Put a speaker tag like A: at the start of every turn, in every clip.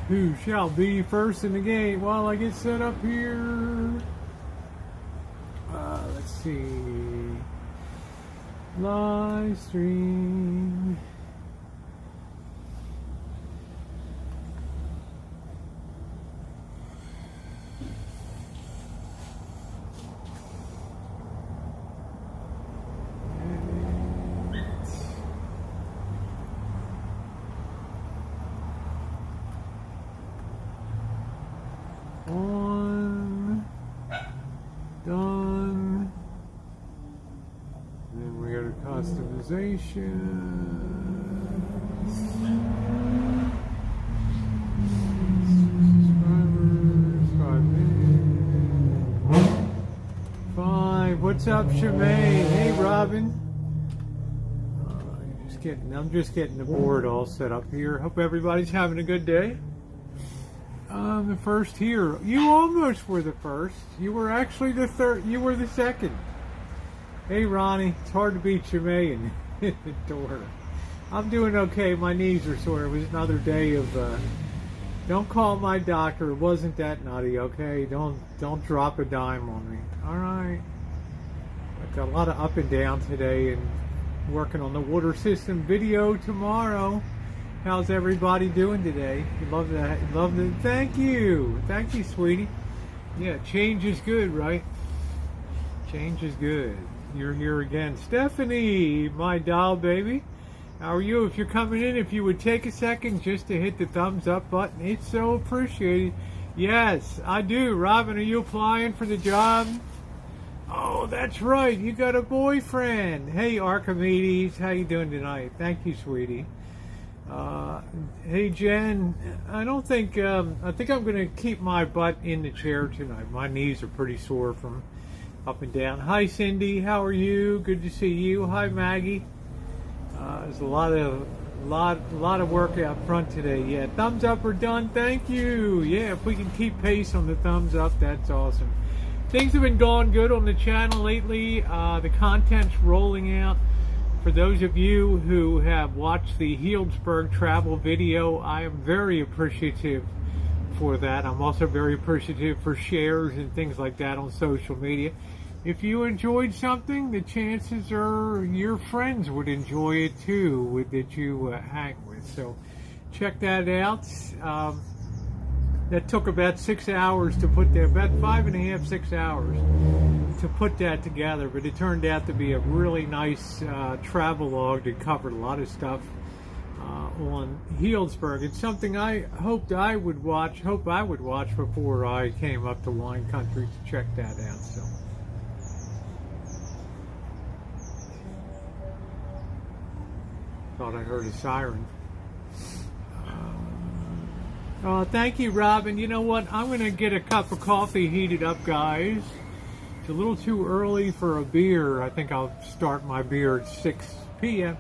A: who shall be first in the gate while I get set up here. Let's see. Live stream. On, done. Then we got a customization. Subscribers, 5 minutes. 5. What's up, Shemaine? Hey, Robin. I'm just getting the board all set up here. Hope everybody's having a good day. I'm the first here. You almost were the first. You were actually the third. You were the second. Hey, Ronnie. It's hard to beat Shemaine and Dora. I'm doing okay. My knees are sore. It was another day of. Don't call my doctor. It wasn't that nutty. Okay. Don't drop a dime on me. All right. I've got a lot of up and down today, and working on the water system video tomorrow. How's everybody doing today? You love that? You love it? Thank you, sweetie. Yeah, change is good, right? Change is good. You're here again, Stephanie, my doll baby. How are you? If you're coming in, if you would take a second just to hit the thumbs up button, it's so appreciated. Yes, I do. Robin, are you applying for the job? Oh, that's right. You got a boyfriend. Hey, Archimedes, how you doing tonight? Thank you, sweetie. Hey Jen, I think I'm going to keep my butt in the chair tonight. My knees are pretty sore from up and down. Hi Cindy, how are you? Good to see you. Hi Maggie. There's a lot of work out front today. Yeah, thumbs up are done. Thank you. Yeah, if we can keep pace on the thumbs up, that's awesome. Things have been going good on the channel lately. The content's rolling out. For those of you who have watched the Healdsburg travel video, I am very appreciative for that. I'm also very appreciative for shares and things like that on social media. If you enjoyed something, the chances are your friends would enjoy it too, that you hang with. So check that out. That took about 6 hours to put there, about 5.5, 6 hours to put that together, but it turned out to be a really nice travel log that covered a lot of stuff on Healdsburg. It's something I hoped I would watch before I came up to wine country to check that out. So thought I heard a siren. Thank you, Robin. You know what? I'm going to get a cup of coffee heated up, guys. It's a little too early for a beer. I think I'll start my beer at 6 p.m.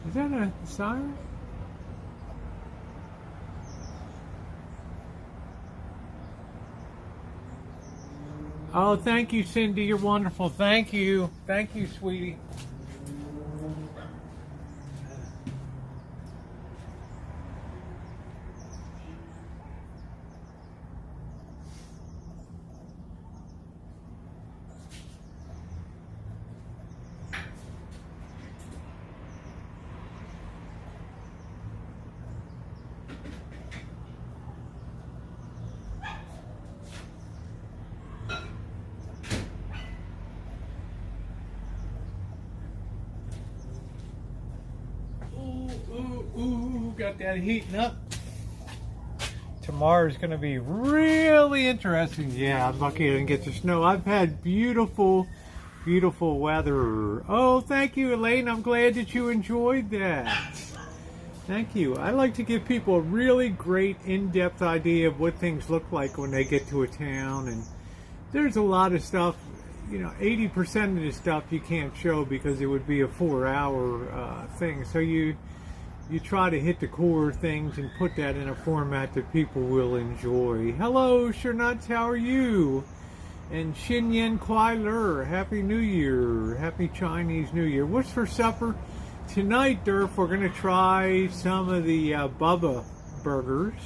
A: Is that a siren? Oh, thank you, Cindy. You're wonderful. Thank you. Thank you, sweetie. Ooh, got that heating up. Tomorrow's going to be really interesting. Yeah, I'm lucky I didn't get the snow. I've had beautiful weather. Oh, thank you, Elaine. I'm glad that you enjoyed that. Thank you. I like to give people a really great in-depth idea of what things look like when they get to a town. And there's a lot of stuff, 80% of the stuff you can't show because it would be a 4-hour thing. So you try to hit the core things and put that in a format that people will enjoy. Hello, Shernuts, how are you? And Nyan Kwai, Happy New Year. Happy Chinese New Year. What's for supper? Tonight, Durf, we're going to try some of the Bubba burgers.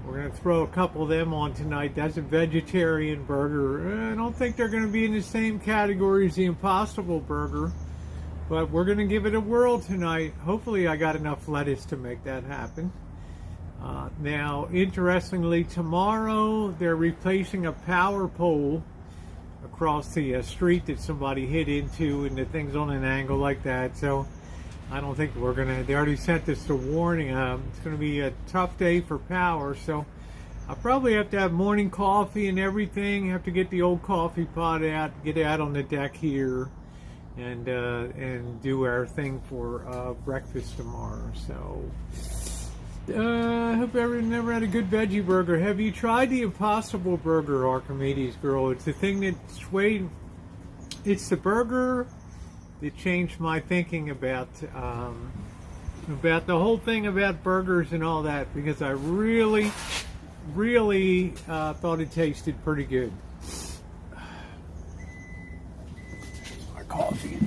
A: We're going to throw a couple of them on tonight. That's a vegetarian burger. I don't think they're going to be in the same category as the Impossible Burger, but we're going to give it a whirl tonight. Hopefully I got enough lettuce to make that happen. Now, interestingly, tomorrow they're replacing a power pole across the street that somebody hit into, and the thing's on an angle like that. So I don't think we're going to, they already sent us the warning. It's going to be a tough day for power. So I'll probably have to have morning coffee and everything. Have to get the old coffee pot out, get out on the deck here, and do our thing for breakfast tomorrow. So I hope everyone never had a good veggie burger. Have you tried the Impossible Burger, Archimedes girl? It's the thing that swayed. It's the burger that changed my thinking about the whole thing about burgers and all that, because I really thought it tasted pretty good. My coffee.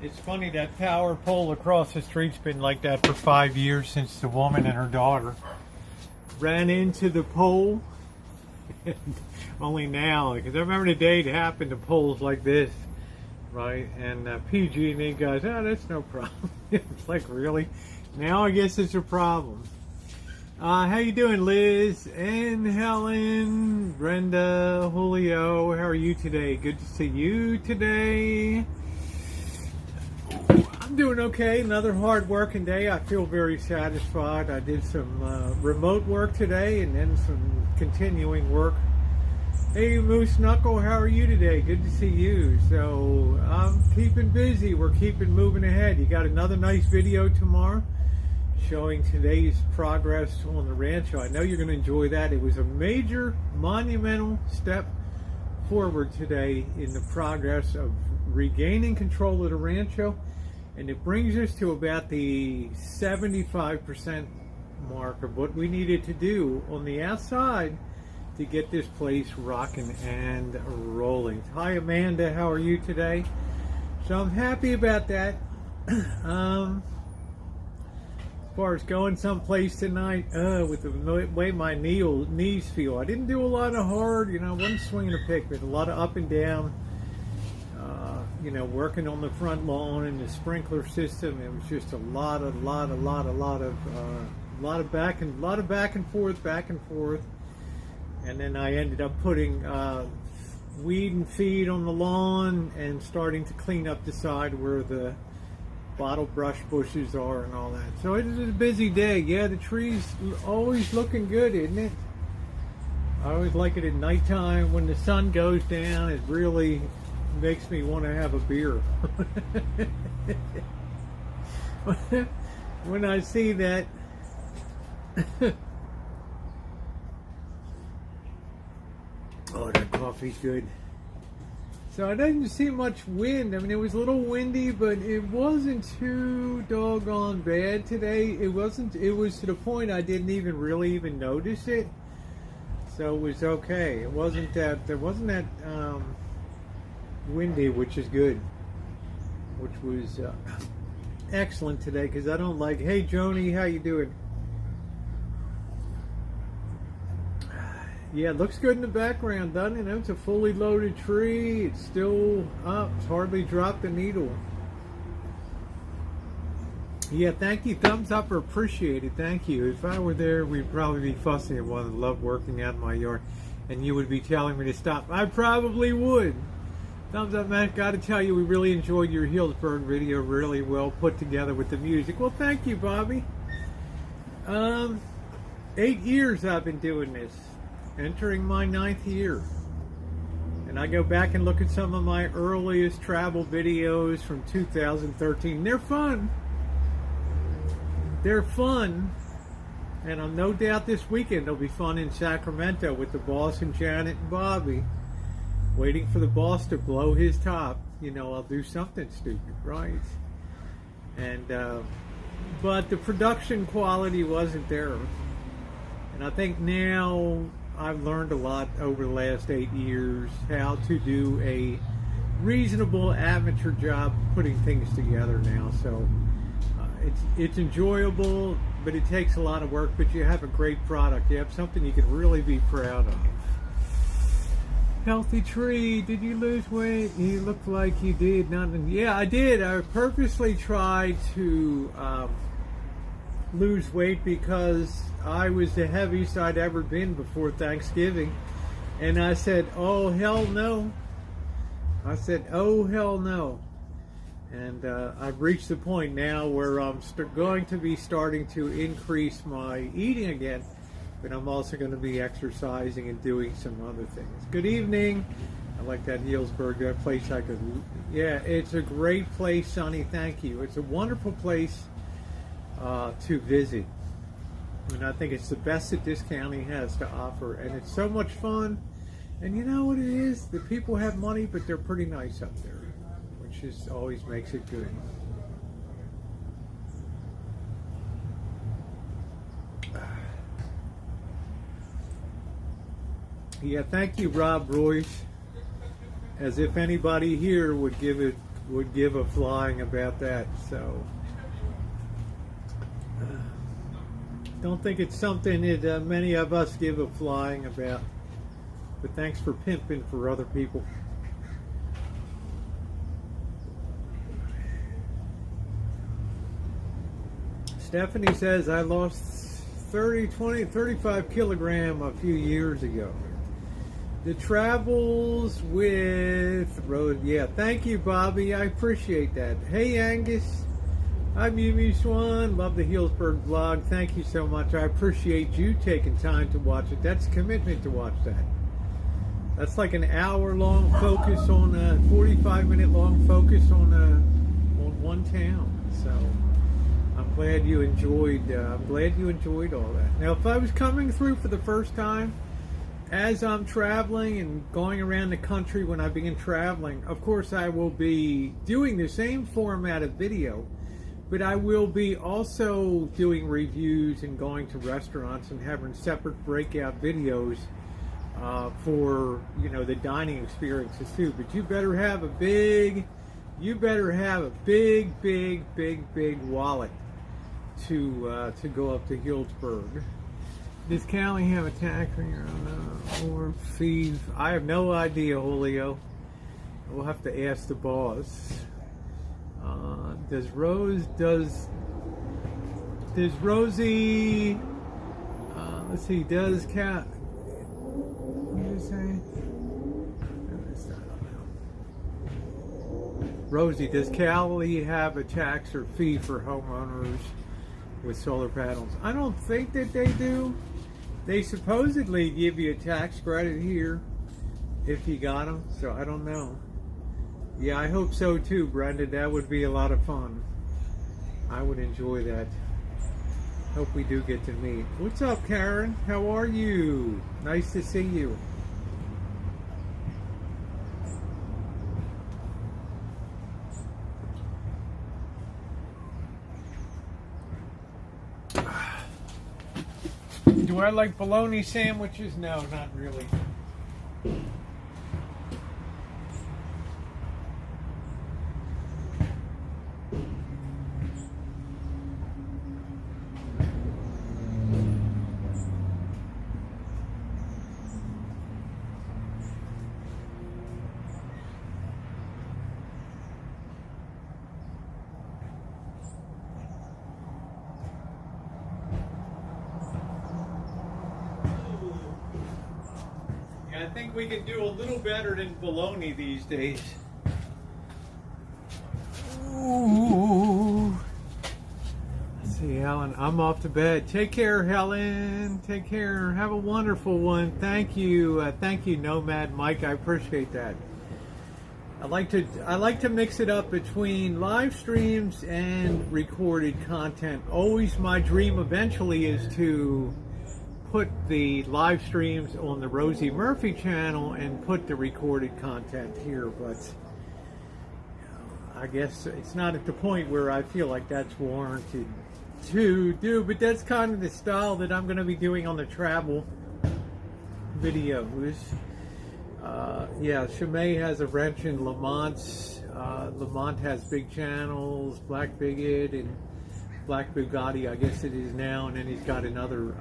A: It's funny, that power pole across the street's been like that for 5 years, since the woman and her daughter ran into the pole. Only now, because I remember the day it happened to poles like this, right? And PG&E guys, oh, that's no problem. It's like, really? Now I guess it's a problem. How you doing, Liz and Helen, Brenda, Julio? How are you today? Good to see you today. I'm doing okay. Another hard working day. I feel very satisfied. I did some remote work today and then some continuing work. Hey, Moose Knuckle, how are you today? Good to see you. So I'm keeping busy. We're keeping moving ahead. You got another nice video tomorrow showing today's progress on the Rancho. I know you're going to enjoy that. It was a major, monumental step forward today in the progress of regaining control of the Rancho. And it brings us to about the 75% mark of what we needed to do on the outside to get this place rocking and rolling. Hi, Amanda. How are you today? So I'm happy about that. As far as going someplace tonight, with the way my knees feel, I didn't do a lot of hard, wasn't swinging a pick, but a lot of up and down. Working on the front lawn and the sprinkler system. It was just a lot of back and forth. And then I ended up putting weed and feed on the lawn and starting to clean up the side where the bottle brush bushes are and all that. So it was a busy day. Yeah, the trees always looking good, isn't it? I always like it at nighttime when the sun goes down. It really makes me want to have a beer. When I see that. Oh, that coffee's good. So I didn't see much wind. I mean, it was a little windy, but it wasn't too doggone bad today. It was to the point I didn't even really notice it. So it was okay. It wasn't that windy, which is good. Which was excellent today, because I don't like. Hey Joni, how you doing? Yeah, it looks good in the background, doesn't it? It's a fully loaded tree. It's still up. It's hardly dropped the needle. Yeah, thank you. Thumbs up are appreciated. Thank you. If I were there, we'd probably be fussing at one and love working out in my yard, and you would be telling me to stop. I probably would. Thumbs up, man. Got to tell you, we really enjoyed your Healdsburg video. Really well put together with the music. Well, thank you, Bobby. 8 years I've been doing this. Entering my 9th year. And I go back and look at some of my earliest travel videos from 2013. They're fun. They're fun. And I'm no doubt this weekend they'll be fun in Sacramento with the boss and Janet and Bobby. Waiting for the boss to blow his top. You know, I'll do something stupid, right? And, but the production quality wasn't there. And I think now I've learned a lot over the last 8 years how to do a reasonable amateur job putting things together now. So it's enjoyable, but it takes a lot of work. But you have a great product. You have something you can really be proud of. Healthy tree. Did you lose weight? You look like you did. Nothing. Yeah, I did. I purposely tried to lose weight because I was the heaviest I'd ever been before Thanksgiving, and I said, oh hell no. I said, oh hell no. And I've reached the point now where I'm going to be starting to increase my eating again, but I'm also going to be exercising and doing some other things. Good evening. I like that Healdsburg, that place I could, yeah, it's a great place, Sonny, thank you. It's a wonderful place to visit, and I think it's the best that this county has to offer, and it's so much fun. And you know what it is, the people have money, but they're pretty nice up there, which is always makes it good. Yeah, thank you, Rob Royce. As if anybody here would give a flying about that. So don't think it's something that many of us give a flying about. But thanks for pimping for other people. Stephanie says, I lost 35 kilogram a few years ago. The travels with road. Yeah, thank you, Bobby. I appreciate that. Hey, Angus. I'm Yumi Swan. Love the Healdsburg vlog. Thank you so much. I appreciate you taking time to watch it. That's a commitment to watch that. That's like an hour-long focus on a 45-minute long focus on one town. So I'm glad you enjoyed. I'm glad you enjoyed all that. Now, if I was coming through for the first time, as I'm traveling and going around the country when I begin traveling, of course I will be doing the same format of video, but I will be also doing reviews and going to restaurants and having separate breakout videos for, you know, the dining experiences too. But you better have a big wallet to go up to Healdsburg. Does Callie have a tax or fees? I have no idea, Julio. We'll have to ask the boss. Does Rosie? Let's see. Does Cat? What did you say? Rosie, does Callie have a tax or fee for homeowners with solar panels? I don't think that they do. They supposedly give you a tax credit here if you got them, so I don't know. Yeah, I hope so too, Brenda. That would be a lot of fun. I would enjoy that. Hope we do get to meet. What's up, Karen? How are you? Nice to see you. Do I like bologna sandwiches? No, not really. I think we can do a little better than bologna these days. Ooh. Let's see, Helen. I'm off to bed. Take care, Helen. Take care. Have a wonderful one. Thank you. Thank you, Nomad Mike. I appreciate that. I like to mix it up between live streams and recorded content. Always my dream eventually is to put the live streams on the Rosie Murphy channel and put the recorded content here, but I guess it's not at the point where I feel like that's warranted to do, but that's kind of the style that I'm going to be doing on the travel videos. Yeah, Chimay has a wrench in Lamont. Lamont has big channels, Black Bigot and Black Bugatti, I guess it is now, and then he's got another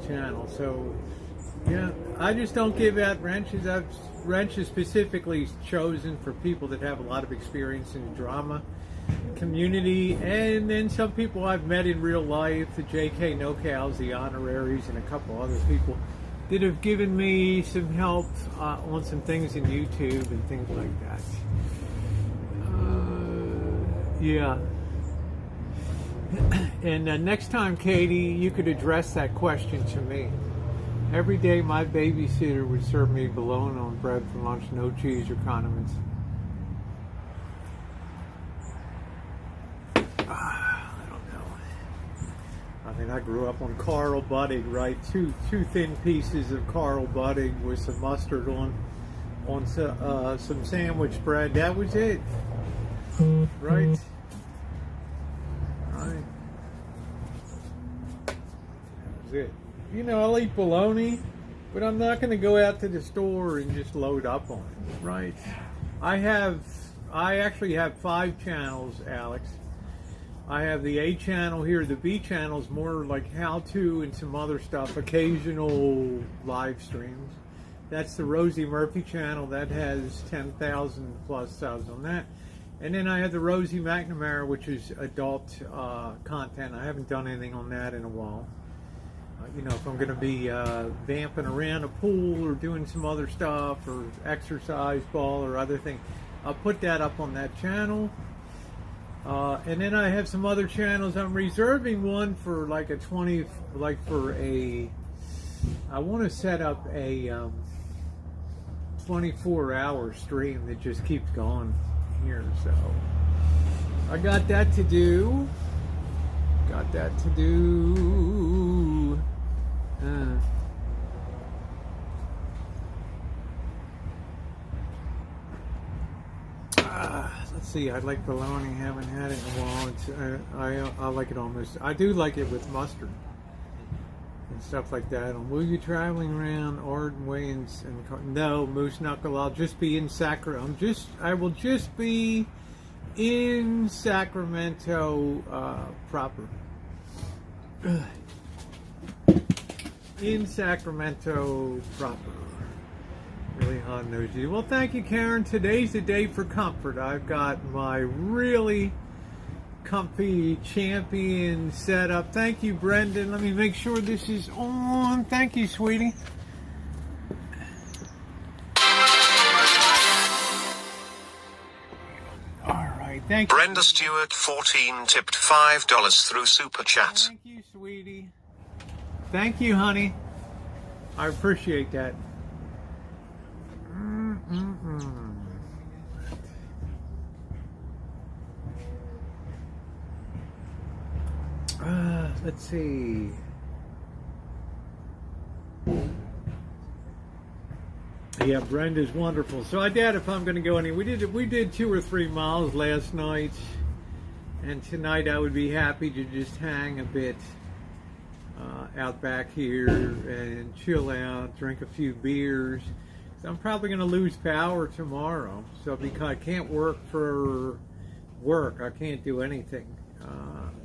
A: channel. So yeah, I just don't give out wrenches. I've wrenches specifically chosen for people that have a lot of experience in the drama community, and then some people I've met in real life, the JK No Cows, the Honoraries, and a couple other people that have given me some help on some things in YouTube and things like that. Yeah. And next time, Katie, you could address that question to me. Every day my babysitter would serve me bologna on bread for lunch, no cheese or condiments. I don't know. I mean, I grew up on Carl Budig, right? Two thin pieces of Carl Budig with some mustard on some sandwich bread. That was it, right? Right. That was it. You know, I'll eat bologna, but I'm not going to go out to the store and just load up on it, right? I actually have 5 channels, Alex. I have the A channel here. The B channel is more like how-to and some other stuff, occasional live streams. That's the Rosie Murphy channel. That has 10,000 plus subs on that. And then I have the Rosie McNamara, which is adult content. I haven't done anything on that in a while. You know, if I'm going to be vamping around a pool or doing some other stuff or exercise ball or other thing, I'll put that up on that channel. And then I have some other channels. I'm reserving one for like a I want to set up a 24-hour stream that just keeps going here. So I got that to do. Let's see. I like bologna. Haven't had it in a while. I like it almost. I do like it with mustard and stuff like that. Will you traveling around Ord, Wayans, and no, Moose Knuckle? I'll just be in Sacramento. I will just be in Sacramento proper. In Sacramento proper. Really hot nosy. Well, thank you, Karen. Today's the day for comfort. I've got my really comfy champion set up. Thank you, Brendan. Let me make sure this is on. Thank you, sweetie. All right, thank you.
B: Brenda Stewart 14 tipped $5 through Super Chat.
A: Thank you, sweetie. Thank you, honey. I appreciate that. Let's see. Yeah, Brenda's wonderful. So I doubt if I'm going to go any. We did 2 or 3 miles last night, and tonight I would be happy to just hang a bit. out back here and chill out, drink a few beers. So I'm probably going to lose power tomorrow. So because I can't work for work, I can't do anything.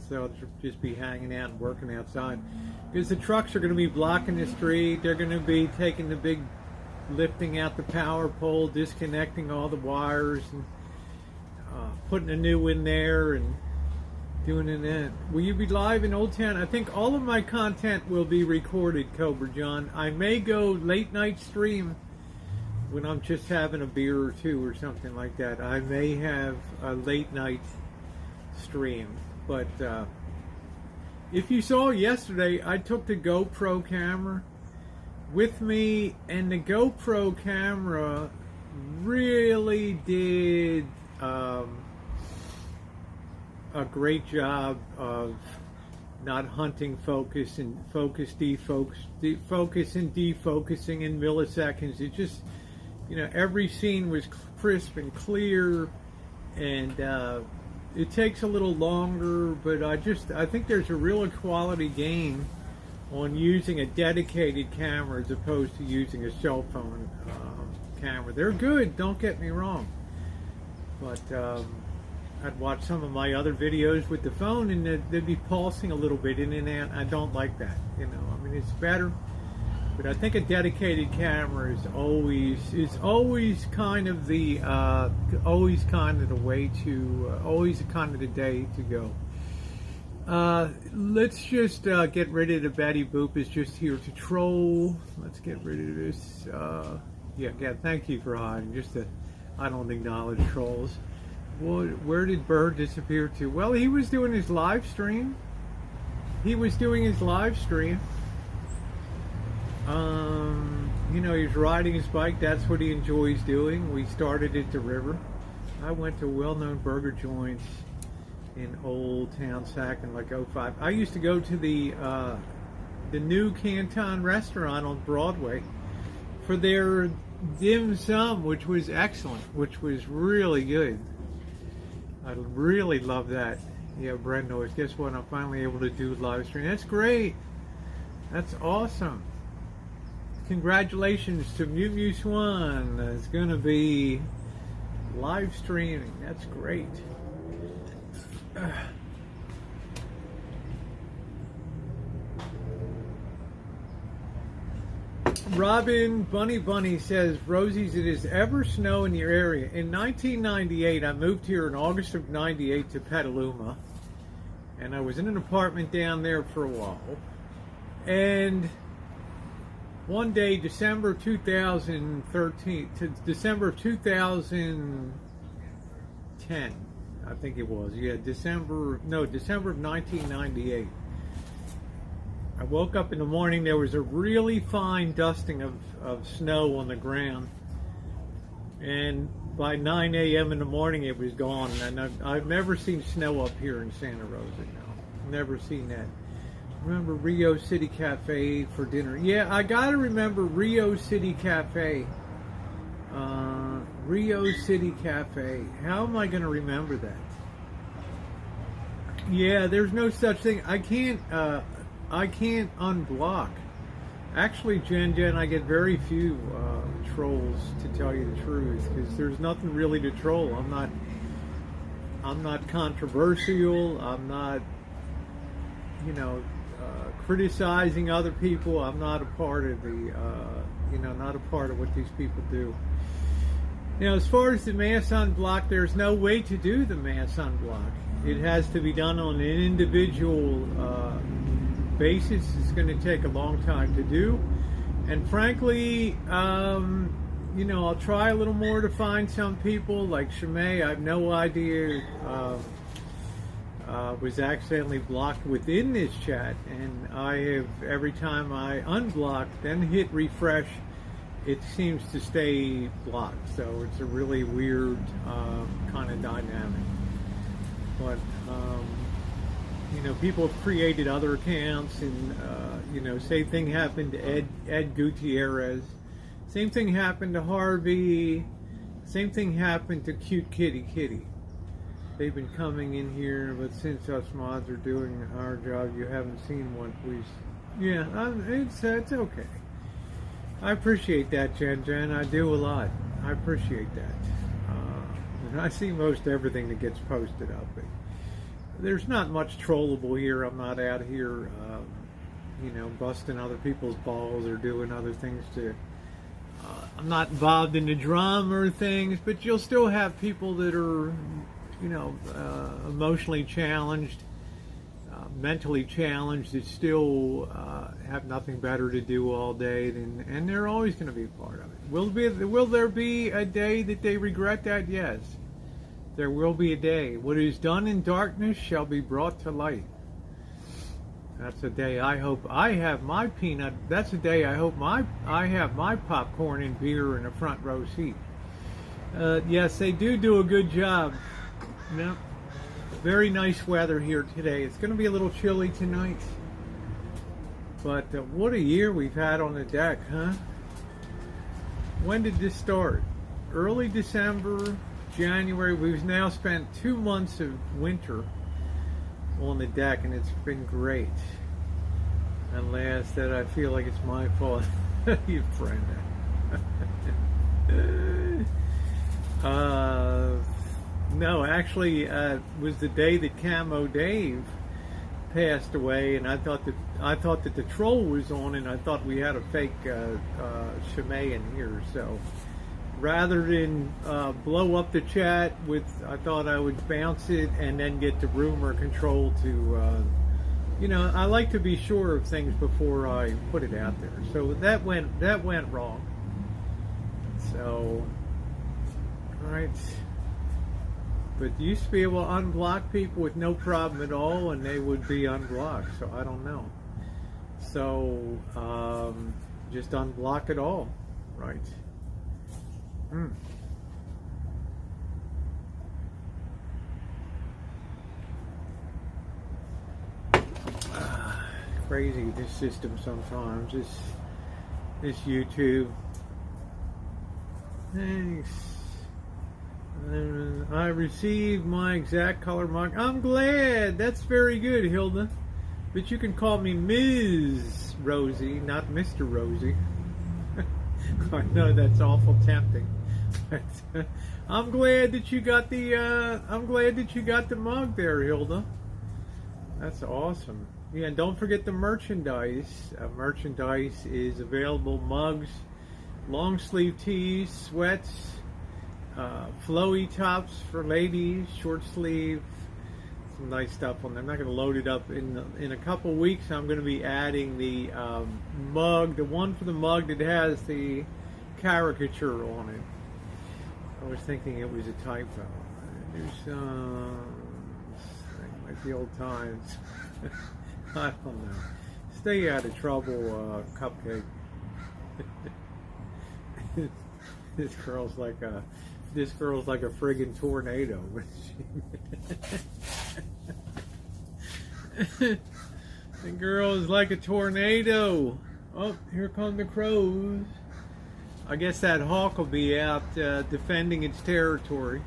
A: So I'll just be hanging out and working outside. Because the trucks are going to be blocking the street. They're going to be taking the big, lifting out the power pole, disconnecting all the wires, and putting a new in there and doing it in. Will you be live in Old Town? I think all of my content will be recorded, Cobra John. I may go late night stream when I'm just having a beer or two or something like that. I may have a late night stream. But if you saw yesterday, I took the GoPro camera with me, and the GoPro camera really did a great job of not hunting focus and defocus and defocusing in milliseconds. It just, every scene was crisp and clear, and it takes a little longer, but I think there's a real quality gain on using a dedicated camera as opposed to using a cell phone camera. They're good, don't get me wrong, but I'd watch some of my other videos with the phone and they'd be pulsing a little bit in and out. I don't like that, it's better, but I think a dedicated camera is always kind of the way to always kind of the day to go. Let's just get rid of the Betty Boop is just here to troll. Let's get rid of this. Yeah, thank you for hiding. I don't acknowledge trolls. Where did Bird disappear to? Well, he was doing his live stream. He was riding his bike. That's what he enjoys doing. We started at the river. I went to well-known burger joints in Old Town Sac in like '05. I used to go to the new Canton restaurant on Broadway for their dim sum, which was excellent, which was really good. I really love that. Yeah, Brent knows. Guess what? I'm finally able to do live stream. That's great. That's awesome. Congratulations to Mew Swan. It's going to be live streaming. That's great. Robin Bunny says, Rosie's, it is ever snow in your area. In 1998, I moved here in August of 98 to Petaluma, and I was in an apartment down there for a while. And one day, December of 2013 to December of 2010, I think it was. Yeah, December of 1998. I woke up in the morning, there was a really fine dusting of snow on the ground. And by 9 a.m. in the morning, it was gone. And I've never seen snow up here in Santa Rosa, no. Never seen that. Remember Rio City Cafe for dinner? Yeah, I gotta remember Rio City Cafe. Rio City Cafe. How am I gonna remember that? Yeah, there's no such thing. I can't unblock. Actually, Jen, I get very few trolls, to tell you the truth, because there's nothing really to troll. I'm not controversial. I'm not, criticizing other people. I'm not a part of the, not a part of what these people do. Now, as far as the mass unblock, there's no way to do the mass unblock. It has to be done on an individual basis. It's going to take a long time to do, and frankly, I'll try a little more to find some people like Shimei. I have no idea. Was accidentally blocked within this chat, and I have, every time I unblock, then hit refresh, it seems to stay blocked. So it's a really weird kind of dynamic. But people have created other accounts, and same thing happened to Ed Gutierrez, same thing happened to Harvey, same thing happened to Cute Kitty. They've been coming in here, but since us mods are doing our job, you haven't seen one, please Yeah, it's okay. I appreciate that, Jen. I do a lot. I appreciate that. And I see most everything that gets posted up. There's not much trollable here. I'm not out here, busting other people's balls or doing other things to. I'm not involved in the drama or things, but you'll still have people that are, emotionally challenged, mentally challenged, that still have nothing better to do all day, and they're always going to be a part of it. Will there be a day that they regret that? Yes. There will be a day. What is done in darkness shall be brought to light. That's a day I hope I have my peanut. That's a day I hope I have my popcorn and beer in a front row seat. Yes, they do a good job. Yeah. Very nice weather here today. It's going to be a little chilly tonight. But what a year we've had on the deck, huh? When did this start? Early December, January. We've now spent 2 months of winter on the deck, and it's been great. And last that I feel like it's my fault. You friend. No, actually, it was the day that Camo Dave passed away, and I thought that the troll was on, and I thought we had a fake Shimei in here. So rather than blow up the chat I thought I would bounce it and then get the rumor control to, I like to be sure of things before I put it out there. So that went wrong. So, all right. But you used to be able to unblock people with no problem at all, and they would be unblocked. So I don't know. So just unblock it all, right? Crazy, this system sometimes. This YouTube. Thanks. I received my exact color mug. I'm glad. That's very good, Hilda. But you can call me Ms. Rosie, not Mr. Rosie. I know that's awful tempting. I'm glad that you got the mug there, Hilda. That's awesome. Yeah, and don't forget the merchandise. Merchandise is available: mugs, long sleeve tees, sweats, flowy tops for ladies, short sleeve. Some nice stuff on there. I'm not going to load it up in a couple weeks. I'm going to be adding the mug, the one for the mug that has the caricature on it. I was thinking it was a typo. There's like the old times. I don't know. Stay out of trouble, Cupcake. This girl's like a friggin' tornado. The girl is like a tornado. Oh, here come the crows. I guess that hawk will be out defending its territory.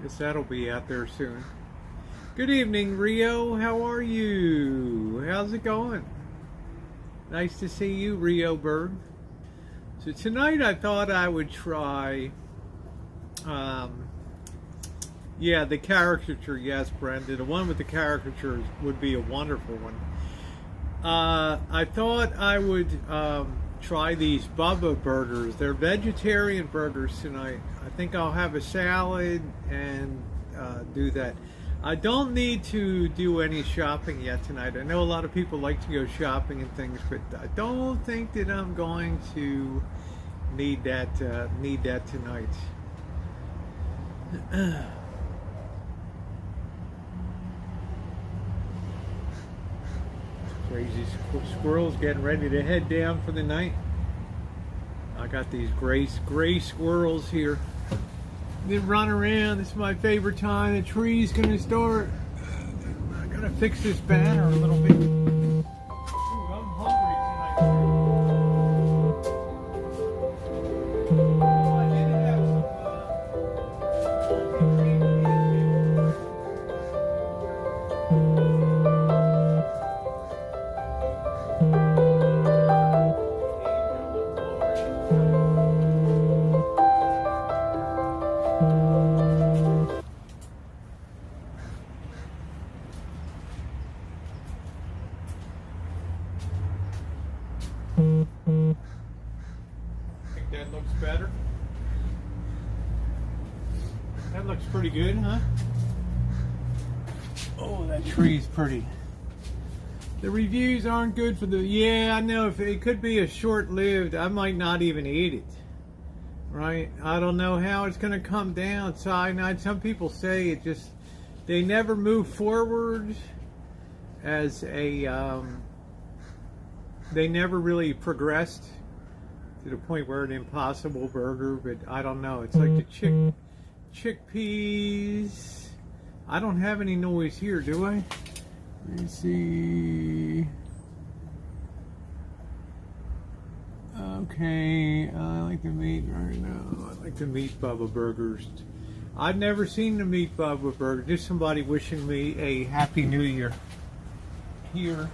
A: Guess that'll be out there soon. Good evening, Rio. How are you? How's it going? Nice to see you, Rio Bird. So tonight I thought I would try, the caricature. Yes, Brenda, the one with the caricatures would be a wonderful one. I thought I would try these Bubba burgers. They're vegetarian burgers tonight. I think I'll have a salad and do that. I don't need to do any shopping yet tonight. I know a lot of people like to go shopping and things, but I don't think that I'm going to need that tonight. Crazy squirrels getting ready to head down for the night. I got these gray squirrels here. They run around. This is my favorite time. The tree's gonna start. I gotta fix this banner a little bit. Ooh, I'm hungry tonight. Oh, I did have some Think that looks better? That looks pretty good, huh? Oh, that tree's pretty. The reviews aren't good for the... Yeah, I know. If it could be a short-lived, I might not even eat it. Right? I don't know how it's going to come down. Cyanide, some people say it just... They never move forward as a... they never really progressed to the point where an impossible burger, but I don't know. It's like the chickpeas. I don't have any noise here, do I? Let me see. Okay, I like the meat right now. I like the meat Bubba burgers. I've never seen the meat Bubba burger. Just somebody wishing me a happy new year here.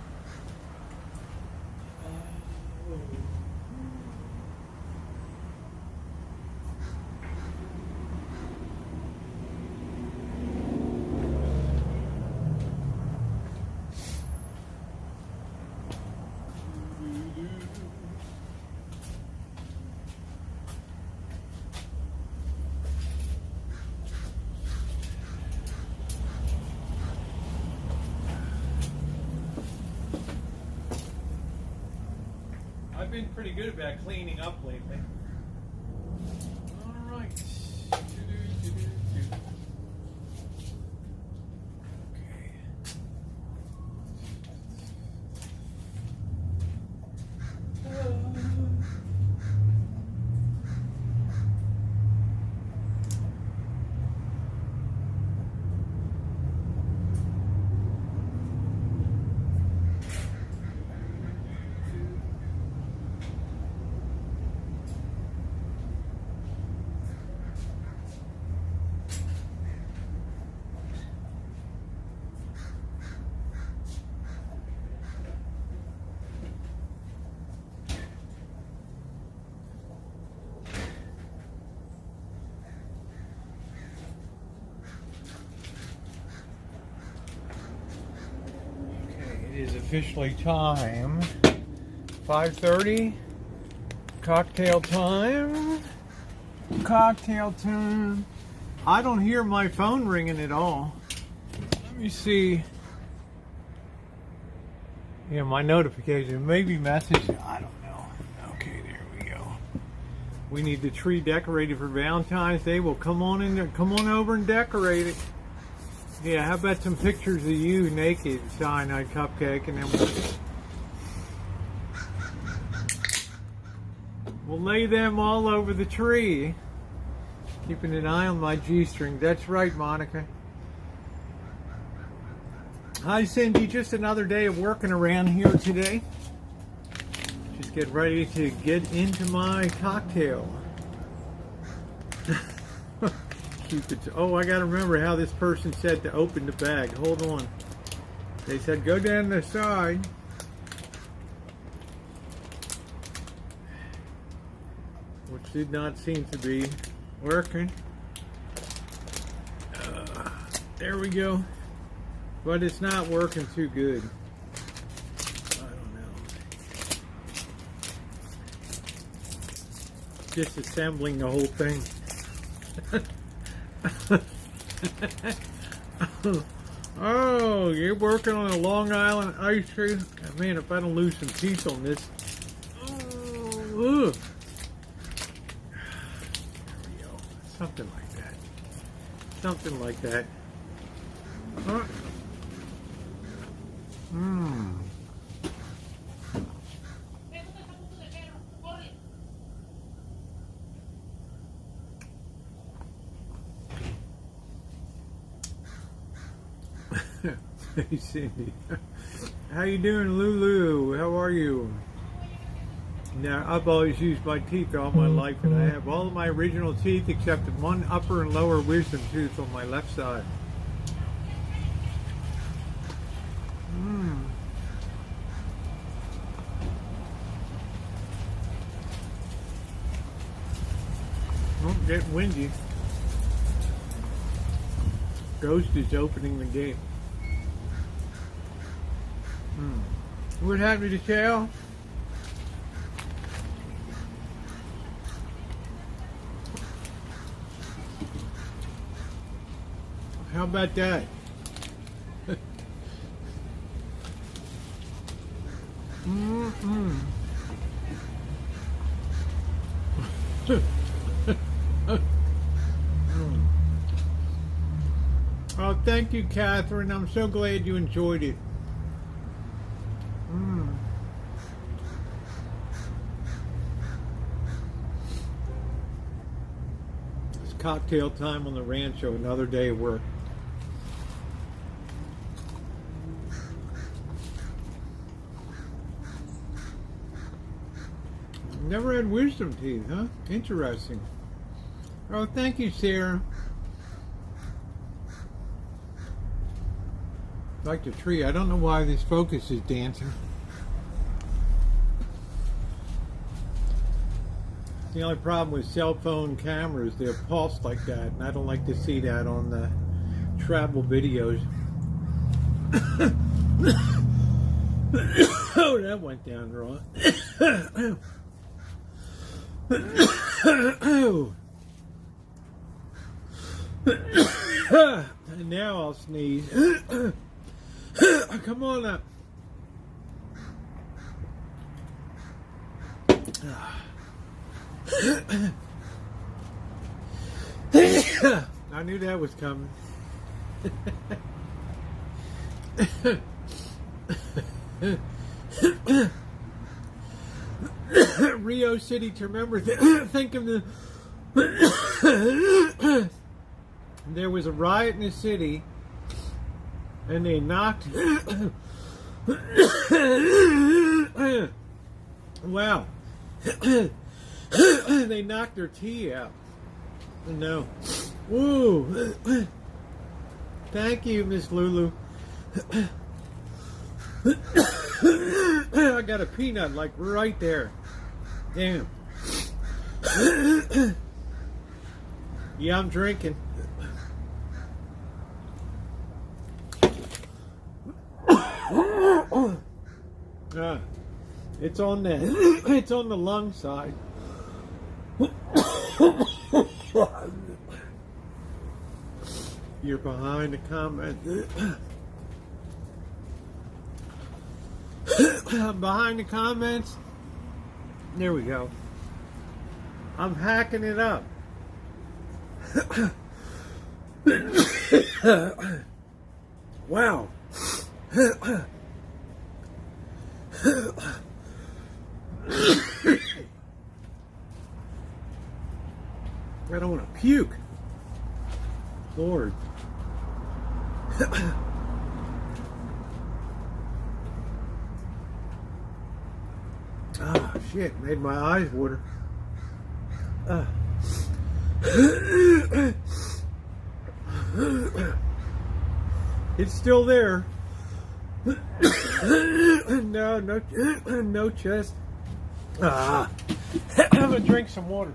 A: I've been pretty good about cleaning up lately. All right. Okay. It is officially time. 5:30. Cocktail time. Cocktail time. I don't hear my phone ringing at all. Let me see. Yeah, my notification. Maybe message. I don't know. Okay, there we go. We need the tree decorated for Valentine's Day. Well, come on in there. Come on over and decorate it. Yeah, how about some pictures of you naked, cyanide cupcake, and then we'll lay them all over the tree. Keeping an eye on my G-string. That's right, Monica. Hi, Cindy. Just another day of working around here today. Just get ready to get into my cocktail. Oh, I gotta remember how this person said to open the bag. Hold on. They said go down the side. Which did not seem to be working. There we go. But it's not working too good. I don't know. Disassembling the whole thing. Oh, you're working on a Long Island ice cream? Man, if I don't lose some teeth on this. Oh, ugh. There we go. Something like that. Something like that. Hey Cindy, how you doing, Lulu? How are you? Now, I've always used my teeth all my life, and I have all of my original teeth except one upper and lower wisdom tooth on my left side. Don't get windy. Ghost is opening the gate. What happened to the tail? How about that? Mm-mm. Oh, thank you, Catherine. I'm so glad you enjoyed it. It's cocktail time on the Rancho. Another day of work. Never had wisdom teeth, huh? Interesting. Oh, thank you, Sarah. Like the tree. I don't know why this focus is dancing. The only problem with cell phone cameras, they're pulsed like that, and I don't like to see that on the travel videos. Oh, that went down wrong. And now I'll sneeze. Come on up. I knew that was coming. Rio City to remember. Think of the. There was a riot in the city, and they knocked. Wow. They knocked their tea out. No. Ooh. Thank you, Miss Lulu. I got a peanut like right there. Damn. Yeah, I'm drinking. It's on the lung side. You're behind the comment. I'm behind the comments. There we go. I'm hacking it up. Wow. I don't want to puke. Lord. Ah, shit. Made my eyes water. It's still there. No chest. I'm gonna drink some water.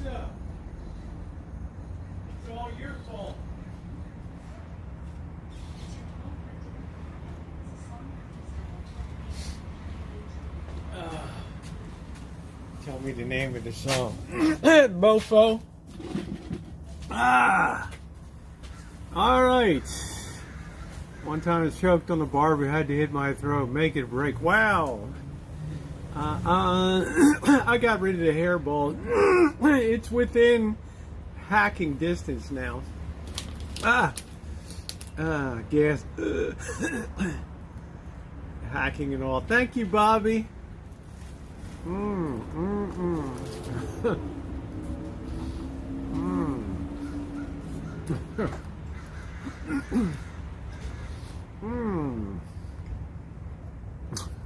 A: Alexa, it's all your fault. Tell me the name of the song. Bofo. All right. One time I was choked on the barber, had to hit my throat, make it break. Wow. I got rid of the hairball. It's within hacking distance now. Gas. Hacking and all. Thank you, Bobby.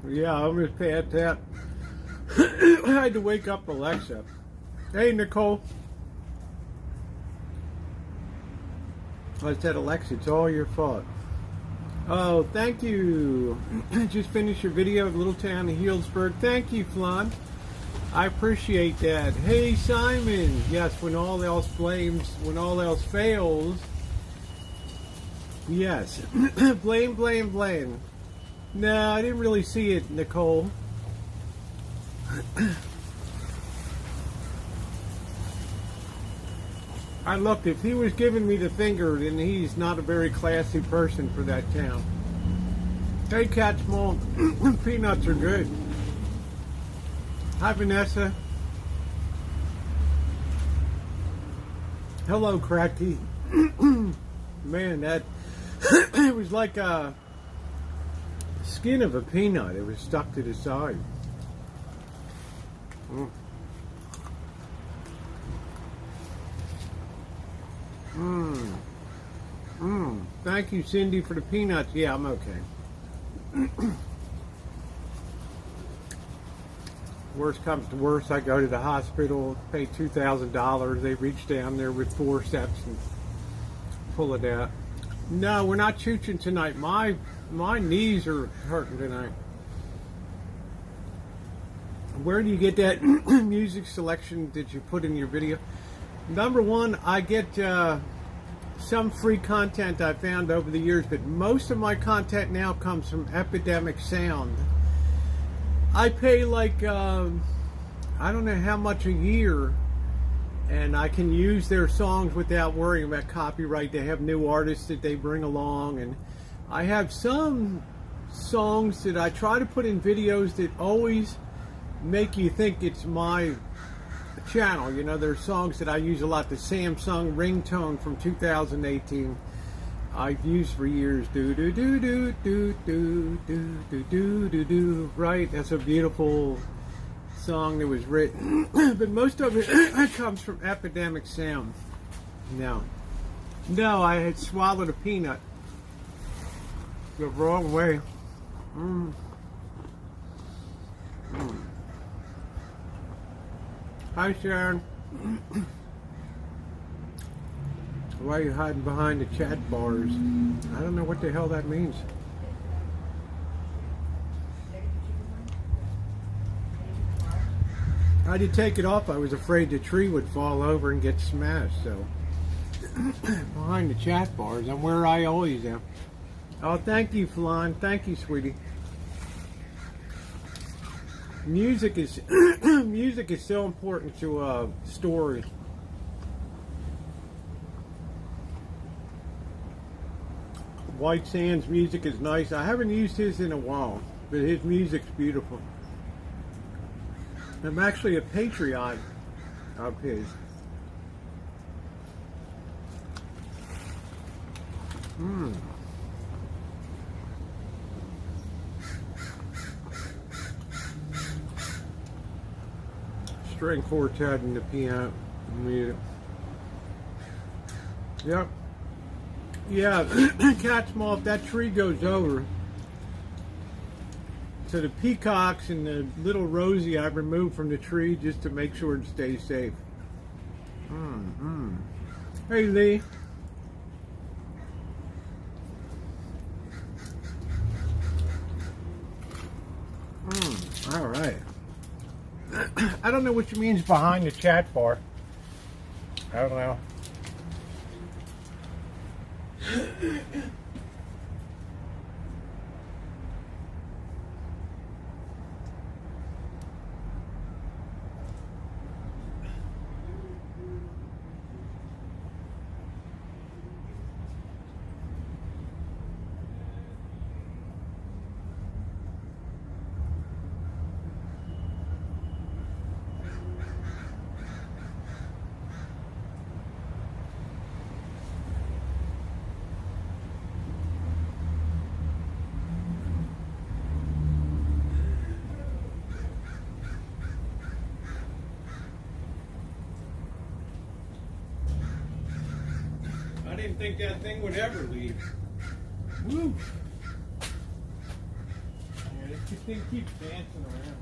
A: Yeah, I'm gonna pay at that. I had to wake up Alexa. Hey, Nicole. I said, Alexa, it's all your fault. Oh, thank you. Just finished your video at Little Town in Healdsburg. Thank you, Flan. I appreciate that. Hey, Simon. Yes, when all else fails. Yes. Blame. No, I didn't really see it, Nicole. I looked. If he was giving me the finger, then he's not a very classy person for that town. Hey, Cat Small. Peanuts are good. Hi, Vanessa. Hello, Cracky. Man, that it was like a skin of a peanut. It was stuck to the side. Thank you, Cindy, for the peanuts. Yeah, I'm okay. Worst comes to worst, I go to the hospital, pay $2,000. They reach down there with forceps and pull it out. No, we're not chooching tonight. My knees are hurting tonight. Where do you get that music selection that you put in your video? Number one, I get some free content I found over the years, but most of my content now comes from Epidemic Sound. I pay like, I don't know how much a year, and I can use their songs without worrying about copyright. They have new artists that they bring along, and I have some songs that I try to put in videos that always make you think it's my channel. You know, there's songs that I use a lot. The Samsung ringtone from 2018 I've used for years. Do do do do do do do do do do do. Right, that's a beautiful song that was written, but most of it comes from Epidemic Sound. No, I had swallowed a peanut the wrong way. Hi, Sharon. Why are you hiding behind the chat bars? I don't know what the hell that means. I had to take it off. I was afraid the tree would fall over and get smashed. So behind the chat bars, I'm where I always am. Oh, thank you, Flan. Thank you, sweetie. Music is so important to a story. White Sands music is nice. I haven't used his in a while, but his music's beautiful. I'm actually a patriot of his. String quartet and the piano music. Yep. Yeah, Cat Small, if that tree goes over, so the peacocks and the little Rosie I've removed from the tree just to make sure it stays safe. Hey, Lee. All right. I don't know what you means behind the chat bar. I don't know. I didn't think that thing would ever leave. Woo! Yeah, this thing keeps dancing around.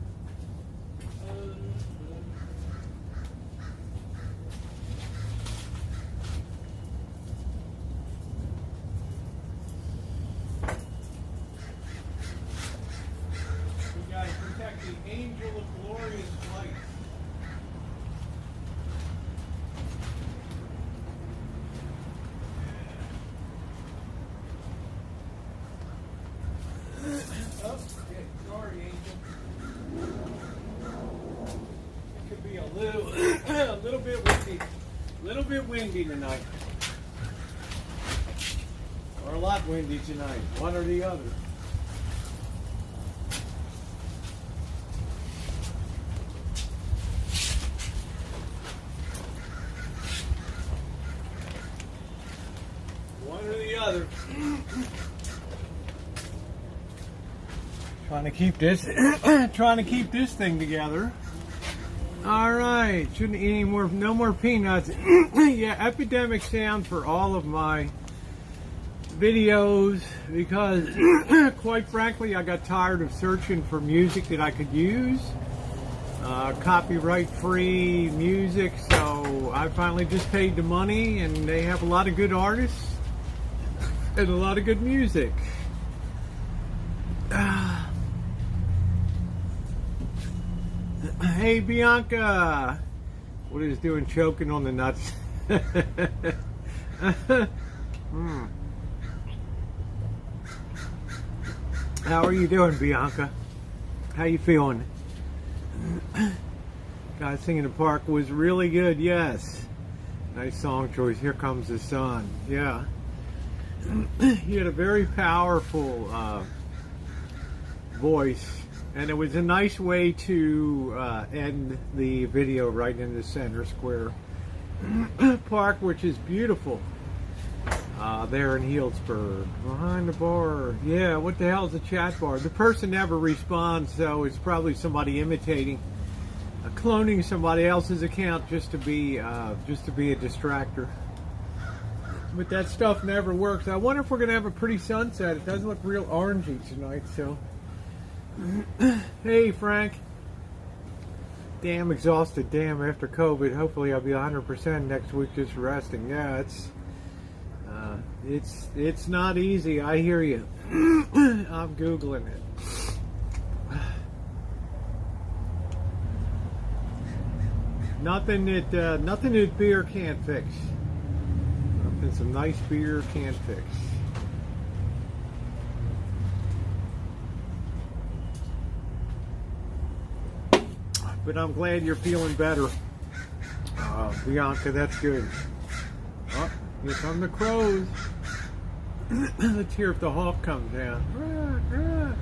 A: We gotta protect the angel of glorious flight. Oh, okay. Sorry, Angel. It could be a little bit windy tonight, or a lot windy tonight. One or the other. One or the other. Trying to keep this thing together. All right, shouldn't eat any more. No more peanuts. Yeah, epidemic sound for all of my videos because, quite frankly, I got tired of searching for music that I could use, copyright-free music. So I finally just paid the money, and they have a lot of good artists and a lot of good music. Hey Bianca, what is doing choking on the nuts? How are you doing, Bianca? How you feeling? Guy Singing in the Park was really good, yes. Nice song choice. Here Comes the Sun. Yeah. He had a very powerful voice. And it was a nice way to end the video right in the center square park, which is beautiful. There in Healdsburg, behind the bar. Yeah, what the hell is a chat bar? The person never responds, so it's probably somebody imitating, cloning somebody else's account just to be a distractor. But that stuff never works. I wonder if we're gonna have a pretty sunset. It doesn't look real orangey tonight, so. Hey Frank. Damn exhausted. Damn, after COVID. Hopefully I'll be 100% next week just resting. Yeah, it's not easy. I hear you. I'm Googling it. Nothing that beer can't fix. Nothing some nice beer can't fix. But I'm glad you're feeling better, Bianca. That's good. Oh, here come the crows. Let's hear if the hawk comes down.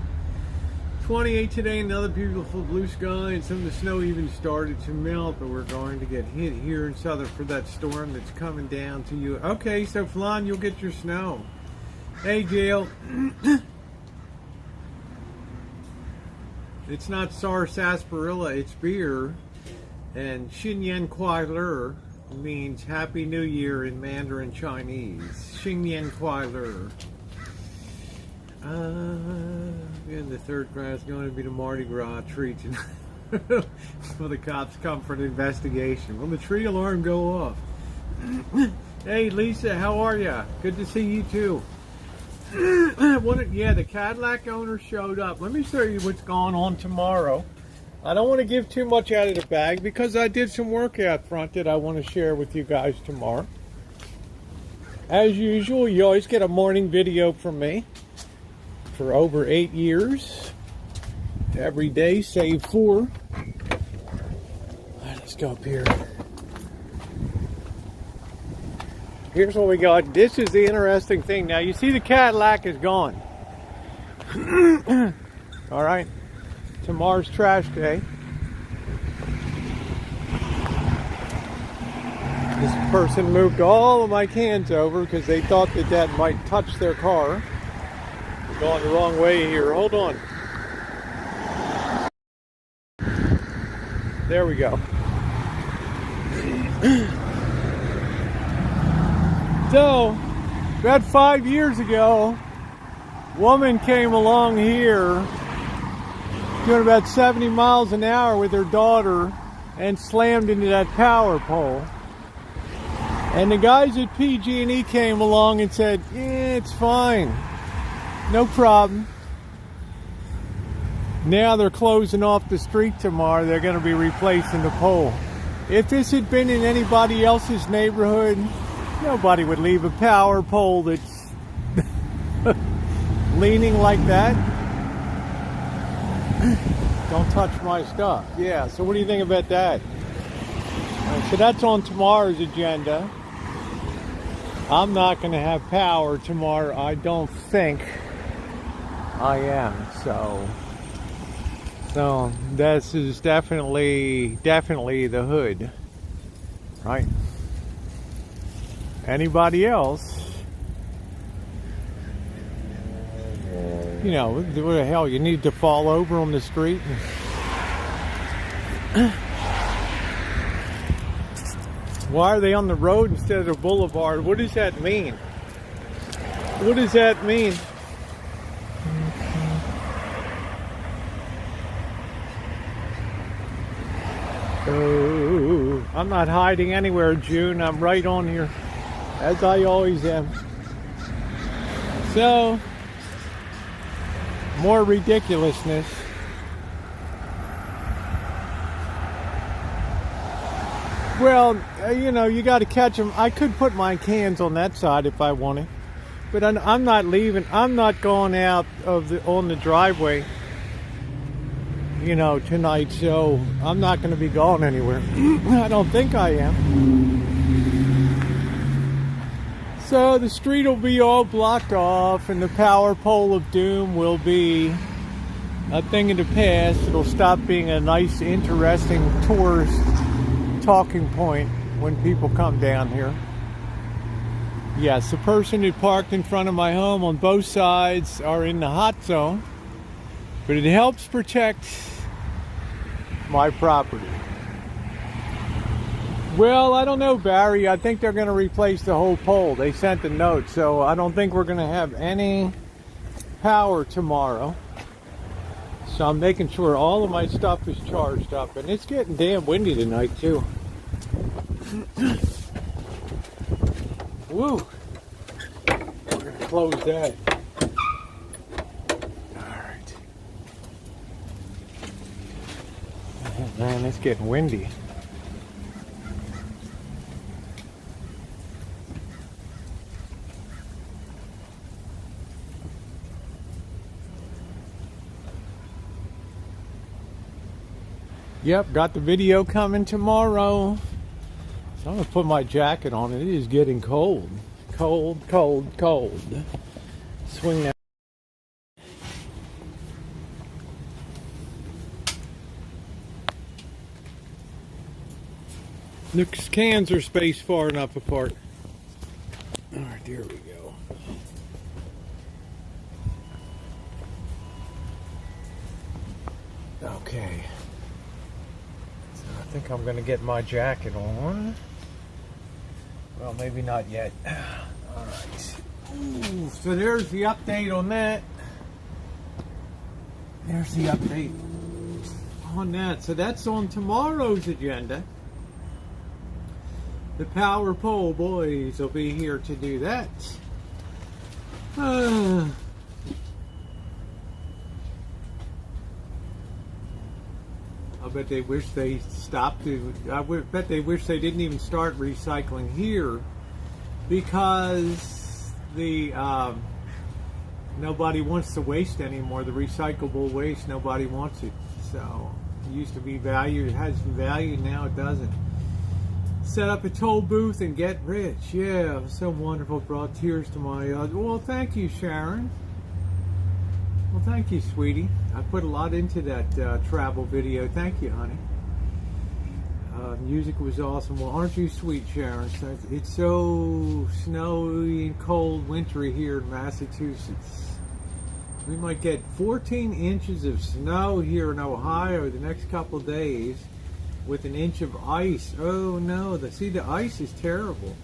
A: 28 today, another beautiful blue sky, and some of the snow even started to melt, but we're going to get hit here in southern for that storm that's coming down to you. Okay, so Flan, you'll get your snow. Hey, Gail. It's not sour sarsaparilla, it's beer. And Xing Kwai means Happy New Year in Mandarin Chinese. Xing Kwai. And the third grade is going to be the Mardi Gras tree tonight. Well, the cops come for an investigation. Will the tree alarm go off? Hey, Lisa, how are ya? Good to see you too. Yeah, the Cadillac owner showed up. Let me show you what's going on tomorrow. I don't want to give too much out of the bag because I did some work out front that I want to share with you guys tomorrow. As usual, you always get a morning video from me for over 8 years. Every day, save 4. All right, let's go up here. Here's what we got. This is the interesting thing. Now, you see the Cadillac is gone. All right. Tomorrow's trash day. This person moved all of my cans over because they thought that that might touch their car. We're going the wrong way here. Hold on. There we go. So, about 5 years ago, a woman came along here doing about 70 miles an hour with her daughter and slammed into that power pole. And the guys at PG&E came along and said, yeah, it's fine. No problem. Now they're closing off the street tomorrow. They're going to be replacing the pole. If this had been in anybody else's neighborhood, nobody would leave a power pole that's leaning like that. Don't touch my stuff. Yeah, so what do you think about that? So that's on tomorrow's agenda. I'm not going to have power tomorrow. I don't think I am. So this is definitely the hood, right? Anybody else? You know, what the hell? You need to fall over on the street? Why are they on the road instead of the boulevard? What does that mean? What does that mean? Oh, I'm not hiding anywhere, June. I'm right on here, as I always am. So, more ridiculousness. Well, you know, you got to catch them. I could put my cans on that side if I wanted, but I'm not leaving. I'm not going out on the driveway, you know, tonight. So I'm not going to be going anywhere. I don't think I am. So the street will be all blocked off, and the power pole of doom will be a thing of the past. It'll stop being a nice, interesting tourist talking point when people come down here. Yes, the person who parked in front of my home on both sides are in the hot zone, but it helps protect my property. Well, I don't know, Barry. I think they're going to replace the whole pole. They sent a note, so I don't think we're going to have any power tomorrow. So I'm making sure all of my stuff is charged up. And it's getting damn windy tonight, too. Woo! We're going to close that. Alright. Man, it's getting windy. Yep, got the video coming tomorrow. So I'm going to put my jacket on. It is getting cold. Cold, cold, cold. Swing that. The cans are spaced far enough apart. Alright, there we go. Okay. I think I'm going to get my jacket on. Well, maybe not yet. Alright. So there's the update on that. There's the update on that. So that's on tomorrow's agenda. The Power Pole boys will be here to do that. bet they wish they stopped. Bet they wish they didn't even start recycling here, because the nobody wants to waste anymore. The recyclable waste, nobody wants it. So it used to be valued. It has value, now it doesn't. Set up a toll booth and get rich. Yeah, so wonderful. Brought tears to my eyes. Well, thank you, Sharon. Well, thank you, sweetie. I put a lot into that travel video. Thank you, honey. Music was awesome. Well, aren't you sweet, Sharon? It's so snowy and cold, wintry here in Massachusetts. We might get 14 inches of snow here in Ohio the next couple days, with an inch of ice. Oh no, the ice is terrible.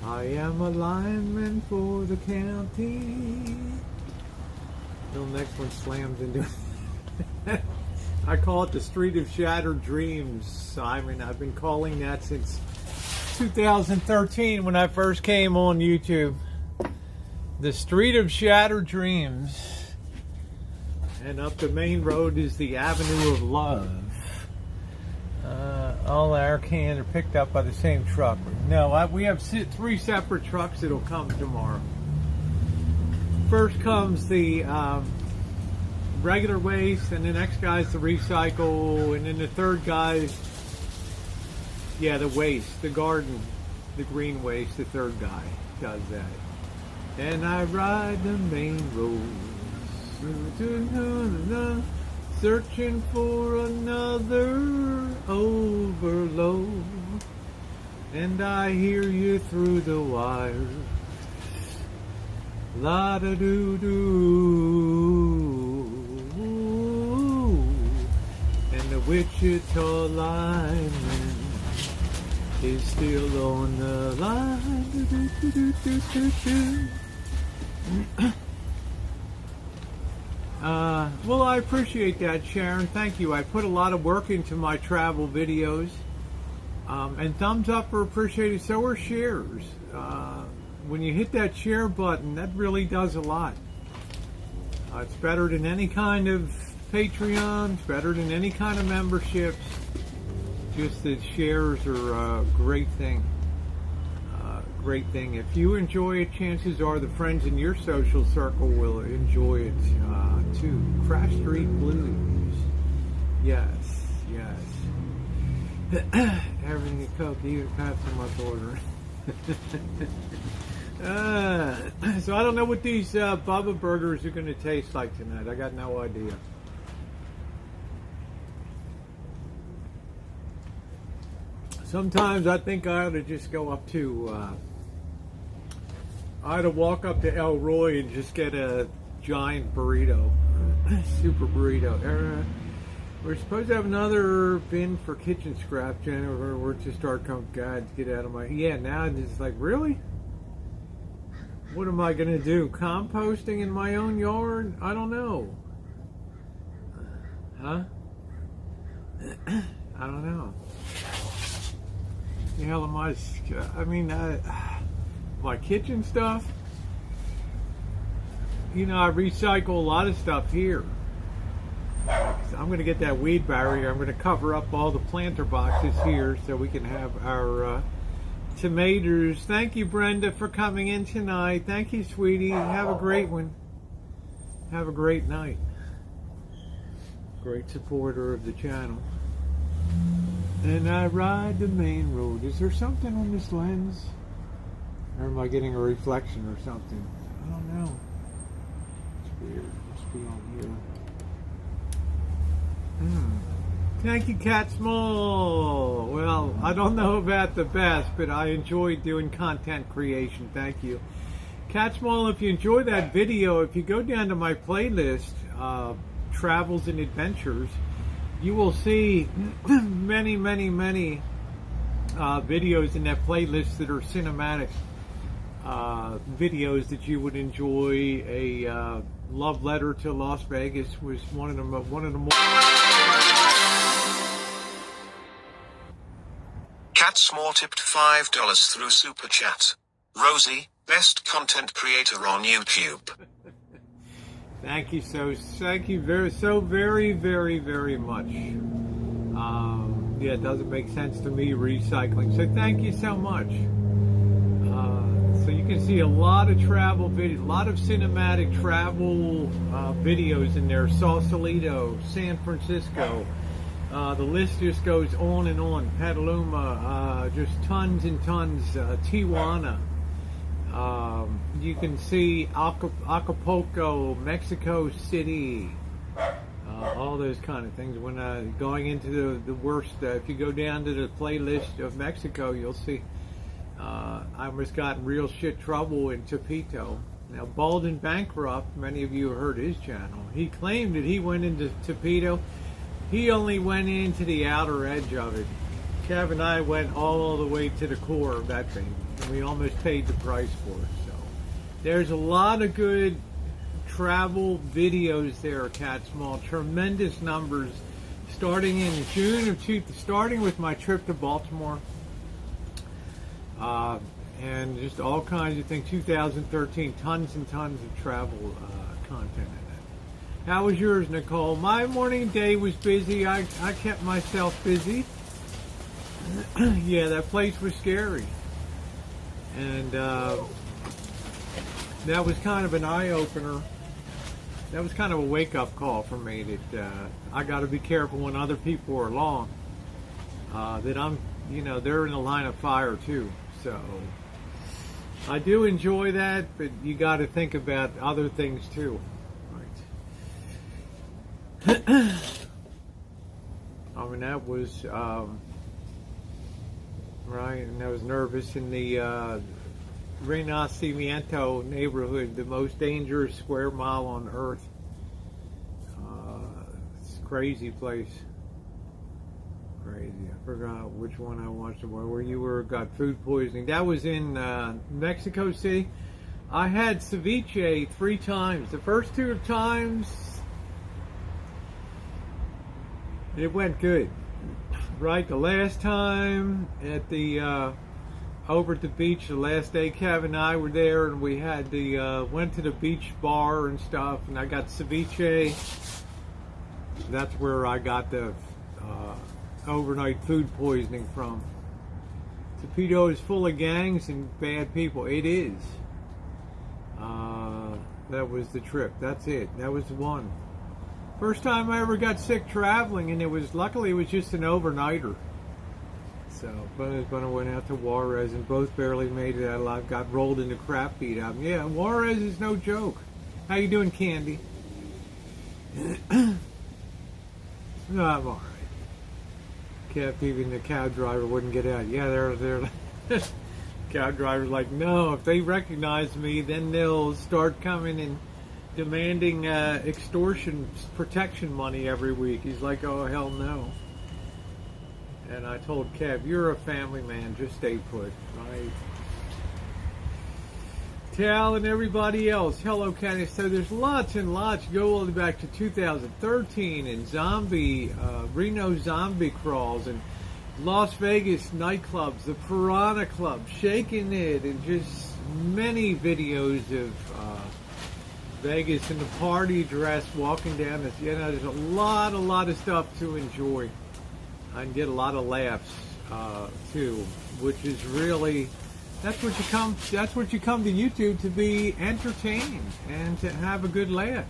A: I am a lineman for the county. The next one slams into it. I call it the Street of Shattered Dreams, Simon. I've been calling that since 2013 when I first came on YouTube. The Street of Shattered Dreams. And up the main road is the Avenue of Love. All our cans are picked up by the same truck. No, we have 3 separate trucks that'll come tomorrow. First comes the regular waste, and the next guy's the recycle, and then the third guy's, the waste, the garden, the green waste. The third guy does that. And I ride the main road, searching for another overload, and I hear you through the wires, la da doo doo, and the Wichita lineman is still on the line. Do, do, do, do, do, do. Well, I appreciate that, Sharon. Thank you. I put a lot of work into my travel videos. And thumbs up are appreciated. So are shares. When you hit that share button, that really does a lot. It's better than any kind of Patreon. It's better than any kind of memberships. Just that shares are a great thing. Great thing. If you enjoy it, chances are the friends in your social circle will enjoy it too. Crash Street Blues. Yes. Everything you cook, you have so much order. So I don't know what these Bubba burgers are going to taste like tonight. I got no idea. Sometimes I think I ought to just go up to, I ought to walk up to El Roy and just get a giant burrito, super burrito. We're supposed to have another bin for kitchen scrap, Jennifer. We're to start coming, God, get out of my, now it's just like, really? What am I going to do? Composting in my own yard? I don't know. Huh? I don't know. The hell am I my kitchen stuff? I recycle a lot of stuff here. So I'm going to get that weed barrier. I'm going to cover up all the planter boxes here so we can have our tomatoes. Thank you, Brenda, for coming in tonight. Thank you, sweetie. Have a great one. Have a great night. Great supporter of the channel. And I ride the main road. Is there something on this lens? Or am I getting a reflection or something? I don't know. It's weird. It must be on here. Thank you, Cat Small. Well, I don't know about the best, but I enjoy doing content creation. Thank you. Cat Small, if you enjoy that video, if you go down to my playlist, Travels and Adventures, you will see many videos in that playlist that are cinematic videos that you would enjoy. A love letter to Las Vegas was one of the more.
B: Cat Small tipped $5 through Super Chat. Rosie, best content creator on YouTube.
A: Thank you thank you very, very much. Yeah, it doesn't make sense to me recycling. So thank you so much. So you can see a lot of travel videos, a lot of cinematic travel videos in there. Sausalito, San Francisco. The list just goes on and on. Petaluma, just tons and tons. Tijuana. You can see Acapulco, Mexico City, all those kind of things. When going into the worst, if you go down to the playlist of Mexico, you'll see I almost got in real shit trouble in Tepito. Now, Baldwin Bankrupt, many of you have heard his channel. He claimed that he went into Tepito. He only went into the outer edge of it. Kev and I went all the way to the core of that thing, and we almost paid the price for it. So there's a lot of good travel videos there, Cat Small. Tremendous numbers, starting in June of starting with my trip to Baltimore, and just all kinds of things. 2013, tons and tons of travel content in it. How was yours, Nicole? My morning day was busy. I kept myself busy. Yeah, that place was scary. And that was kind of an eye-opener. That was kind of a wake-up call for me that I got to be careful when other people are along. That I'm, they're in the line of fire too. So I do enjoy that, but you got to think about other things too. Right. I mean, that was right, and I was nervous in the Renacimiento neighborhood, the most dangerous square mile on earth. It's a crazy place. Crazy. I forgot which one I watched. Where you got food poisoning. That was in Mexico City. I had ceviche 3 times. The first 2 times, it went good. Right, the last time at the over at the beach, the last day Kev and I were there, and we had went to the beach bar and stuff, and I got ceviche. That's where I got the overnight food poisoning from. Tepito is full of gangs and bad people. It is. That was the trip. That's it. That was the one. First time I ever got sick traveling, and luckily it was just an overnighter. So, but I went out to Juarez, and both barely made it out alive. Got rolled in the crap beat out. Yeah, Juarez is no joke. How you doing, Candy? No, I'm all right. Kept even the cab driver wouldn't get out. Yeah, they're cab driver's like, no, if they recognize me, then they'll start coming and demanding extortion protection money every week. He's like, oh, hell no. And I told Kev, you're a family man, just stay put, right? Tal and everybody else, hello, Kenny. So there's lots and lots. Go all the way back to 2013 and Reno zombie crawls and Las Vegas nightclubs, the Piranha Club, Shaking It, and just many videos of Vegas in the party dress, walking down this. There's a lot of stuff to enjoy and get a lot of laughs too, which is really that's what you come to YouTube to be entertained and to have a good laugh.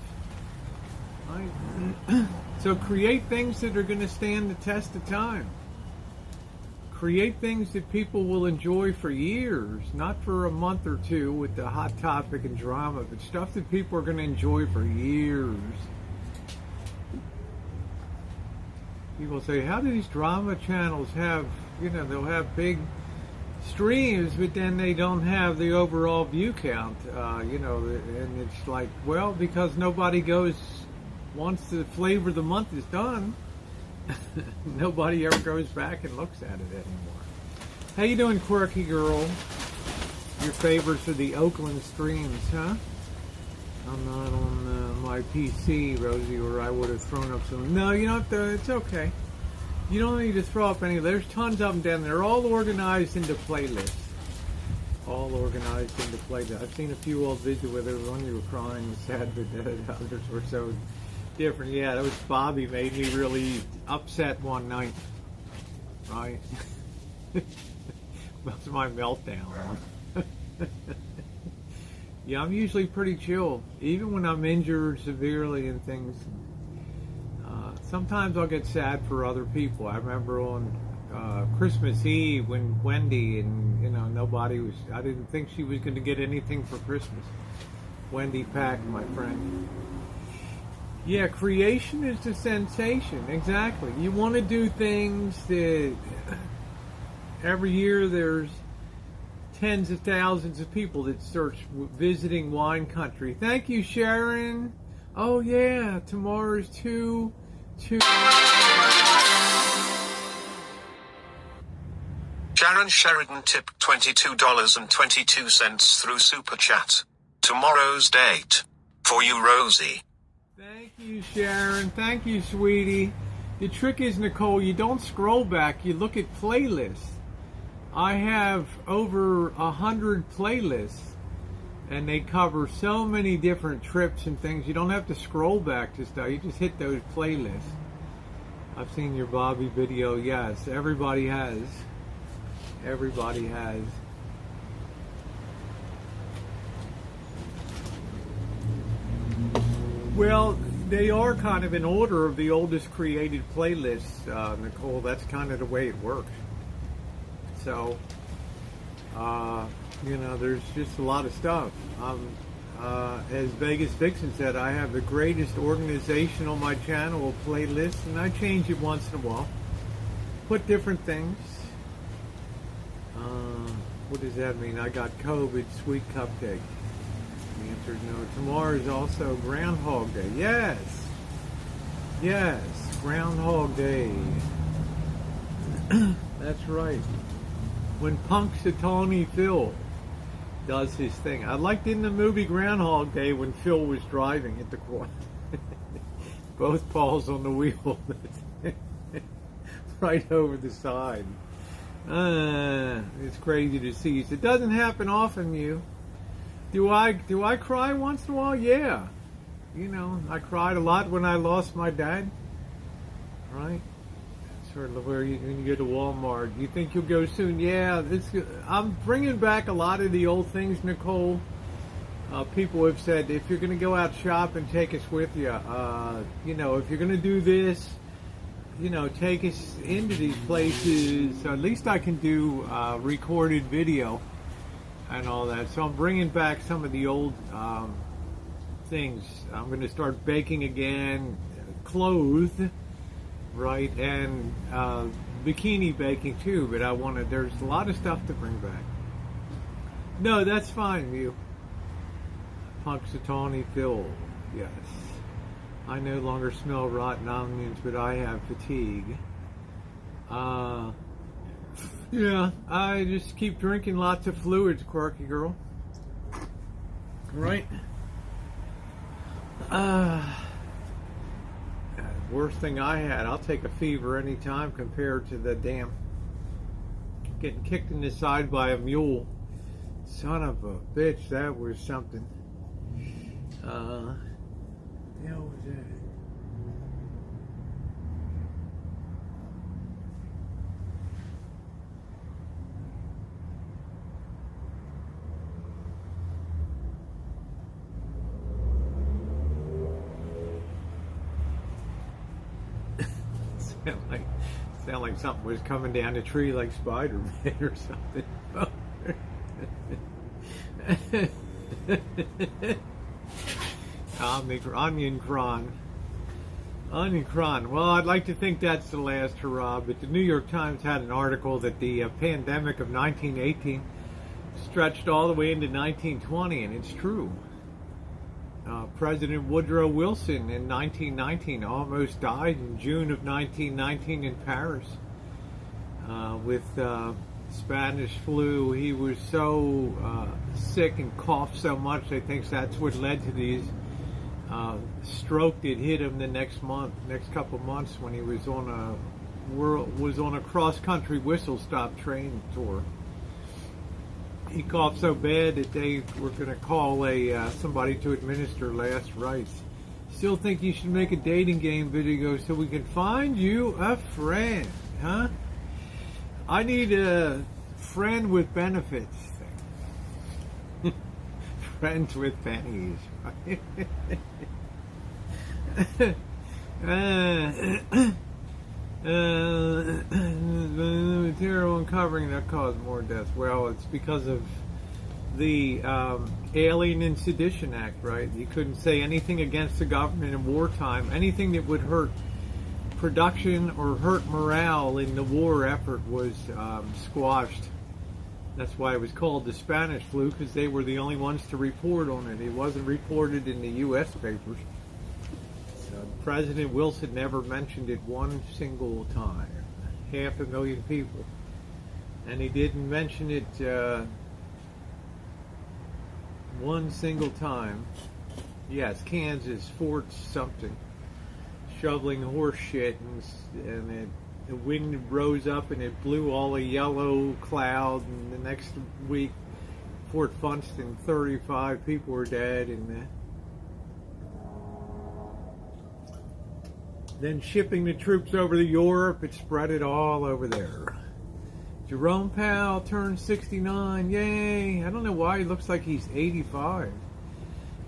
A: Right? So create things that are going to stand the test of time. Create things that people will enjoy for years, not for a month or two with the hot topic and drama, but stuff that people are going to enjoy for years. People say, how do these drama channels have, they'll have big streams, but then they don't have the overall view count, and it's like, well, because nobody goes, once the flavor of the month is done, nobody ever goes back and looks at it anymore. How you doing, quirky girl? Your favorites are the Oakland streams, huh? I'm not on my PC, Rosie, or I would have thrown up some. No, you don't have to. It's okay. You don't need to throw up any. There's tons of them down there. They're all organized into playlists. all organized into play. I've seen a few old videos where there was one you were crying and sad, but the others were so different. Yeah, that was Bobby made me really upset one night. Right? That's my meltdown. Yeah, I'm usually pretty chill, even when I'm injured severely and things. Sometimes I'll get sad for other people. I remember on Christmas Eve when Wendy and nobody was. I didn't think she was going to get anything for Christmas. Wendy Pack, my friend. Yeah, creation is the sensation. Exactly. You want to do things that every year there's tens of thousands of people that search visiting wine country. Thank you, Sharon. Oh yeah, tomorrow's two.
B: Sharon Sheridan tipped $22.22 through Super Chat. Tomorrow's date. For you, Rosie.
A: Thank you, Sharon. Thank you, sweetie. The trick is, Nicole, you don't scroll back. You look at playlists. I have over 100 playlists, and they cover so many different trips and things. You don't have to scroll back to stuff. You just hit those playlists. I've seen your Bobby video. Yes, everybody has. Everybody has. Well, they are kind of in order of the oldest created playlists, Nicole. That's kind of the way it works. So, there's just a lot of stuff. As Vegas Vixen said, I have the greatest organization on my channel of playlists, and I change it once in a while. Put different things. What does that mean? I got COVID, sweet cupcake. The answer is no. Tomorrow is also Groundhog Day. Yes. Yes, Groundhog Day. That's right. When Punxsutawney Phil does his thing. I liked in the movie Groundhog Day when Phil was driving at the corner. Both paws on the wheel. Right over the side. It's crazy to see. It doesn't happen often, you. Do I cry once in a while? Yeah. I cried a lot when I lost my dad. Right? Sort of where when you go to Walmart. You think you'll go soon? Yeah. I'm bringing back a lot of the old things, Nicole. People have said, if you're going to go out shopping, take us with you. If you're going to do this, take us into these places. So at least I can do recorded video and all that. So I'm bringing back some of the old things. I'm going to start baking again, clothed, right, and bikini baking too. But there's a lot of stuff to bring back. No, that's fine, you. Punxsutawney Phil, yes. I no longer smell rotten onions, but I have fatigue. Yeah, I just keep drinking lots of fluids, quirky girl. Right? Worst thing I had, I'll take a fever anytime compared to the damn getting kicked in the side by a mule. Son of a bitch, that was something. The hell was that? Sound like something was coming down the tree like Spider-Man or something. Onion cron. Well, I'd like to think that's the last hurrah, but the New York Times had an article that the pandemic of 1918 stretched all the way into 1920, and it's true. President Woodrow Wilson in 1919 almost died in June of 1919 in Paris with Spanish flu. He was so sick and coughed so much, they think that's what led to these stroke that hit him the next couple months when he was on a cross-country whistle-stop train tour. He coughed so bad that they were going to call somebody to administer last rites. Still think you should make a dating game video so we can find you a friend, huh? I need a friend with benefits thing. Friends with pennies. Material uncovering that caused more deaths. Well, it's because of the Alien and Sedition Act, right? You couldn't say anything against the government in wartime. Anything that would hurt production or hurt morale in the war effort was squashed. That's why it was called the Spanish flu, because they were the only ones to report on it. It wasn't reported in the U.S. papers. President Wilson never mentioned it one single time. 500,000 people. And he didn't mention it one single time. Yes, Kansas, Fort something. Shoveling horse shit, and the wind rose up and it blew all the yellow cloud, and the next week, Fort Funston, 35 people were dead, and then shipping the troops over to Europe, it spread it all over there. Jerome Powell turned 69, yay! I don't know why he looks like he's 85.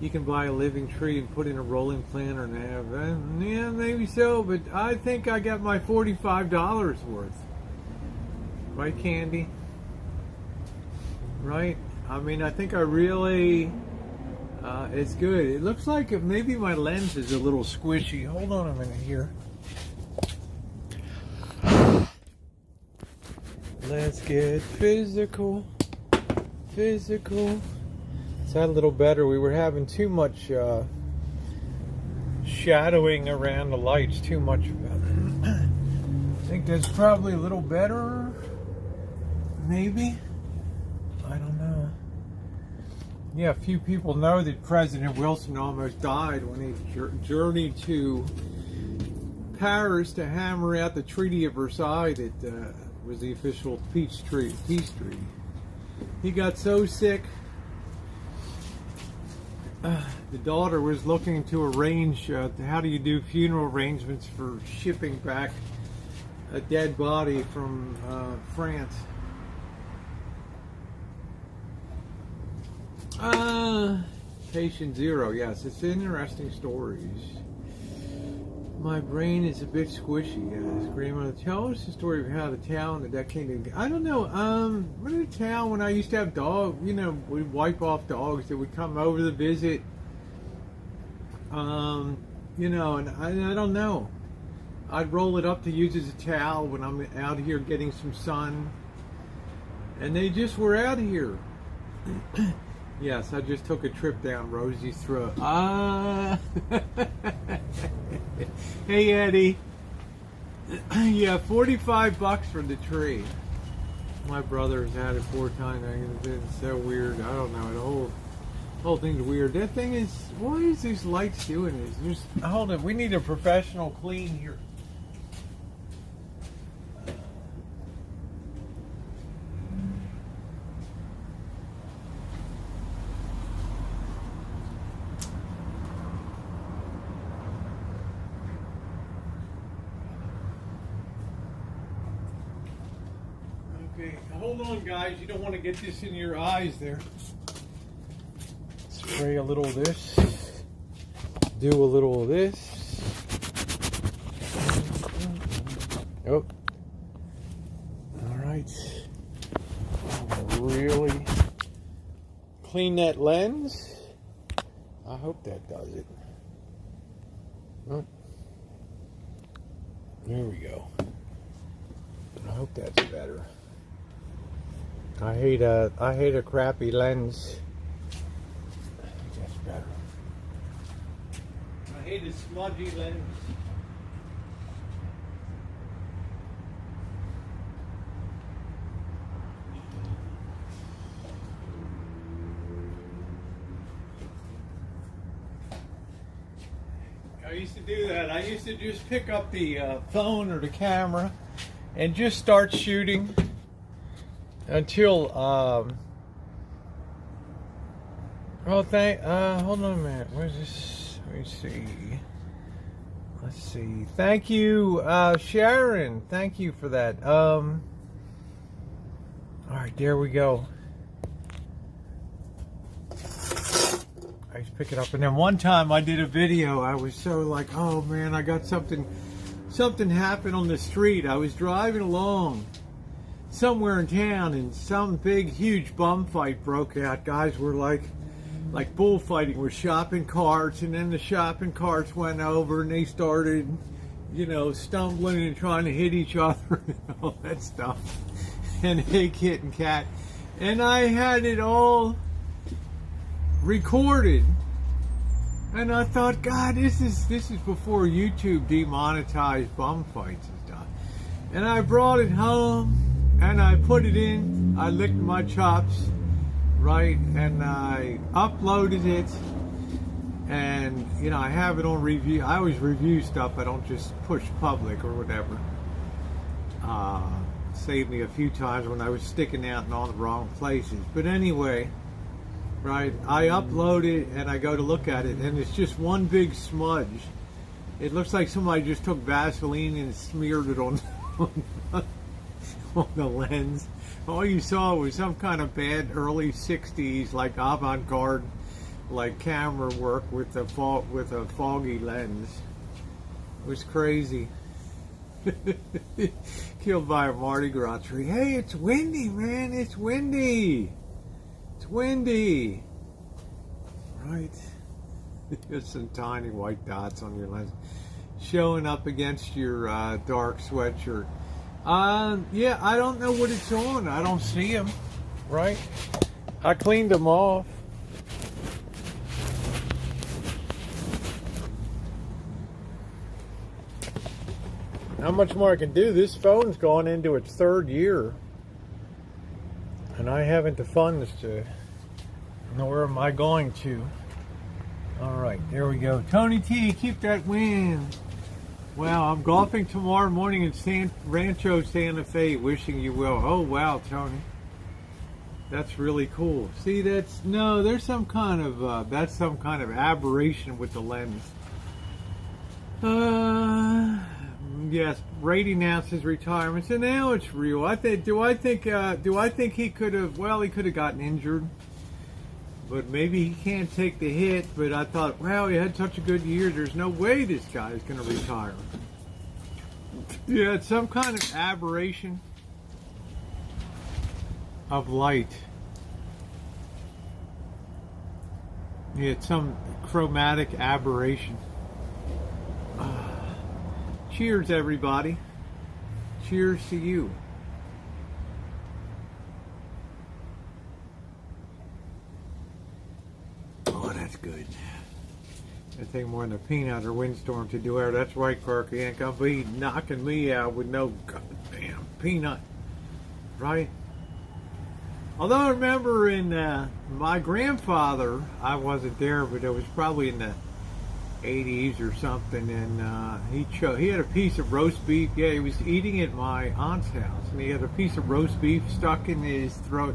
A: You can buy a living tree and put in a rolling planter and have, yeah, maybe so, but I think I got my $45 worth. Right, Candy? Right? I mean, I think I really, it's good. It looks like maybe my lens is a little squishy. Hold on a minute here. Let's get physical. Physical. Is that a little better? We were having too much shadowing around the lights. Too much of it. I think that's probably a little better. Maybe. I don't know. Yeah, a few people know that President Wilson almost died when he journeyed to Paris to hammer out the Treaty of Versailles that was the official peace treaty. He got so sick. The daughter was looking to arrange how do you do funeral arrangements for shipping back a dead body from France. Patient Zero, yes, it's interesting stories. My brain is a bit squishy. Yes, Grandma, tell us the story of how the town that came to. I don't know. In the town when I used to have dogs, you know, we'd wipe off dogs that would come over to visit. You know, and I don't know. I'd roll it up to use as a towel when I'm out here getting some sun, and they just were out here. Yes, I just took a trip down Rosie's throat. Hey, Eddie. Yeah, $45 for the tree. My brother's had it 4 times. It's so weird. I don't know. The whole thing's weird. That thing is, why is these lights doing this? Just hold it. We need a professional clean here. Okay, hold on, guys. You don't want to get this in your eyes there. Spray a little of this. Do a little of this. Oh. All right. Really clean that lens. I hope that does it. Oh. There we go. I hope that's better. I hate a crappy lens. That's better. I hate a smudgy lens. I used to do that. I used to just pick up the phone or the camera and just start shooting until Oh, hold on a minute. Where's this? Let me see. Let's see. Thank you, Sharon. Thank you for that. All right, there we go. I just pick it up, and then one time I did a video. I was so like, oh man, I got something happened on the street. I was driving along somewhere in town, and some big, huge bum fight broke out. Guys were like bullfighting with shopping carts, and then the shopping carts went over, and they started, stumbling and trying to hit each other and all that stuff, and Hey Kit and Cat, and I had it all recorded, and I thought, God, this is before YouTube demonetized bum fights and stuff, and I brought it home, and I put it in, I licked my chops, right, and I uploaded it, and I have it on review. I always review stuff, I don't just push public or whatever. Saved me a few times when I was sticking out in all the wrong places, but anyway, right, I upload it and I go to look at it, and it's just one big smudge. It looks like somebody just took Vaseline and smeared it on the lens. All you saw was some kind of bad early 60s like avant-garde like camera work with a foggy lens. It was crazy. Killed by a Mardi Gras tree. Hey, it's windy, man. It's windy. It's windy. Right. There's some tiny white dots on your lens showing up against your dark sweatshirt. Yeah, I don't know what it's on. I don't see them. Right. I cleaned them off. How much more I can do? This phone's gone into its third year, and I haven't the funds to, nor am I going to. All right, there we go. Tony T, keep that wind. Wow, I'm golfing tomorrow morning in Rancho, Santa Fe. Wishing you well. Oh wow, Tony, that's really cool. See, there's some kind of that's some kind of aberration with the lens. Yes, Brady announced his retirement, so now it's real. Do I think he could have? Well, he could have gotten injured, but maybe he can't take the hit. But I thought, wow, he had such a good year. There's no way this guy is going to retire. Yeah, it's some kind of aberration of light. Yeah, it's some chromatic aberration. Cheers, everybody. Cheers to you. Oh, that's good. I take more than a peanut or windstorm to do air. That's right, Clark. You ain't gonna be knocking me out with no goddamn peanut. Right? Although I remember in my grandfather, I wasn't there, but it was probably in the 80s or something, and he had a piece of roast beef. Yeah, he was eating at my aunt's house, and he had a piece of roast beef stuck in his throat.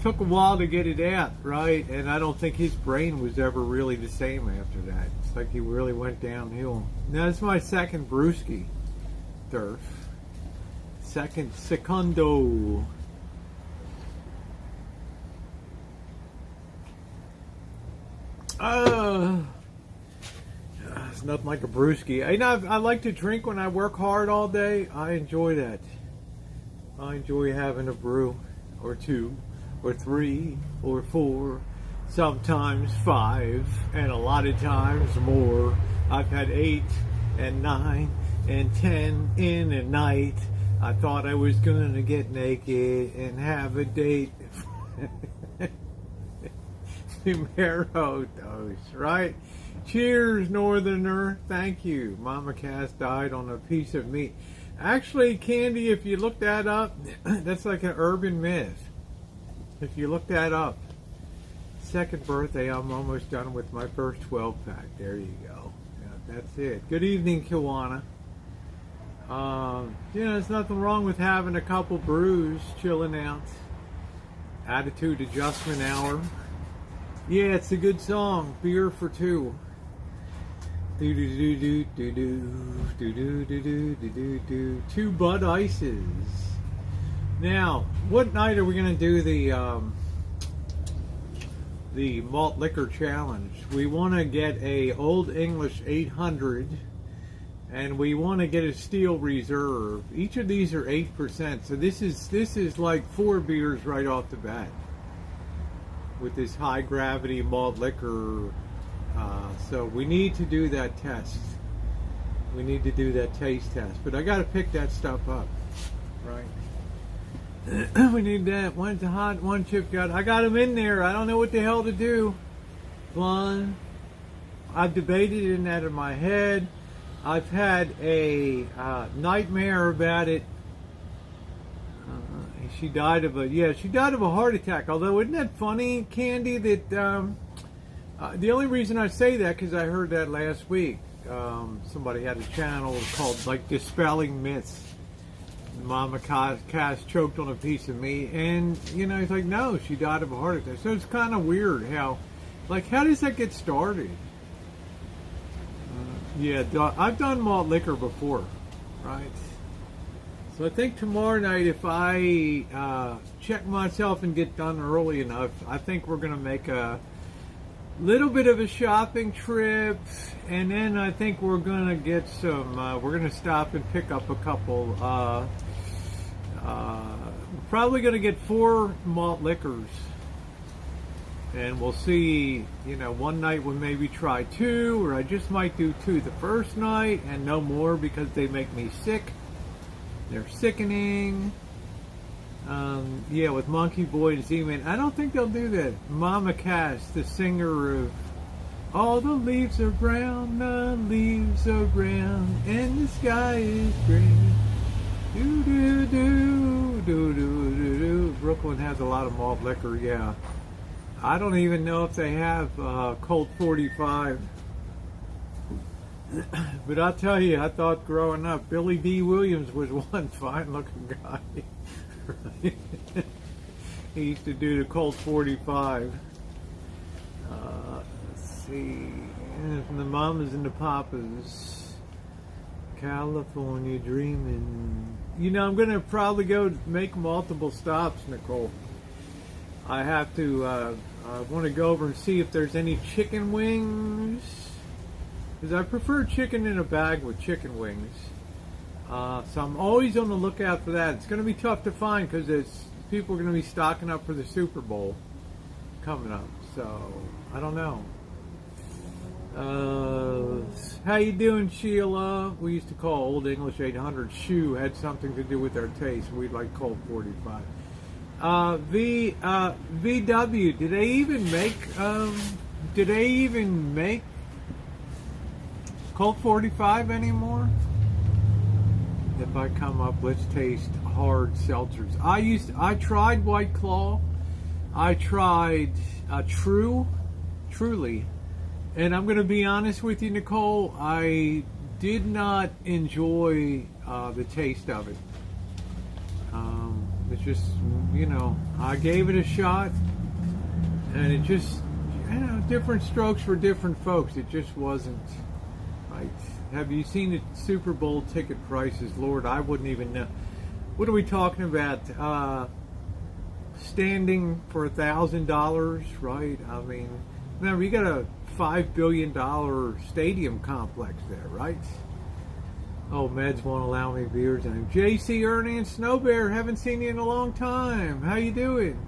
A: Took a while to get it out, right? And I don't think his brain was ever really the same after that. It's like he really went downhill. Now, that's my second brewski, Durf. Secundo. It's nothing like a brewski. I like to drink when I work hard all day. I enjoy that. I enjoy having a brew or two or three or four, sometimes 5, and a lot of times more. I've had 8 and 9 and 10 in a night. I thought I was going to get naked and have a date. Numero dos, right? Cheers, Northerner. Thank you. Mama Cass died on a piece of meat. Actually, Candy, if you look that up, that's like an urban myth. If you look that up. Second birthday, I'm almost done with my first 12-pack. There you go. Yeah, that's it. Good evening, Kiwana. There's nothing wrong with having a couple brews, chilling out. Attitude adjustment hour. Yeah, it's a good song. Beer for two. Do do do do do do do do do do do. Two Bud Ices. Now, what night are we going to do the malt liquor challenge? We want to get a Old English 800, and we want to get a Steel Reserve. Each of these are 8%, so this is like 4 beers right off the bat with this high gravity malt liquor. So we need to do that test. We need to do that taste test. But I got to pick that stuff up, right? We need that. One's hot, one chip got. I got them in there. I don't know what the hell to do. One. I've debated in that in my head. I've had a nightmare about it. She died of a heart attack. Although, isn't that funny, Candy? That the only reason I say that because I heard that last week. Somebody had a channel called like Dispelling Myths. Mama Cass choked on a piece of meat, and he's like, no, she died of a heart attack. So it's kind of weird how does that get started? Yeah, I've done malt liquor before, right? So I think tomorrow night, if I check myself and get done early enough, I think we're going to make a little bit of a shopping trip, and then I think we're going to get some, we're going to stop and pick up a couple, we're probably going to get 4 malt liquors, and we'll see, one night we'll maybe try 2, or I just might do 2 the first night, and no more because they make me sick. They're sickening. Yeah, with Monkey Boy and Z-Man. I don't think they'll do that. Mama Cass, the singer of All the Leaves Are Brown, the leaves are brown, and the sky is gray. Do do do do do do do. Brooklyn has a lot of malt liquor, yeah. I don't even know if they have Colt 45. But I'll tell you, I thought growing up, Billy D. Williams was one fine-looking guy. He used to do the Colt 45. Let's see. From the Mamas and the Papas. California Dreaming. I'm going to probably go make multiple stops, Nicole. I have to, I want to go over and see if there's any chicken wings. Because I prefer chicken in a bag with chicken wings. So I'm always on the lookout for that. It's going to be tough to find because people are going to be stocking up for the Super Bowl coming up. So, I don't know. How you doing, Sheila? We used to call Old English 800 shoe. Had something to do with our taste. We'd like Colt 45. VW, did they even make Colt 45 anymore? If I come up, let's taste hard seltzers. I tried White Claw. I tried Truly. And I'm going to be honest with you, Nicole, I did not enjoy the taste of it. It's just, I gave it a shot, and it just, different strokes for different folks. It just wasn't right. Have you seen the Super Bowl ticket prices? Lord, I wouldn't even know. What are we talking about? Standing for $1,000, right? I mean, remember, you got a $5 billion stadium complex there, right? Oh, Meds won't allow me beers. And JC, Ernie, and Snow Bear, haven't seen you in a long time. How you doing?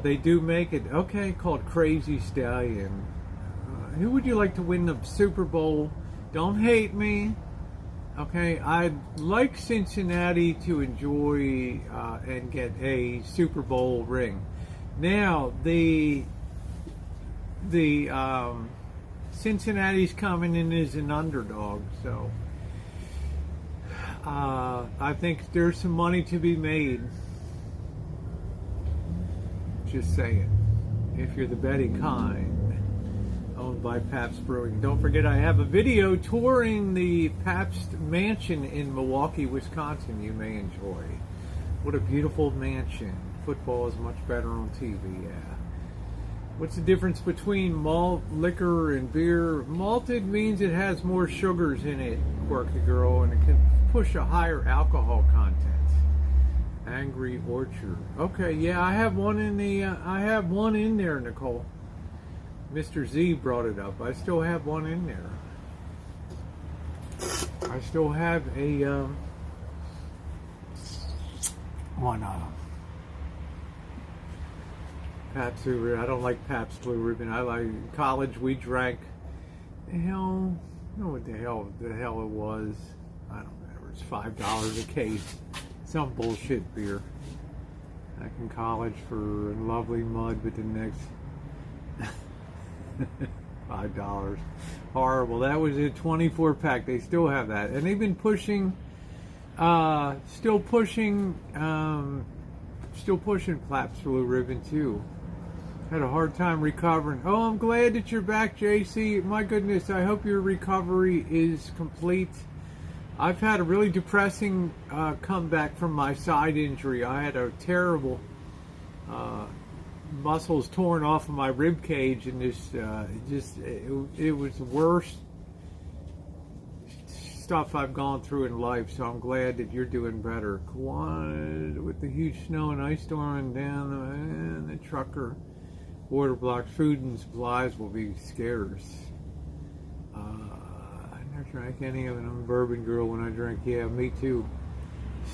A: They do make it, okay, called Crazy Stallion. Who would you like to win the Super Bowl? Don't hate me. Okay, I'd like Cincinnati to enjoy and get a Super Bowl ring. Now, the Cincinnati's coming in as an underdog, so I think there's some money to be made. Just saying. If you're the betting kind. Owned by Pabst Brewing. Don't forget, I have a video touring the Pabst Mansion in Milwaukee, Wisconsin you may enjoy. What a beautiful mansion. Football is much better on TV, yeah. What's the difference between malt liquor and beer? Malted means it has more sugars in it, Quirky Girl, and it can push a higher alcohol content. Angry Orchard. Okay, yeah, I have one in there, Nicole. Mr. Z brought it up. I still have one in there. I still have a one Pabst Blue Ribbon. I don't like Pabst Blue Ribbon. I like, in college we drank I don't know what the hell it was. I don't remember. It's $5 a case. Some bullshit beer. Back in college for lovely mud, but the next $5. Horrible. That was a 24 pack. They still have that, and they've been pushing, still pushing Pabst Blue Ribbon too. Had a hard time recovering. Oh, I'm glad that you're back, JC. My goodness, I hope your recovery is complete. I've had a really depressing comeback from my side injury. I had a terrible muscles torn off of my rib cage, and it was the worst stuff I've gone through in life. So I'm glad that you're doing better. Kwai, with the huge snow and ice storm down the trucker border blocks, food and supplies will be scarce. I never drank any of it. I'm a bourbon girl when I drink. Yeah, me too.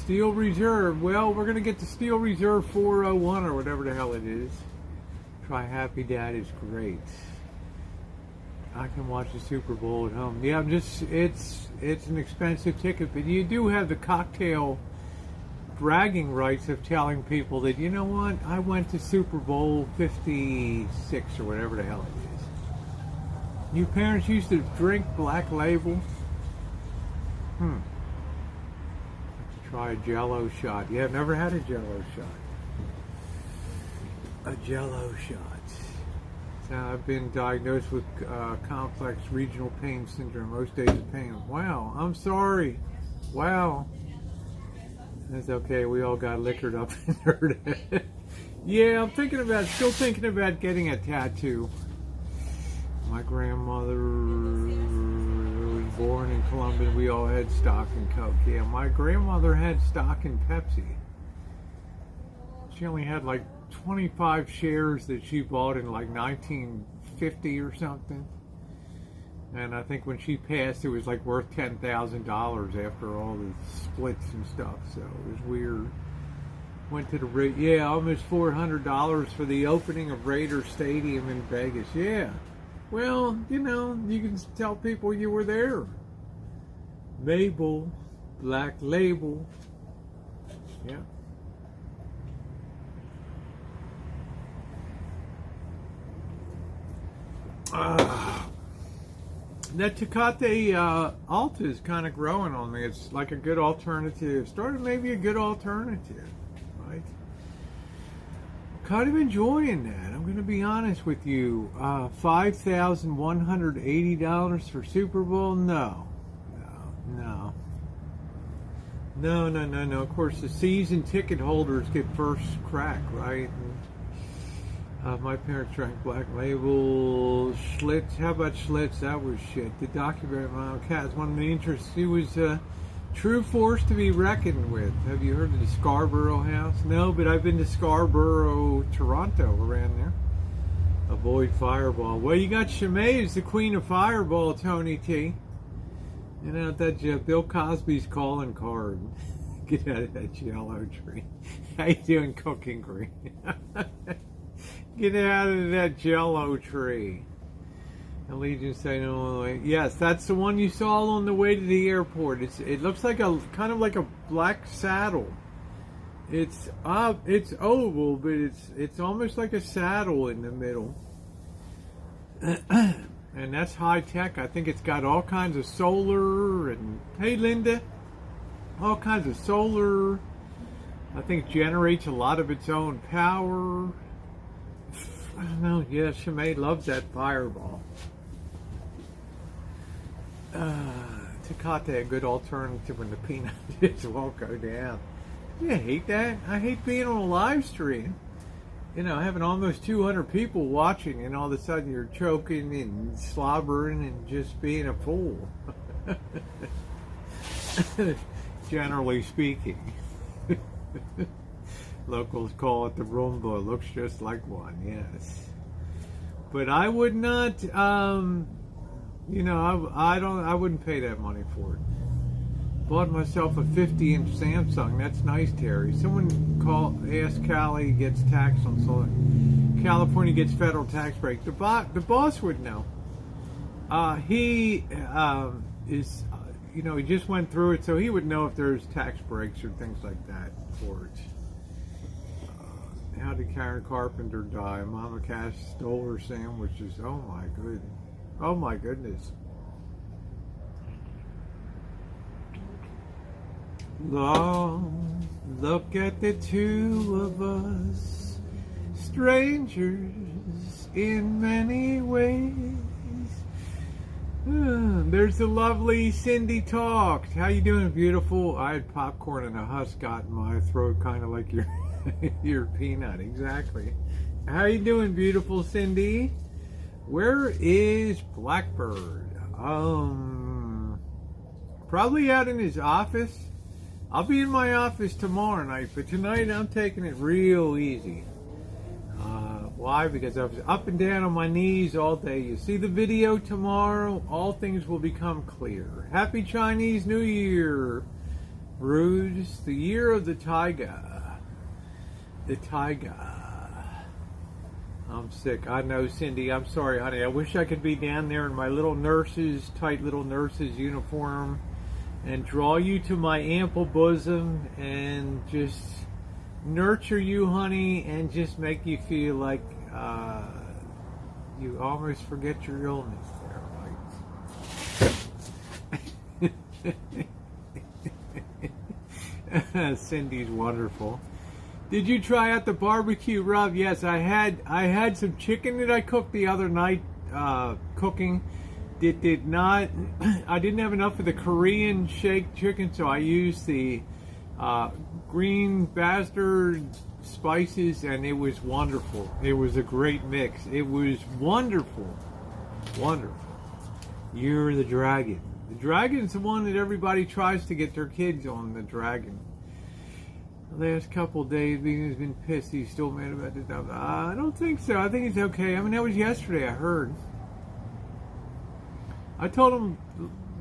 A: Steel Reserve. Well, we're going to get the Steel Reserve 401 or whatever the hell it is. Try Happy Dad is great. I can watch the Super Bowl at home. Yeah, it's an expensive ticket, but you do have the cocktail bragging rights of telling people that, you know what, I went to Super Bowl 56 or whatever the hell it is. You parents used to drink Black Label? Have to try a Jello shot. Yeah, I've never had a Jello shot. A Jello shot. So I've been diagnosed with complex regional pain syndrome, most days of pain. Wow, I'm sorry. Wow. That's okay. We all got liquored up in there. Yeah, I'm still thinking about getting a tattoo. My grandmother was born in Columbus. We all had stock in Coke. Yeah, my grandmother had stock in Pepsi. She only had like 25 shares that she bought in like 1950 or something. And I think when she passed, it was like worth $10,000 after all the splits and stuff. So it was weird. Went to almost $400 for the opening of Raiders Stadium in Vegas. Yeah. Well, you know, you can tell people you were there. Mabel, Black Label. Yeah. That Tecate Alta is kind of growing on me. It's like a good alternative. Started maybe a good alternative, right? Kind of enjoying that. I'm going to be honest with you. $5,180 for Super Bowl? No. Of course, the season ticket holders get first crack, right? My parents drank Black Label, Schlitz. How about Schlitz? That was shit. The documentary Mom Cat is one of the interests. He was a true force to be reckoned with. Have you heard of the Scarborough House? No, but I've been to Scarborough, Toronto, around there. Avoid Fireball. Well, you got Chimay as the queen of Fireball, Tony T. You know, that Bill Cosby's calling card. Get out of that Jello tree. How you doing, Cooking Green? Get out of that Jello tree. Allegiance State, Illinois. Yes, that's the one you saw on the way to the airport. It looks like a kind of like a black saddle. It's oval, but it's almost like a saddle in the middle. And that's high tech. I think it's got all kinds of solar and hey Linda, all kinds of solar. I think it generates a lot of its own power. I don't know. Yeah, Chimay loves that Fireball. Tecate, a good alternative when the peanut just won't go down. You hate that? I hate being on a live stream. having almost 200 people watching, and all of a sudden you're choking and slobbering and just being a fool. Generally speaking. Locals call it the Roomba. It looks just like one, yes. But I would not, I wouldn't pay that money for it. Bought myself a 50-inch Samsung. That's nice, Terry. Someone asked Cali gets taxed on something. California gets federal tax break. The boss would know. He is, he just went through it, so he would know if there's tax breaks or things like that for it. How did Karen Carpenter die? Mama Cash stole her sandwiches. Oh my goodness. Long, look at the two of us, strangers in many ways. There's the lovely Cindy talked. How you doing, beautiful? I had popcorn and a husk got in my throat, kind of like your your peanut. Exactly. How you doing, beautiful Cindy? Where is Blackbird? Probably out in his office. I'll be in my office tomorrow night, but tonight I'm taking it real easy. Why? Because I was up and down on my knees all day. You see the video tomorrow, all things will become clear. Happy Chinese New Year, Bruce. The year of the tiger. The tiger. I'm sick. I know, Cindy. I'm sorry, honey. I wish I could be down there in my tight little nurse's uniform and draw you to my ample bosom and just nurture you, honey, and just make you feel like you almost forget your illness there, right? Cindy's wonderful. Did you try out the barbecue rub? Yes, I had some chicken that I cooked the other night cooking. It did not, I didn't have enough of the Korean shake chicken, so I used the green bastard spices, and it was wonderful. It was a great mix. It was wonderful. Wonderful. You're the dragon. The dragon's the one that everybody tries to get their kids on, the dragon. The last couple of days, he's been pissed. He's still mad about this. I don't think so. I think he's okay. I mean, that was yesterday, I heard. I told him,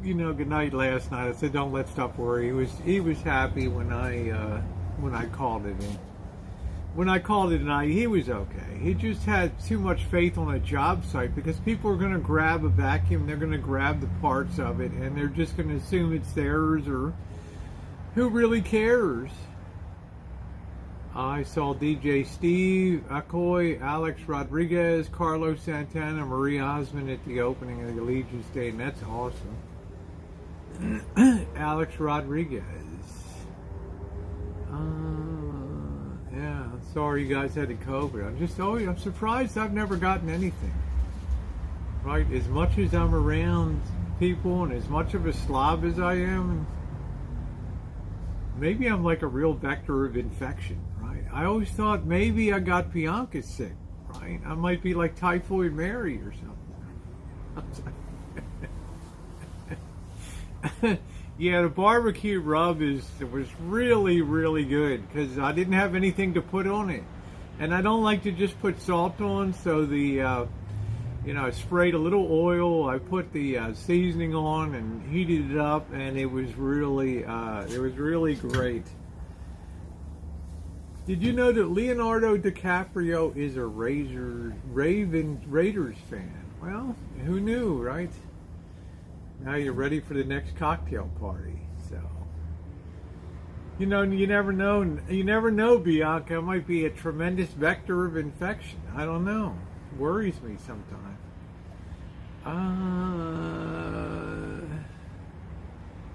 A: good night last night. I said, don't let stuff worry. He was happy when I called it in. When I called it tonight, he was okay. He just had too much faith on a job site because people are going to grab a vacuum, they're going to grab the parts of it, and they're just going to assume it's theirs, or who really cares? I saw DJ Steve, Akoy, Alex Rodriguez, Carlos Santana, Maria Osmond at the opening of the Allegiance Day, and that's awesome. Alex Rodriguez. Yeah, sorry you guys had the COVID. I'm surprised I've never gotten anything. Right? As much as I'm around people and as much of a slob as I am, maybe I'm like a real vector of infection, right? I always thought maybe I got Bianca sick, right? I might be like Typhoid Mary or something. Yeah, the barbecue rub was really, really good because I didn't have anything to put on it. And I don't like to just put salt on, so I sprayed a little oil, I put the seasoning on and heated it up, and it was really great. Did you know that Leonardo DiCaprio is a Raiders fan? Well, who knew, right? Now you're ready for the next cocktail party. So, you never know. You never know, Bianca. It might be a tremendous vector of infection. I don't know. It worries me sometimes.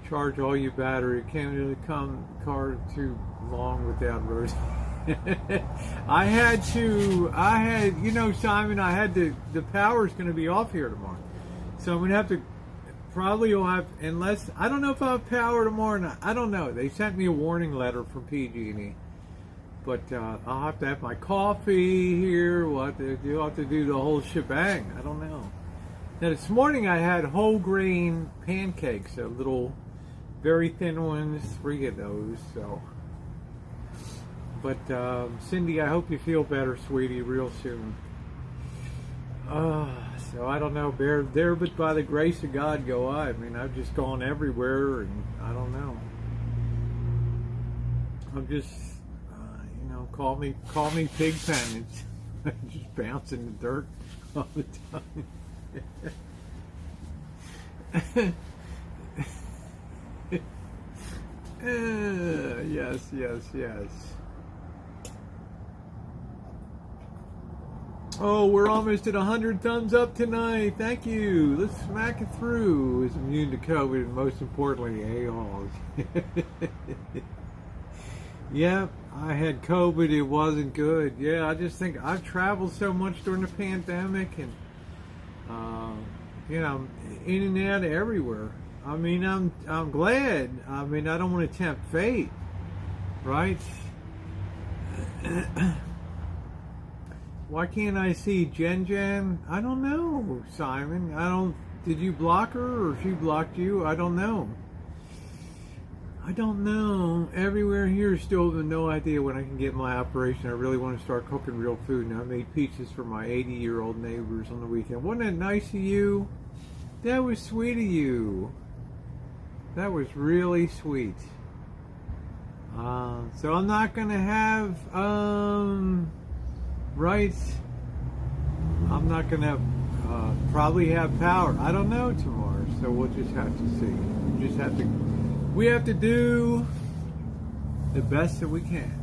A: Charge all your battery. Can't really come car too long without Rosie. I had, Simon, the power's going to be off here tomorrow. So I'm going to have to, unless, I don't know if I'll have power tomorrow or not. I don't know. They sent me a warning letter from PG&E. But I'll have to have my coffee here. We'll have to do the whole shebang. I don't know. Now this morning I had whole grain pancakes, a little, very thin ones, 3 of those. So, but Cindy, I hope you feel better, sweetie, real soon. So I don't know, there, but by the grace of God go I. I mean, I've just gone everywhere, and I don't know. I'm just, call me Pigpen. It's just bouncing the dirt all the time. Yes. Oh, we're almost at 100 thumbs up tonight. Thank you. Let's smack it through. Is immune to COVID, and most importantly, a-holes. Yep, I had COVID. It wasn't good. Yeah, I just think I've traveled so much during the pandemic, and in and out everywhere. I mean, I'm glad. I mean, I don't want to tempt fate, right? Why can't I see Jen? I don't know, Simon. Did you block her or she blocked you? I don't know. Everywhere here still have no idea when I can get my operation. I really want to start cooking real food. And I made pizzas for my 80-year-old neighbors on the weekend. Wasn't that nice of you? That was sweet of you. That was really sweet. So I'm not going to have, right? I'm not going to probably have power. I don't know tomorrow, so we'll just have to see. We have to do the best that we can,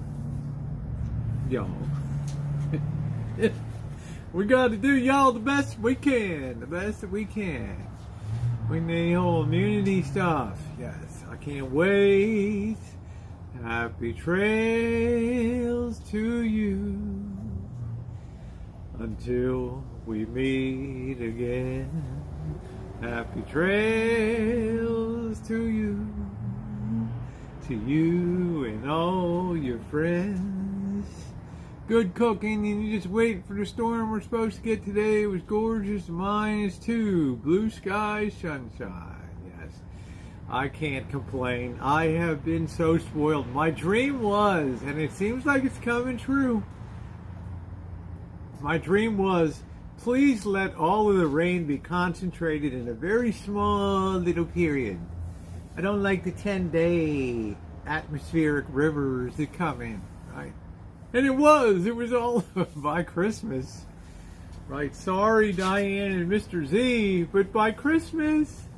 A: y'all. We got to do, y'all, the best we can. We need whole immunity stuff. Yes, I can't wait. Happy trails to you until we meet again. Happy trails to you and all your friends. Good cooking, and you just wait for the storm we're supposed to get today. It was gorgeous, -2, blue sky, sunshine. Yes, I can't complain. I have been so spoiled. My dream was, and it seems like it's coming true. My dream was, please let all of the rain be concentrated in a very small little period. I don't like the 10-day atmospheric rivers that come in, right? And it was all by Christmas, right? Sorry, Diane and Mr. Z, but by Christmas,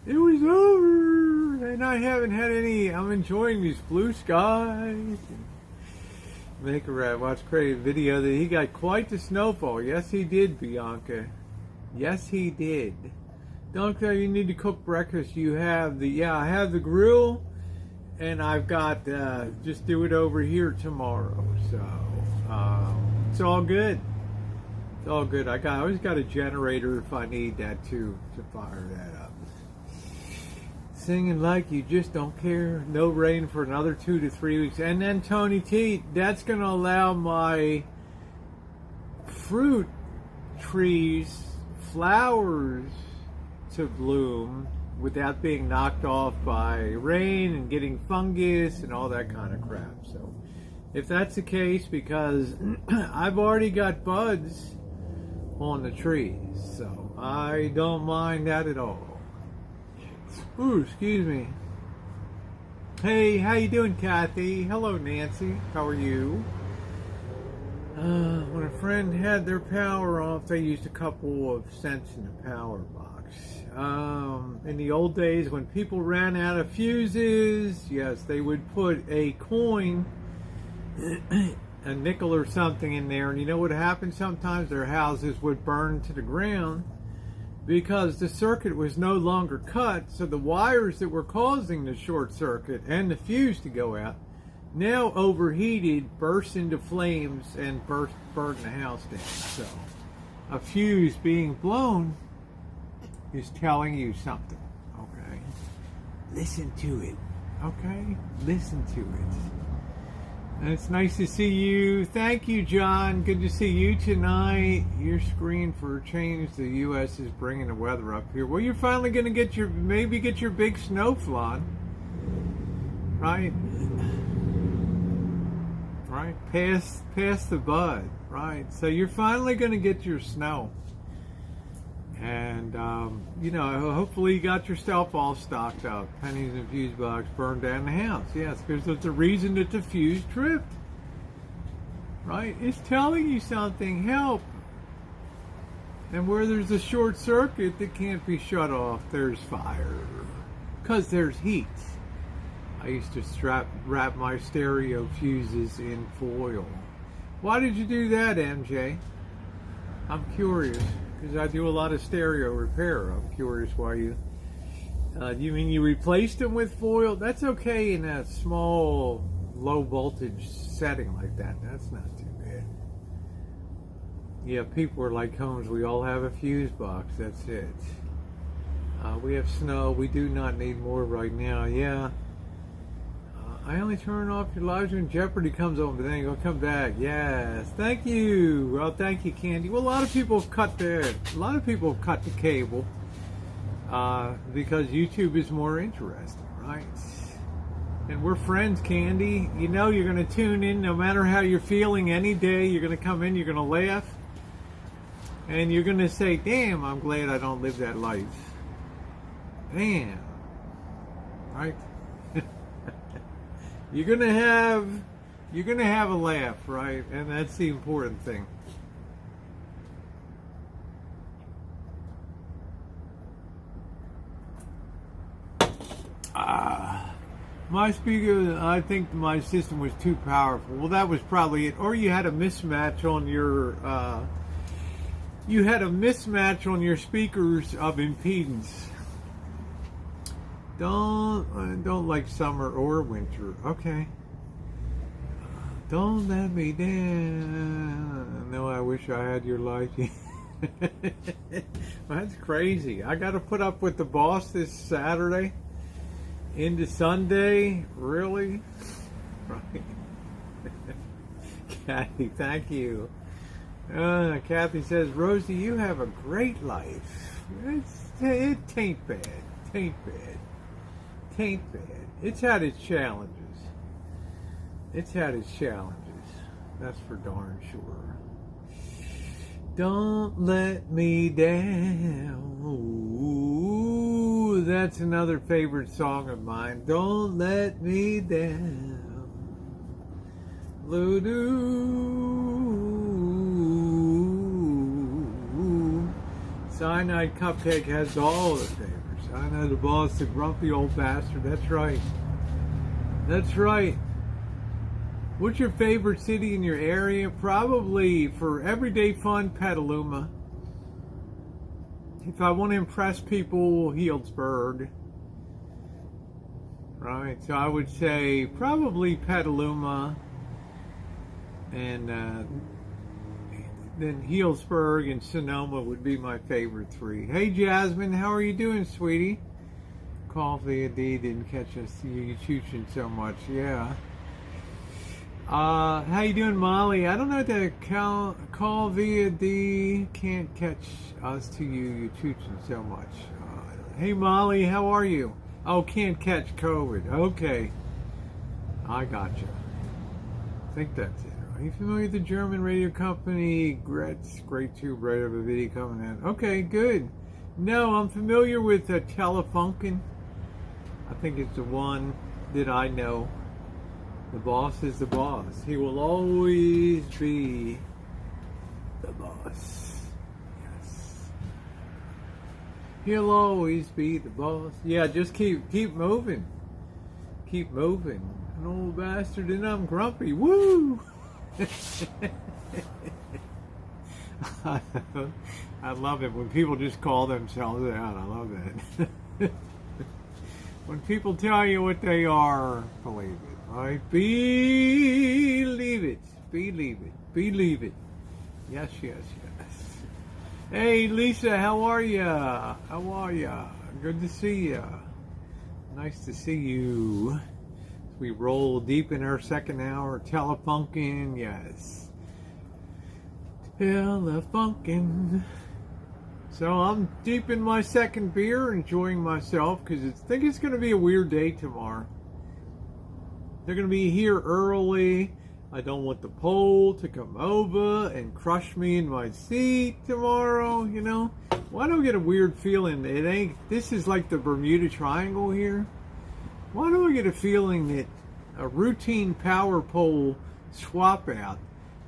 A: it was over. And I haven't had any, I'm enjoying these blue skies. Make a rat watch created a video that he got quite the snowfall. Yes, he did, Bianca. Yes, he did. Don't tell you need to cook breakfast. You have the, I have the grill, and I've got, just do it over here tomorrow. So, it's all good. It's all good. I always got a generator if I need that too, to fire that up. Singing like you just don't care. No rain for another 2 to 3 weeks. And then Tony T, that's going to allow my fruit trees, flowers to bloom without being knocked off by rain and getting fungus and all that kind of crap. So if that's the case, because I've already got buds on the trees, so I don't mind that at all. Ooh, excuse me. Hey, how you doing, Kathy? Hello, Nancy. How are you? When a friend had their power off, they used a couple of cents in the power box. In the old days, when people ran out of fuses, yes, they would put a coin, a nickel or something in there, and you know what happened? Sometimes their houses would burn to the ground, because the circuit was no longer cut, so the wires that were causing the short circuit and the fuse to go out now overheated, burst into flames, and burned the house down. So a fuse being blown is telling you something, okay? Listen to it, okay? Listen to it. And it's nice to see you. Thank you, John. Good to see you tonight. Your screen for a change. The U.S. is bringing the weather up here. Well, you're finally going to get your big snowfall, right? Right, past the bud, right? So you're finally going to get your snow, and hopefully you got your stuff all stocked up. Pennies and fuse box burned down the house. Yes, because there's a reason that the fuse tripped, right? It's telling you something. Help. And where there's a short circuit that can't be shut off, there's fire, because there's heat. I used to wrap my stereo fuses in foil. Why did you do that, MJ? I'm curious, because I do a lot of stereo repair. I'm curious why you mean you replaced them with foil? That's okay in a small, low voltage setting like that. That's not too bad. Yeah, people are like Holmes. We all have a fuse box. That's it. We have snow. We do not need more right now. Yeah. I only turn off your lives when Jeopardy comes on, but then you'll come back. Yes, thank you. Well, thank you, Candy. Well, a lot of people have cut the cable because YouTube is more interesting, right? And we're friends, Candy. You know you're going to tune in no matter how you're feeling any day. You're going to come in, you're going to laugh, and you're going to say, damn, I'm glad I don't live that life. Damn. Right? You're gonna have a laugh, right? And that's the important thing. My speaker, I think my system was too powerful. Well, that was probably it. Or you had a mismatch on your speakers of impedance. Don't like summer or winter. Okay. Don't let me down. No, I wish I had your life. That's crazy. I got to put up with the boss this Saturday into Sunday. Really? Right. Kathy, thank you. Kathy says, Rosie, you have a great life. It ain't bad. Tain't bad. Tain't bad. It's had its challenges. It's had its challenges. That's for darn sure. Don't let me down. Ooh, that's another favorite song of mine. Don't let me down. Loo-doo. Cyanide Cupcake has all the favorites. I know the boss, the grumpy old bastard. That's right. That's right. What's your favorite city in your area? Probably for everyday fun, Petaluma. If I want to impress people, Healdsburg. Right. So I would say probably Petaluma, and then Healdsburg and Sonoma would be my favorite three. Hey, Jasmine, how are you doing, sweetie? Coffee D didn't catch us. You chooching so much. Yeah. How you doing, Molly? I don't know the call via D can't catch us to you. You chooching so much. Hey, Molly, how are you? Oh, can't catch COVID. Okay. I gotcha. I think that's it. Are you familiar with the German radio company Gretz? Great tube right of a video coming in. Okay, good. No, I'm familiar with Telefunken. I think it's the one that I know. The boss is the boss. He will always be the boss. Yes. He'll always be the boss. Yeah, just keep moving. Keep moving. An old bastard and I'm grumpy. Woo! I love it when people just call themselves out. I love that. When people tell you what they are, believe it. Right? Believe it. Believe it. Believe it. Yes, yes, yes. Hey, Lisa, how are ya? How are ya? Good to see ya. Nice to see you. We roll deep in our second hour. Telefunken, yes. Telefunken. So I'm deep in my second beer, enjoying myself, because I think it's going to be a weird day tomorrow. They're going to be here early. I don't want the pole to come over and crush me in my seat tomorrow, you know. Why do I get a weird feeling? This is like the Bermuda Triangle here. Why do I get a feeling that a routine power pole swap out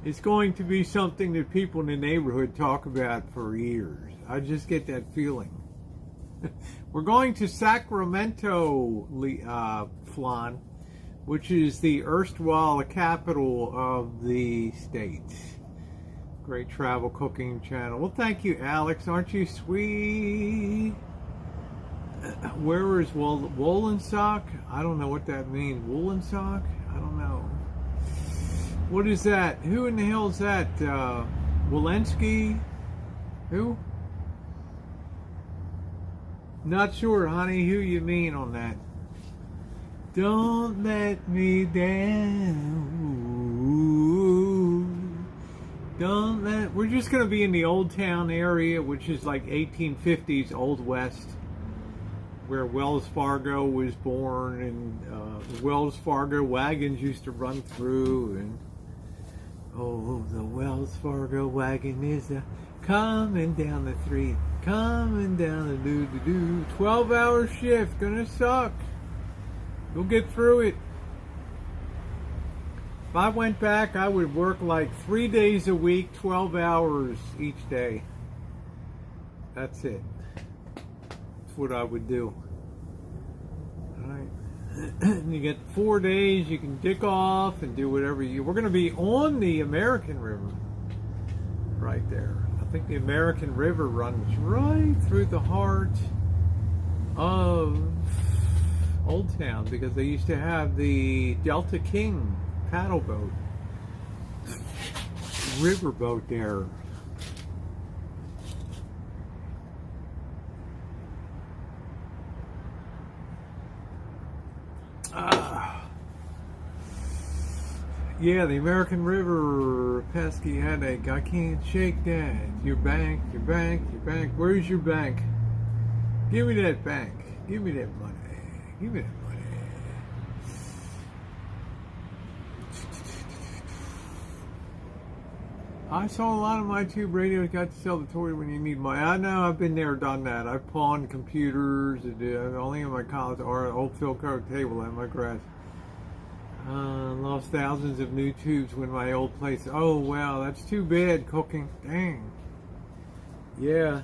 A: is going to be something that people in the neighborhood talk about for years? I just get that feeling. We're going to Sacramento, Flan, which is the erstwhile capital of the state. Great travel cooking channel. Well, thank you, Alex. Aren't you sweet? Where is Wolensock? I don't know what that means. Wolensock? I don't know. What is that? Who in the hell is that? Walensky? Who? Not sure, honey, who you mean on that. Don't let me down. We're just going to be in the Old Town area, which is like 1850s Old West, where Wells Fargo was born, and Wells Fargo wagons used to run through, and oh, the Wells Fargo wagon is coming down the street, coming down the doo-doo-doo. 12-hour shift, gonna suck. We'll get through it. If I went back, I would work like 3 days a week, 12 hours each day. That's it. That's what I would do. Alright. You get 4 days, you can dick off and do whatever you... We're going to be on the American River. Right there. I think the American River runs right through the heart of Old Town, because they used to have the Delta King paddle boat, river boat there. Yeah, the American River, pesky headache. I can't shake that. Your bank, your bank, your bank. Where's your bank? Give me that bank. Give me that money. Give me that money. I saw a lot of my tube radios got to sell the toy when you need money. I know, I've been there, done that. I pawned computers. Only in my college or old Philco table at my grass. Lost thousands of new tubes when my old place. Oh, wow, that's too bad, cooking. Dang. Yeah,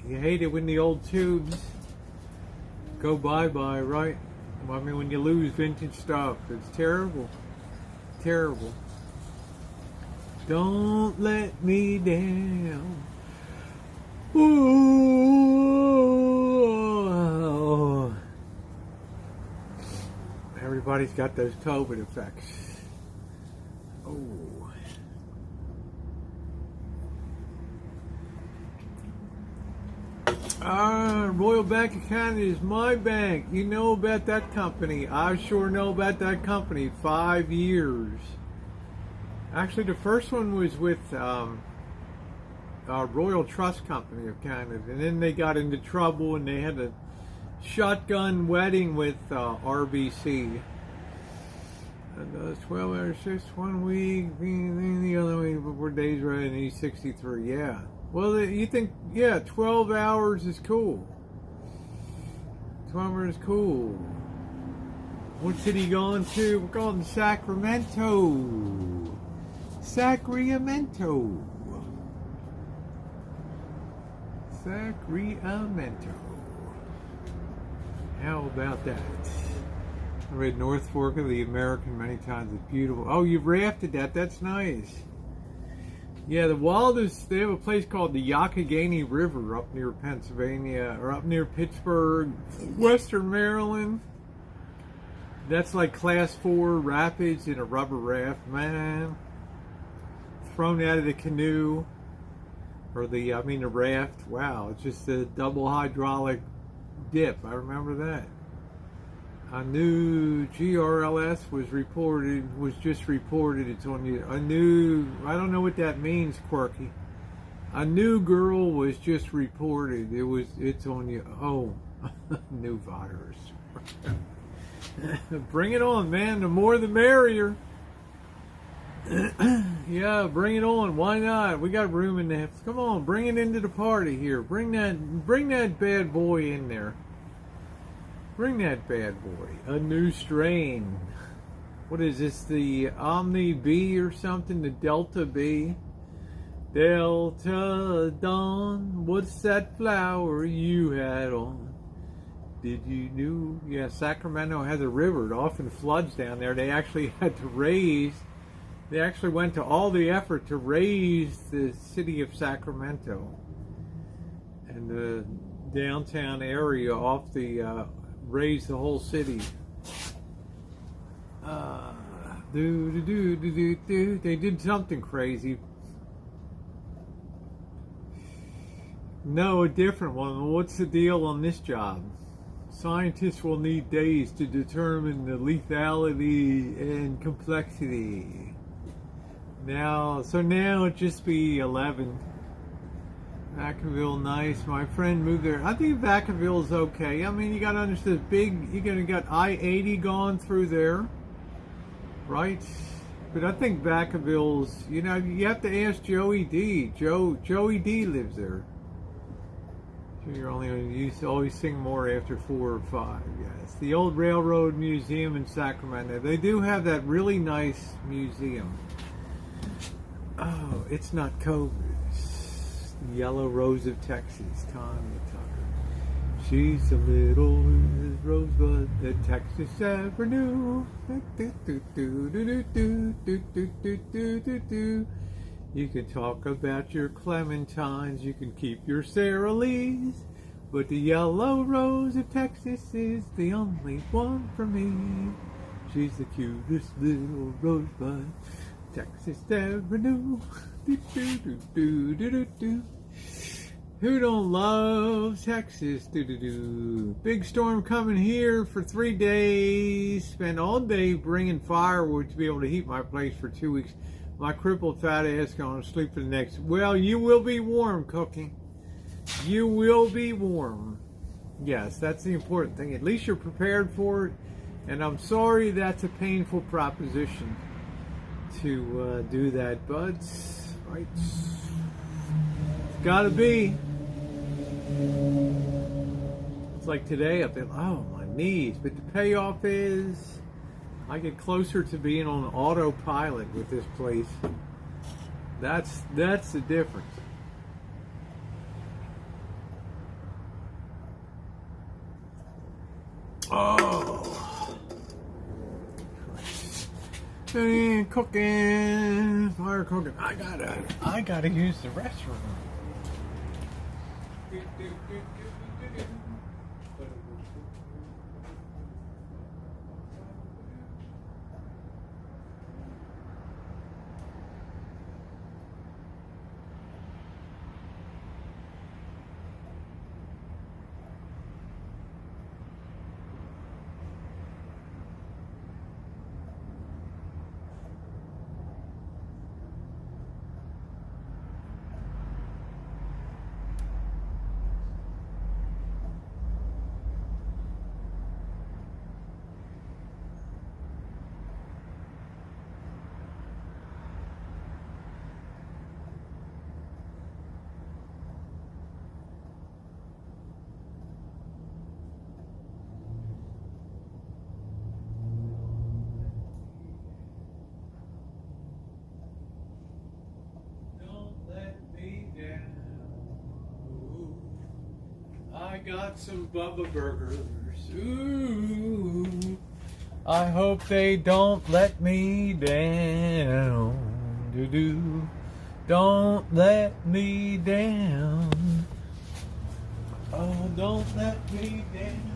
A: you hate it when the old tubes go bye-bye, right? I mean, when you lose vintage stuff, it's terrible. Terrible. Don't let me down. Ooh. Everybody's got those COVID effects. Oh. Royal Bank of Canada is my bank. You know about that company. I sure know about that company. 5 years. Actually, the first one was with Royal Trust Company of Canada, and then they got into trouble and they had a shotgun wedding with RBC. And 12-hour shifts 1 week, the other week before days right, and he's 63. Yeah. Well, you think, yeah, 12 hours is cool. 12 hours is cool. What city you going to? We're going to Sacramento. Sacramento. Sacramento. How about that? I read North Fork of the American many times. It's beautiful. Oh, you've rafted that. That's nice. Yeah, the wildest, they have a place called the Youghiogheny River up near Pennsylvania, or up near Pittsburgh, Western Maryland. That's like class 4 rapids in a rubber raft, man. Thrown out of the canoe, or the raft. Wow, it's just a double hydraulic dip. I remember that. A new GRLS was just reported. It's on you. I don't know what that means, Quirky. A new girl was just reported. It's on you. Oh, new virus. Bring it on, man. The more the merrier. Yeah, bring it on. Why not? We got room in there. Come on, bring it into the party here. Bring that bad boy in there. Bring that bad boy. A new strain. What is this? The Omni B or something? The Delta B? Delta Dawn. What's that flower you had on? Did you know? Yeah, Sacramento has a river. It often floods down there. They actually had to raise. They actually went to all the effort to raise the city of Sacramento and the downtown area off the. Raise the whole city. They did something crazy. No, a different one. What's the deal on this job? Scientists will need days to determine the lethality and complexity. Now it just be 11. Vacaville, nice. My friend moved there. I think Vacaville is okay. I mean, you got to understand, you got I-80 going through there, right? But I think Vacaville's, you have to ask Joey D. Joey D lives there. So you're only going to always sing more after 4 or 5. Yes, the old Railroad Museum in Sacramento. They do have that really nice museum. Oh, it's not COVID. Yellow Rose of Texas, Tanya Tucker. She's a little rosebud that Texas ever knew. You can talk about your clementines, you can keep your Sara Lees, but the yellow rose of Texas is the only one for me. She's the cutest little rosebud Texas ever knew. Who don't love Texas? Big storm coming here for 3 days. Spent all day bringing firewood to be able to heat my place for 2 weeks. My crippled fat ass going to sleep for the next. Well, you will be warm, Cookie. You will be warm. Yes, that's the important thing. At least you're prepared for it. And I'm sorry that's a painful proposition to do that, buds. Right. It's gotta be. It's like today I feel, oh, my knees. But the payoff is I get closer to being on autopilot with this place. That's the difference. Oh. Cooking, fire cooking. I gotta use the restroom. I got some Bubba Burgers. Ooh. I hope they don't let me down. Doo-doo. Don't let me down. Oh, don't let me down.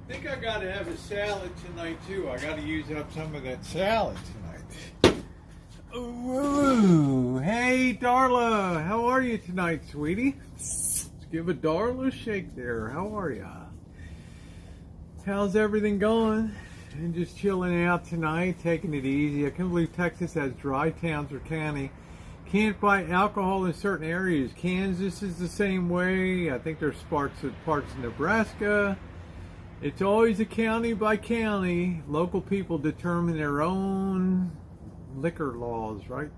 A: I think I gotta have a salad tonight too. I gotta use up some of that salad tonight. Ooh, hey Darla, how are you tonight, sweetie? Let's give a Darla a shake there. How are ya? How's everything going? And just chilling out tonight, taking it easy. I can't believe Texas has dry towns or county. Can't buy alcohol in certain areas. Kansas is the same way. I think there's parts of Nebraska. It's always a county by county. Local people determine their own liquor laws, right?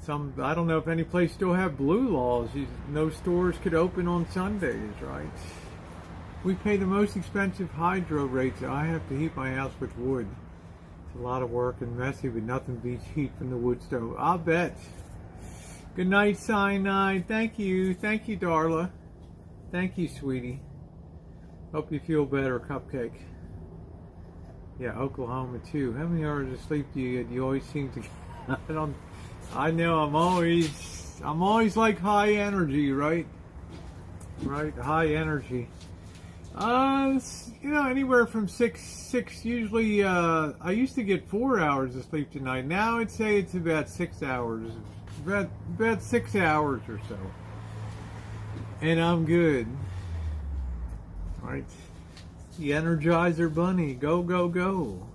A: I don't know if any place still have blue laws. No stores could open on Sundays, right? We pay the most expensive hydro rates. I have to heat my house with wood. It's a lot of work and messy, but nothing beats heat from the wood stove. I'll bet. Good night, Cyanide. Thank you. Thank you, Darla. Thank you, sweetie. Hope you feel better, Cupcake. Yeah, Oklahoma too. How many hours of sleep do you get? You always seem to. I know. I'm always like high energy, right? Right, high energy. Anywhere from six. Usually, I used to get 4 hours of sleep tonight. Now I'd say it's about 6 hours. About 6 hours or so, and I'm good. Right, the Energizer Bunny, go, go, go.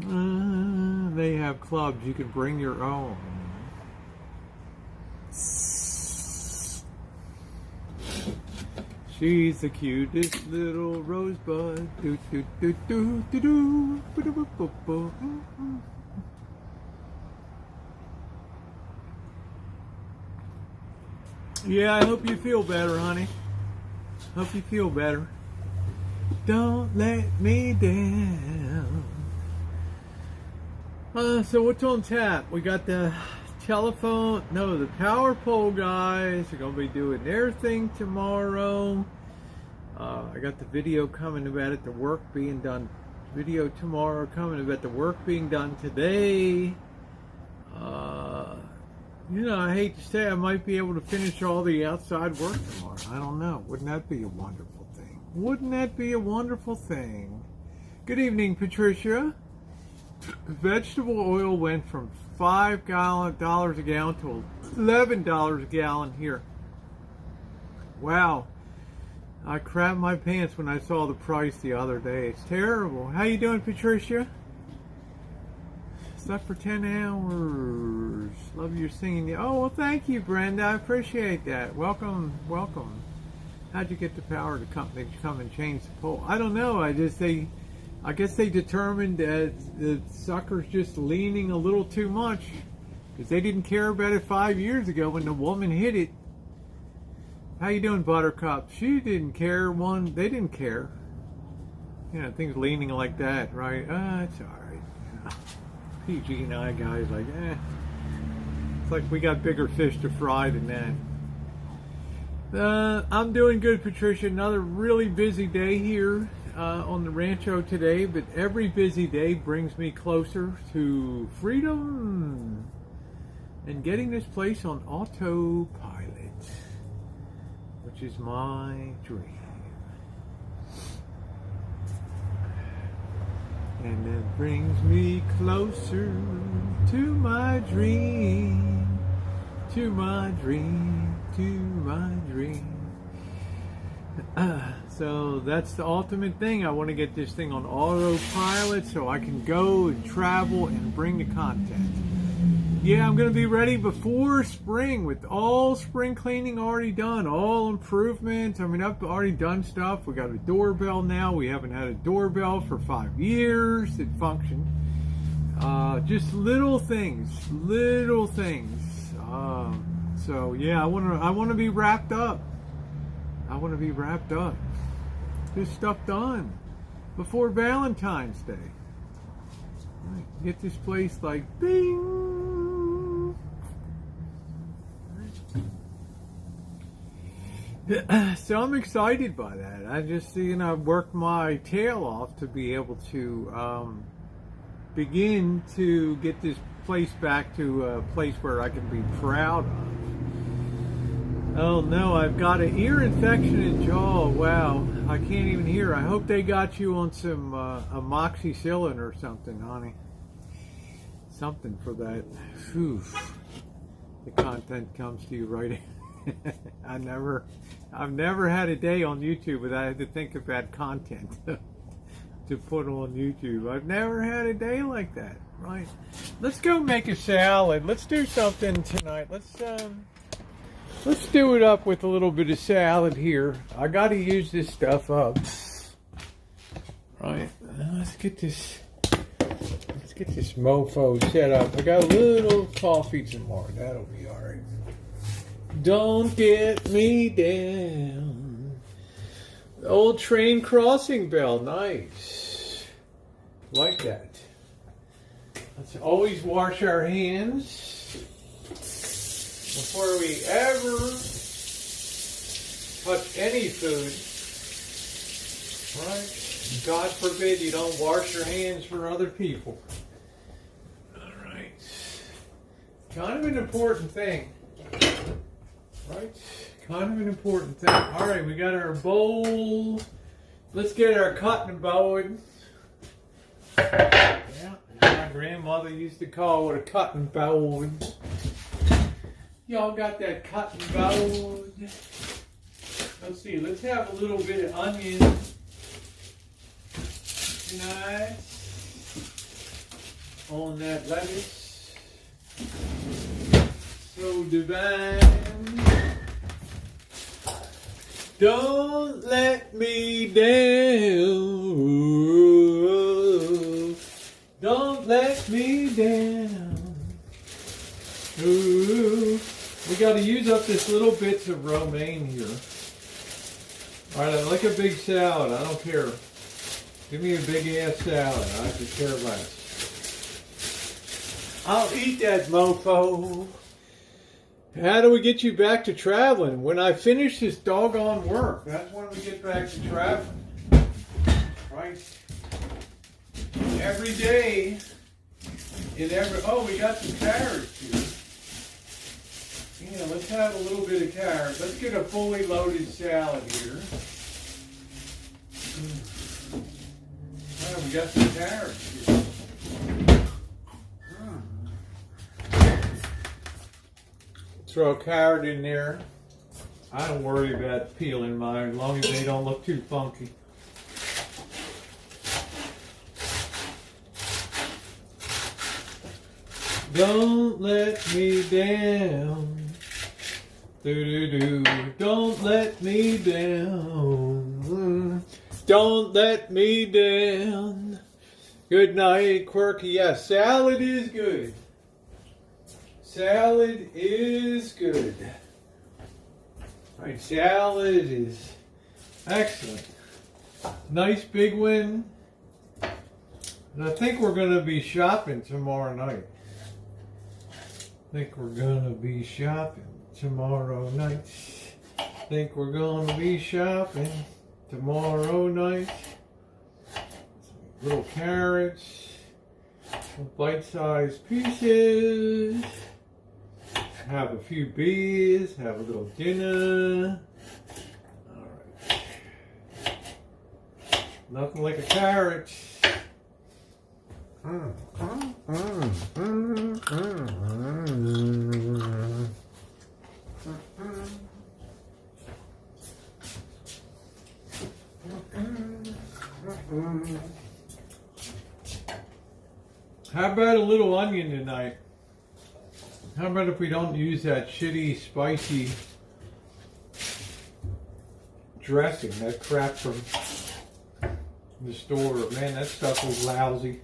A: They have clubs, you can bring your own. She's the cutest little rosebud. Do, do, do, do, do, do, do, do, do, do. Yeah, I hope you feel better, honey. Hope you feel better. Don't let me down. So what's on tap? We got the the power pole guys are going to be doing their thing tomorrow. I got the video coming about it, the work being done. Video tomorrow coming about the work being done today. I hate to say I might be able to finish all the outside work tomorrow. I don't know. Wouldn't that be a wonderful thing? Wouldn't that be a wonderful thing? Good evening, Patricia. Vegetable oil went from $5 a gallon to $11 a gallon here. Wow. I crapped my pants when I saw the price the other day. It's terrible. How you doing, Patricia? Slept for 10 hours. Love your singing. Oh, well, thank you, Brenda. I appreciate that. Welcome, welcome. How'd you get the power to come and change the pole? I don't know. I guess they determined that the sucker's just leaning a little too much because they didn't care about it 5 years ago when the woman hit it. How you doing, Buttercup? She didn't care. They didn't care. Things leaning like that, right? It's all right. PG and I guys like, it's like we got bigger fish to fry than that. I'm doing good, Patricia. Another really busy day here on the Rancho today, but every busy day brings me closer to freedom and getting this place on autopilot, which is my dream. And it brings me closer to my dream, to my dream, to my dream. So that's the ultimate thing. I want to get this thing on autopilot so I can go and travel and bring the content. Yeah, I'm going to be ready before spring with all spring cleaning already done, all improvements. I mean, I've already done stuff. We got a doorbell now. We haven't had a doorbell for 5 years. It functioned. Just little things, so yeah, I want to be wrapped up. This stuff done before Valentine's Day. Get this place like bing. So I'm excited by that. I just I've worked my tail off to be able to begin to get this place back to a place where I can be proud of. Oh no, I've got an ear infection in jaw. Wow, I can't even hear. I hope they got you on some amoxicillin or something, honey. Something for that. Whew. The content comes to you right. I've never had a day on YouTube without having to think about content to put on YouTube. I've never had a day like that. Right. Let's go make a salad. Let's do something tonight. Let's do it up with a little bit of salad here. I got to use this stuff up. Right. Let's get this mofo set up. I got a little coffee tomorrow. That'll be all right. Don't get me down. The old train crossing bell. Nice. Like that. Let's always wash our hands before we ever touch any food. Right? God forbid you don't wash your hands for other people. Alright. Kind of an important thing. Right? Kind of an important thing. Alright, we got our bowl. Let's get our cotton board. Yeah, my grandmother used to call it a cotton board. Y'all got that cotton board? Let's see, let's have a little bit of onion tonight on that lettuce. So divine. Don't let me down. Don't let me down. Ooh. We got to use up this little bits of romaine here. All right, I like a big salad. I don't care. Give me a big ass salad. I could care less. I'll eat that mofo. How do we get you back to traveling? When I finish this doggone work. That's when we get back to traveling. Right? Every day. Oh, we got some carrots here. Yeah, let's have a little bit of carrots. Let's get a fully loaded salad here. Oh, we got some carrots here. Throw a carrot in there. I don't worry about peeling mine as long as they don't look too funky. Don't let me down. Do-do-do. Don't let me down. Don't let me down. Good night, Quirky. Yes, salad is good. Salad is good. Right, salad is excellent. Nice big one. And I think we're going to be shopping tomorrow night. Think we're gonna be shopping tomorrow night. Think we're gonna be shopping tomorrow night. Some little carrots, some bite-sized pieces. Have a few beers. Have a little dinner. All right. Nothing like a carrot. How about a little onion tonight? How about if we don't use that shitty, spicy dressing, that crap from the store? Man, that stuff was lousy.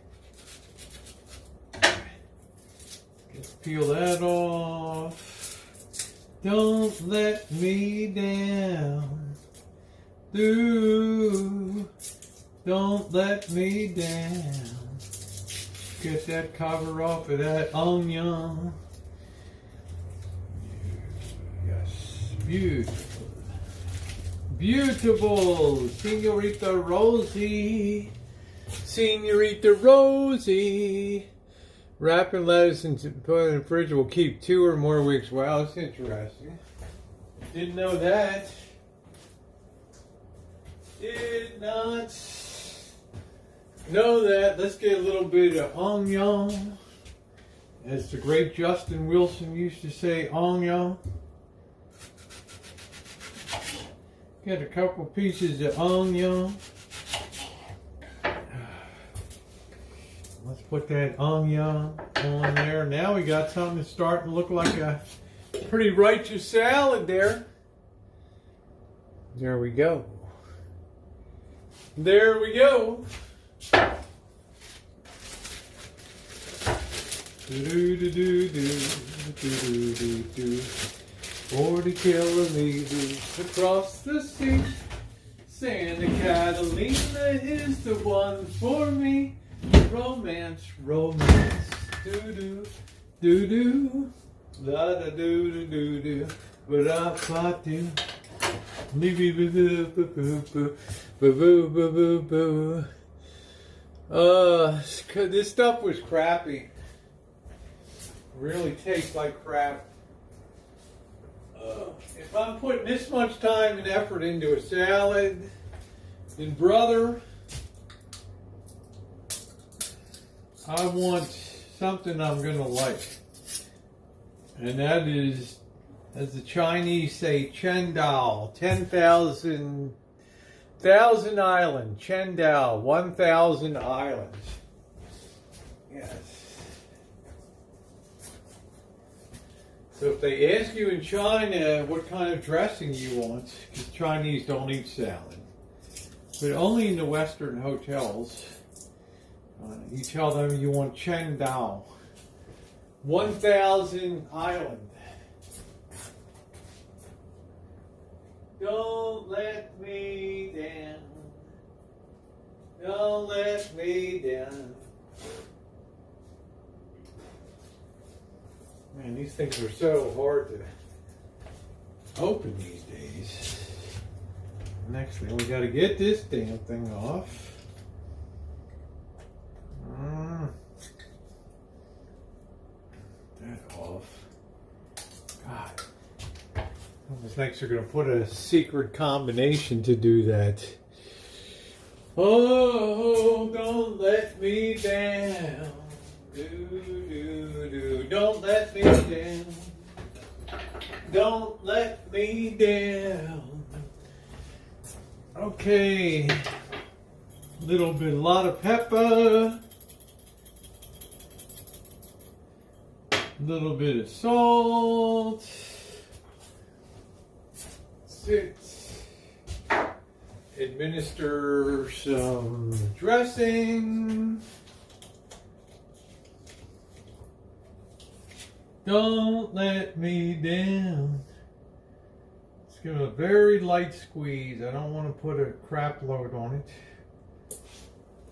A: Let's peel that off. Don't let me down. Don't let me down. Get that cover off of that onion. Yes, beautiful. Beautiful. Senorita Rosie. Senorita Rosie. Wrapping lettuce and put it in the fridge will keep 2 or more weeks. Wow, that's interesting. Didn't know that. Did not know that. Let's get a little bit of onion. As the great Justin Wilson used to say, onion. Get a couple pieces of onion. Let's put that onion on there. Now we got something that's starting to look like a pretty righteous salad there. There we go. There we go. Do-do-do-do-do, 40 kilometers across the sea. Santa Catalina is the one for me. Romance, romance. Do-do, do-do. La-da-do-do-do-do. Ba-da-ba-do. Boo-boo-boo-boo-boo. This stuff was crappy. Really tastes like crap. If I'm putting this much time and effort into a salad, then brother, I want something I'm gonna like. And that is, as the Chinese say, Chendao, 10,000 island, Chendao, 1,000 islands. Yes. So if they ask you in China what kind of dressing you want, because Chinese don't eat salad, but only in the Western hotels, you tell them you want Chendao, 1,000 island. Don't let me down. Don't let me down. Man, these things are so hard to open these days. Next thing, we got to get this damn thing off. That off. God. Almost thinks they're going to put a secret combination to do that. Oh, don't let me down. Do. Don't let me down. Don't let me down. Okay. A lot of pepper. A little bit of salt. Administer some dressing. Don't let me down. Let's give it a very light squeeze. I don't want to put a crap load on it.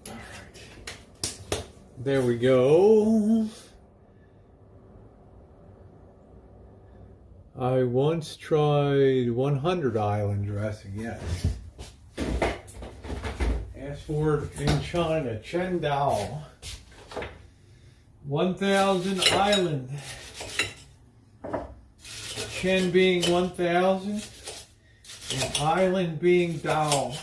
A: All right. There we go. I once tried 100 island dressing, yes. Asked for it in China, Chendao. 1,000 island. Chen being 1,000 and island being Dao.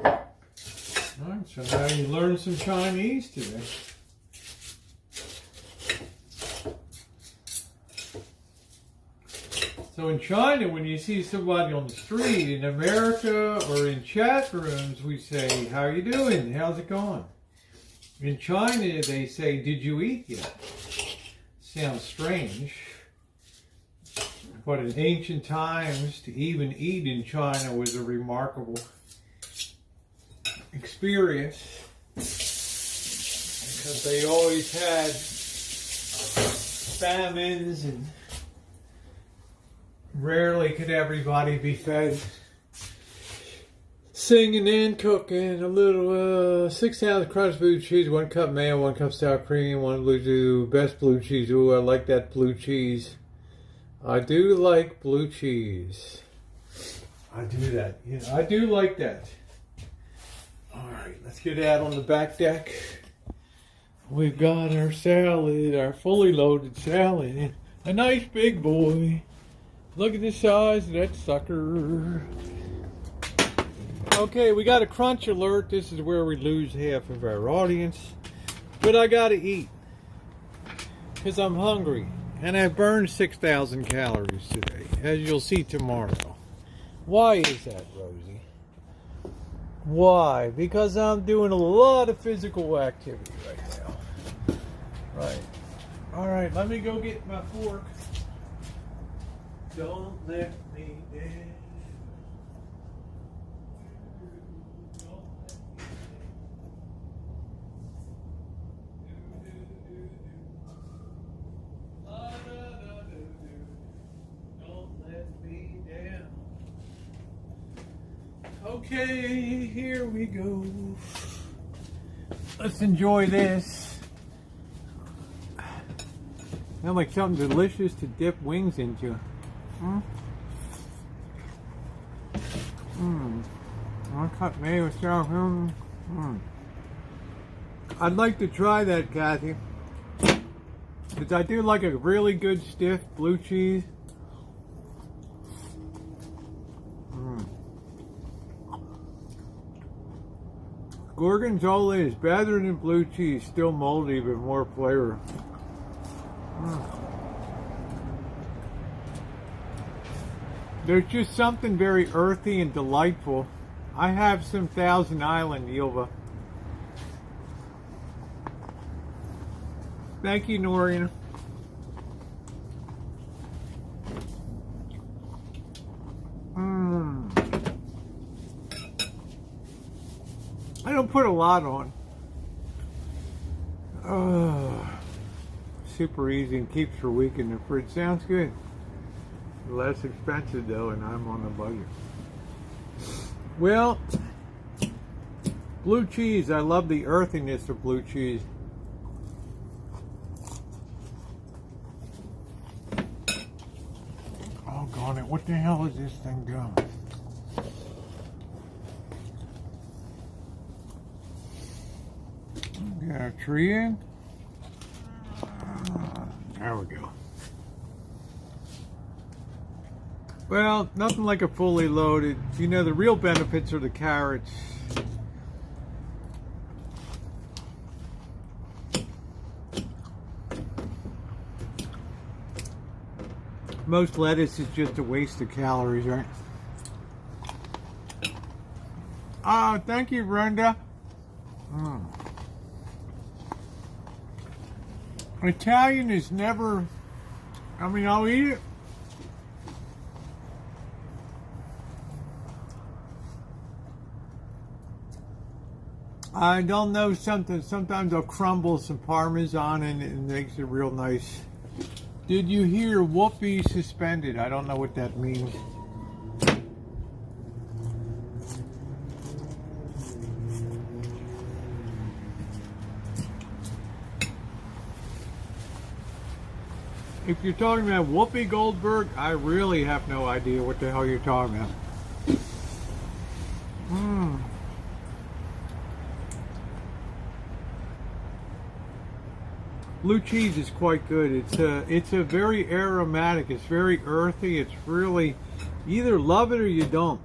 A: Alright, so now you learned some Chinese today. So in China, when you see somebody on the street, in America or in chat rooms, we say, how you doing? How's it going? In China, they say, did you eat yet? Sounds strange. But in ancient times, to even eat in China was a remarkable experience. Because they always had famines and rarely could everybody be fed. Singing and cooking a little 6 ounce crunch blue cheese, 1 cup mayo, 1 cup sour cream, 1 blue cheese, best blue cheese. Ooh, I like that blue cheese. I do like blue cheese. I do that. Yeah, I do like that. Alright, let's get out on the back deck. We've got our salad, our fully loaded salad. A nice big boy. Look at the size of that sucker. Okay, we got a crunch alert. This is where we lose half of our audience. But I gotta eat. Because I'm hungry. And I burned 6,000 calories today. As you'll see tomorrow. Why is that, Rosie? Why? Because I'm doing a lot of physical activity right now. Right. Alright, let me go get my fork. Don't let me down. Okay, here we go. Let's enjoy this. Sounds like something delicious to dip wings into. I cut mayo sauce. I'd like to try that, Kathy. Because I do like a really good stiff blue cheese. Gorgonzola is better than blue cheese, still moldy but more flavor. There's just something very earthy and delightful. I have some Thousand Island Yilva. Thank you, Noreen. I don't put a lot on. Super easy and keeps for a week in the fridge. Sounds good. Less expensive though, and I'm on a budget. Well, blue cheese. I love the earthiness of blue cheese. Oh, God, what the hell is this thing doing? Got a tree in. There we go. Well, nothing like a fully loaded. You know, the real benefits are the carrots. Most lettuce is just a waste of calories, right? Oh, thank you, Brenda. Italian is never, I mean, I'll eat it. I don't know, sometimes I'll crumble some Parmesan and it makes it real nice. Did you hear whoopee suspended? I don't know what that means. If you're talking about Whoopi Goldberg, I really have no idea what the hell you're talking about. Blue cheese is quite good. It's a very aromatic. It's very earthy. It's really, either love it or you don't.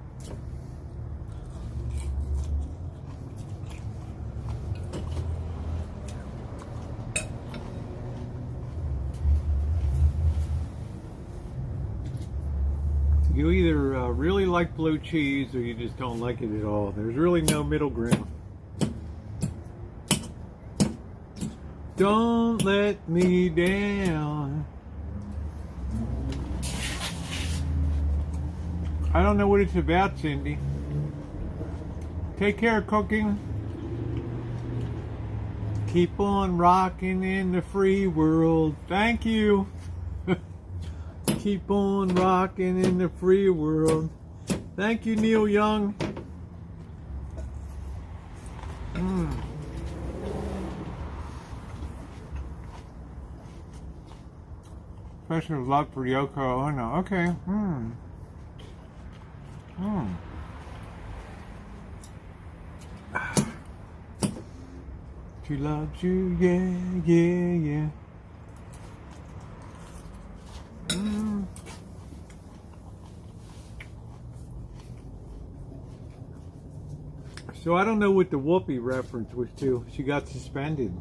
A: You either really like blue cheese or you just don't like it at all. There's really no middle ground. Don't let me down. I don't know what it's about, Cindy. Take care, cooking. Keep on rocking in the free world. Thank you. Keep on rocking in the free world. Thank you, Neil Young. Special love for Yoko Ono. Okay. She loves you, yeah, yeah, yeah. So I don't know what the Whoopi reference was to. She got suspended.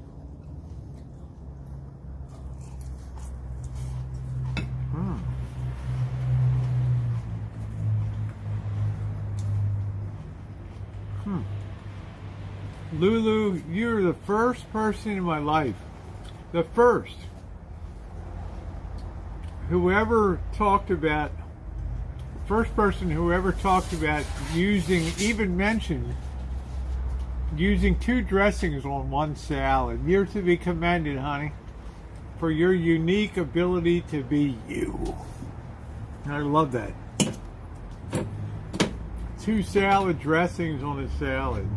A: Lulu, you're the first person in my life, the first, whoever talked about using, even mentioned using 2 dressings on 1 salad. You're to be commended, honey, for your unique ability to be you. I love that. 2 salad dressings on a salad.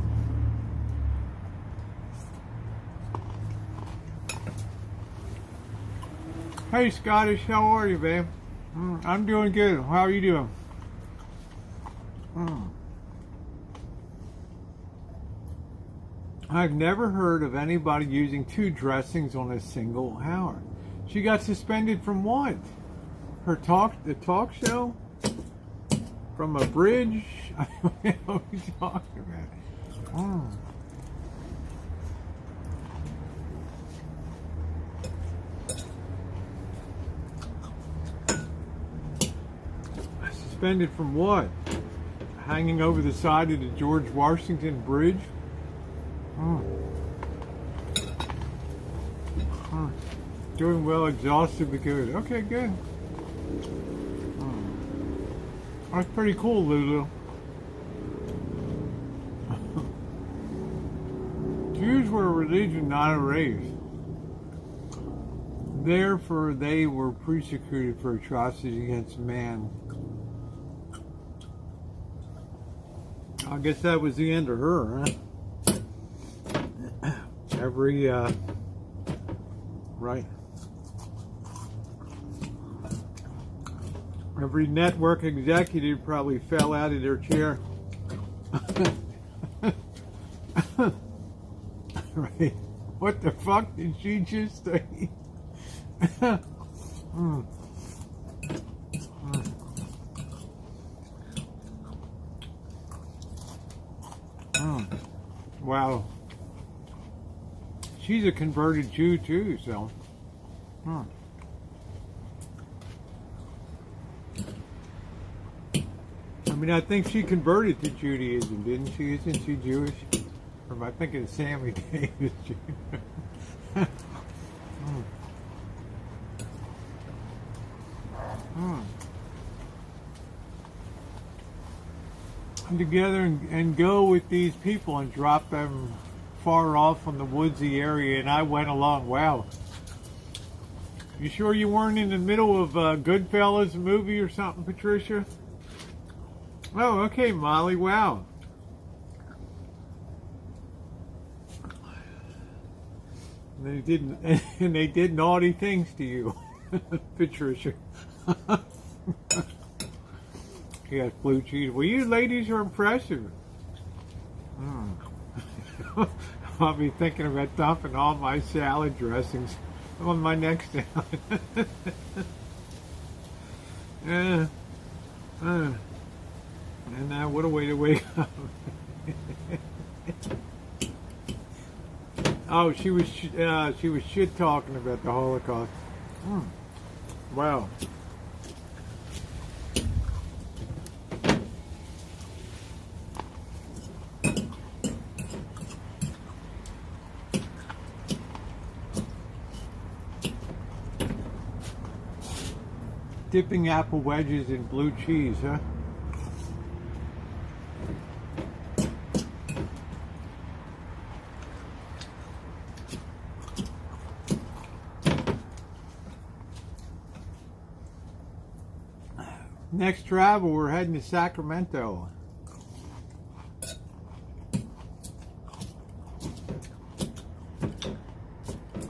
A: Hey Scottish, how are you, babe? I'm doing good. How are you doing? I've never heard of anybody using 2 dressings on a single hour. She got suspended from what? The talk show? From a bridge? I don't know what you're talking about. Suspended from what? Hanging over the side of the George Washington Bridge? Doing well, exhausted but good. Okay, good. That's pretty cool, Lulu. Jews were a religion, not a race. Therefore, they were persecuted for atrocities against man. I guess that was the end of her, huh? Right. Every network executive probably fell out of their chair. Right. What the fuck did she just say? Wow. She's a converted Jew too, so. I mean, I think she converted to Judaism, didn't she? Isn't she Jewish? Or am I thinking of Sammy Davis? Come together and go with these people and drop them far off from the woodsy area, and I went along. Wow. You sure you weren't in the middle of Goodfellas movie or something, Patricia? Oh, okay, Molly. Wow. And they did naughty things to you, Patricia. Yes, blue cheese. Well, you ladies are impressive. I'll be thinking about dumping all my salad dressings on my next salad. And now, what a way to wake up. Oh, she was shit talking about the Holocaust. Wow. Dipping apple wedges in blue cheese, huh? Next travel, we're heading to Sacramento.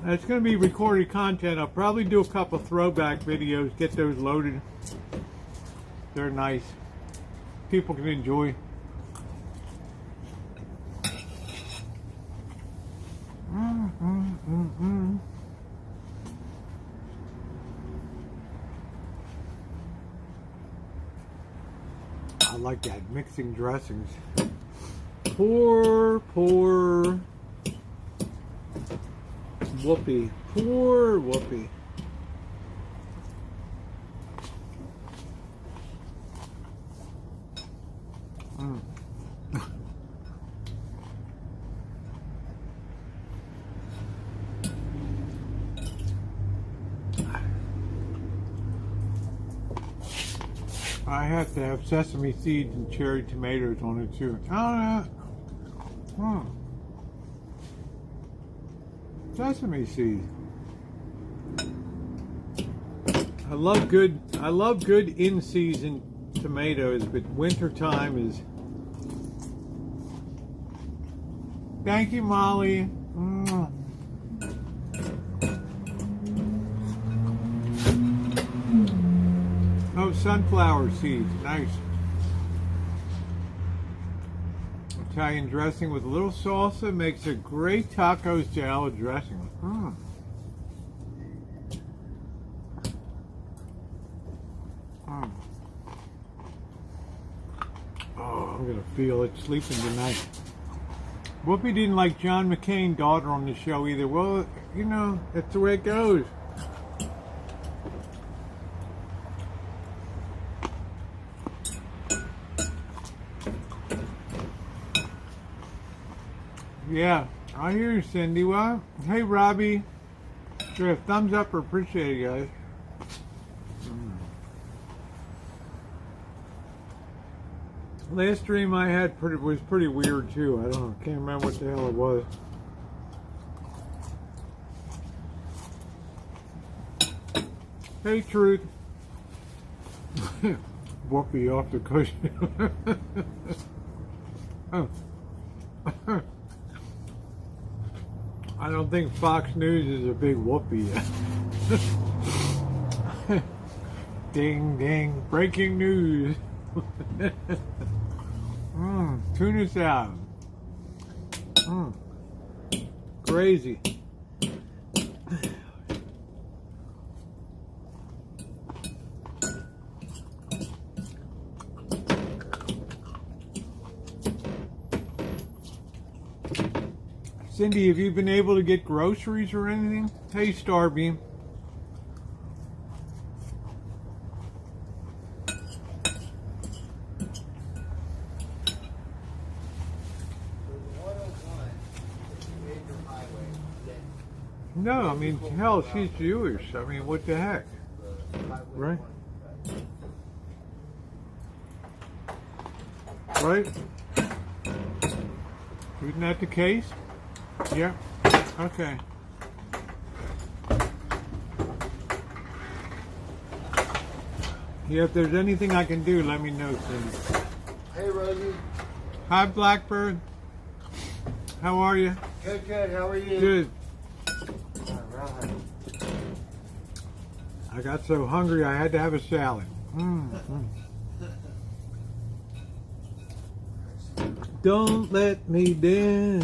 A: It's going to be recorded content. I'll probably do a couple throwback videos, get those loaded. They're nice. People can enjoy. I like that, mixing dressings. Poor Whoopi. Poor Whoopi. Mm. I have to have sesame seeds and cherry tomatoes on it too. Sesame seeds. I love good in season tomatoes, but winter time is. Thank you, Molly. Oh, sunflower seeds. Nice. Italian dressing with a little salsa makes a great taco salad dressing. Oh, I'm going to feel it sleeping tonight. Whoopi didn't like John McCain's daughter on the show either. Well, you know, that's the way it goes. Yeah, I hear you, Cindy. Well, hey, Robbie. Sure, a thumbs up or appreciate it, guys. Last stream I had was pretty weird too. I don't know, can't remember what the hell it was. Hey, Truth. Whoopi off the cushion. Oh. I don't think Fox News is a big Whoopi yet. Ding, ding, breaking news. Tuna salad. Crazy. Cindy, have you been able to get groceries or anything? Hey, Starbeam. No, I mean, hell, she's Jewish. I mean, what the heck? Right? Right? Isn't that the case? Yeah. Okay. Yeah, if there's anything I can do, let me know, Cindy.
C: Hey, Rosie.
A: Hi, Blackbird. How are you?
C: Good, good. How are you?
A: Good.
C: All right.
A: I got so hungry I had to have a salad. Don't let me down.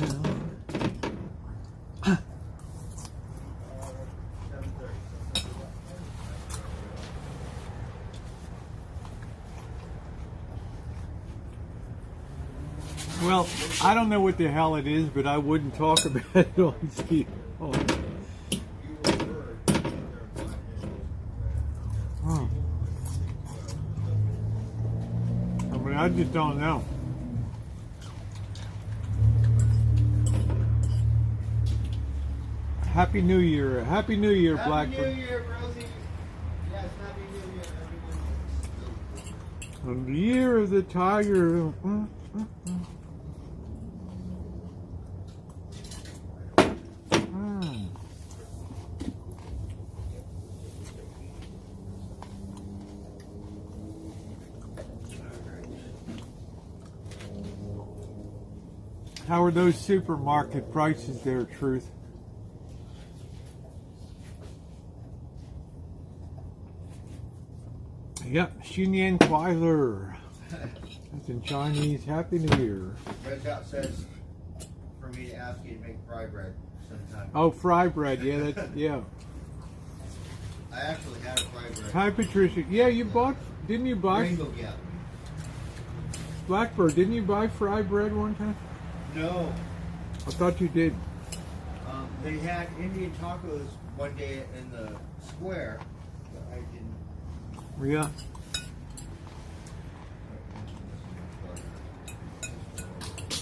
A: Well, I don't know what the hell it is, but I wouldn't talk about it on TV. I mean, I just don't know. Happy New Year. Happy New Year, Blackbird.
C: Happy New Year, Rosie. Yes, Happy New Year, everyone.
A: The year of the tiger. How are those supermarket prices there, Truth? Yep, Nyan Kwai. That's in Chinese. Happy New Year.
C: Red Dot says for me to ask you to make fry bread sometime.
A: Oh, fry bread. Yeah, that's, yeah.
C: I actually had a fry bread.
A: Hi, Patricia. Yeah, you bought, didn't you buy?
C: Ringo, yeah.
A: Blackbird, didn't you buy fry bread one time?
C: No.
A: I thought you did.
C: They had Indian tacos one day in the square, but I didn't.
A: Yeah.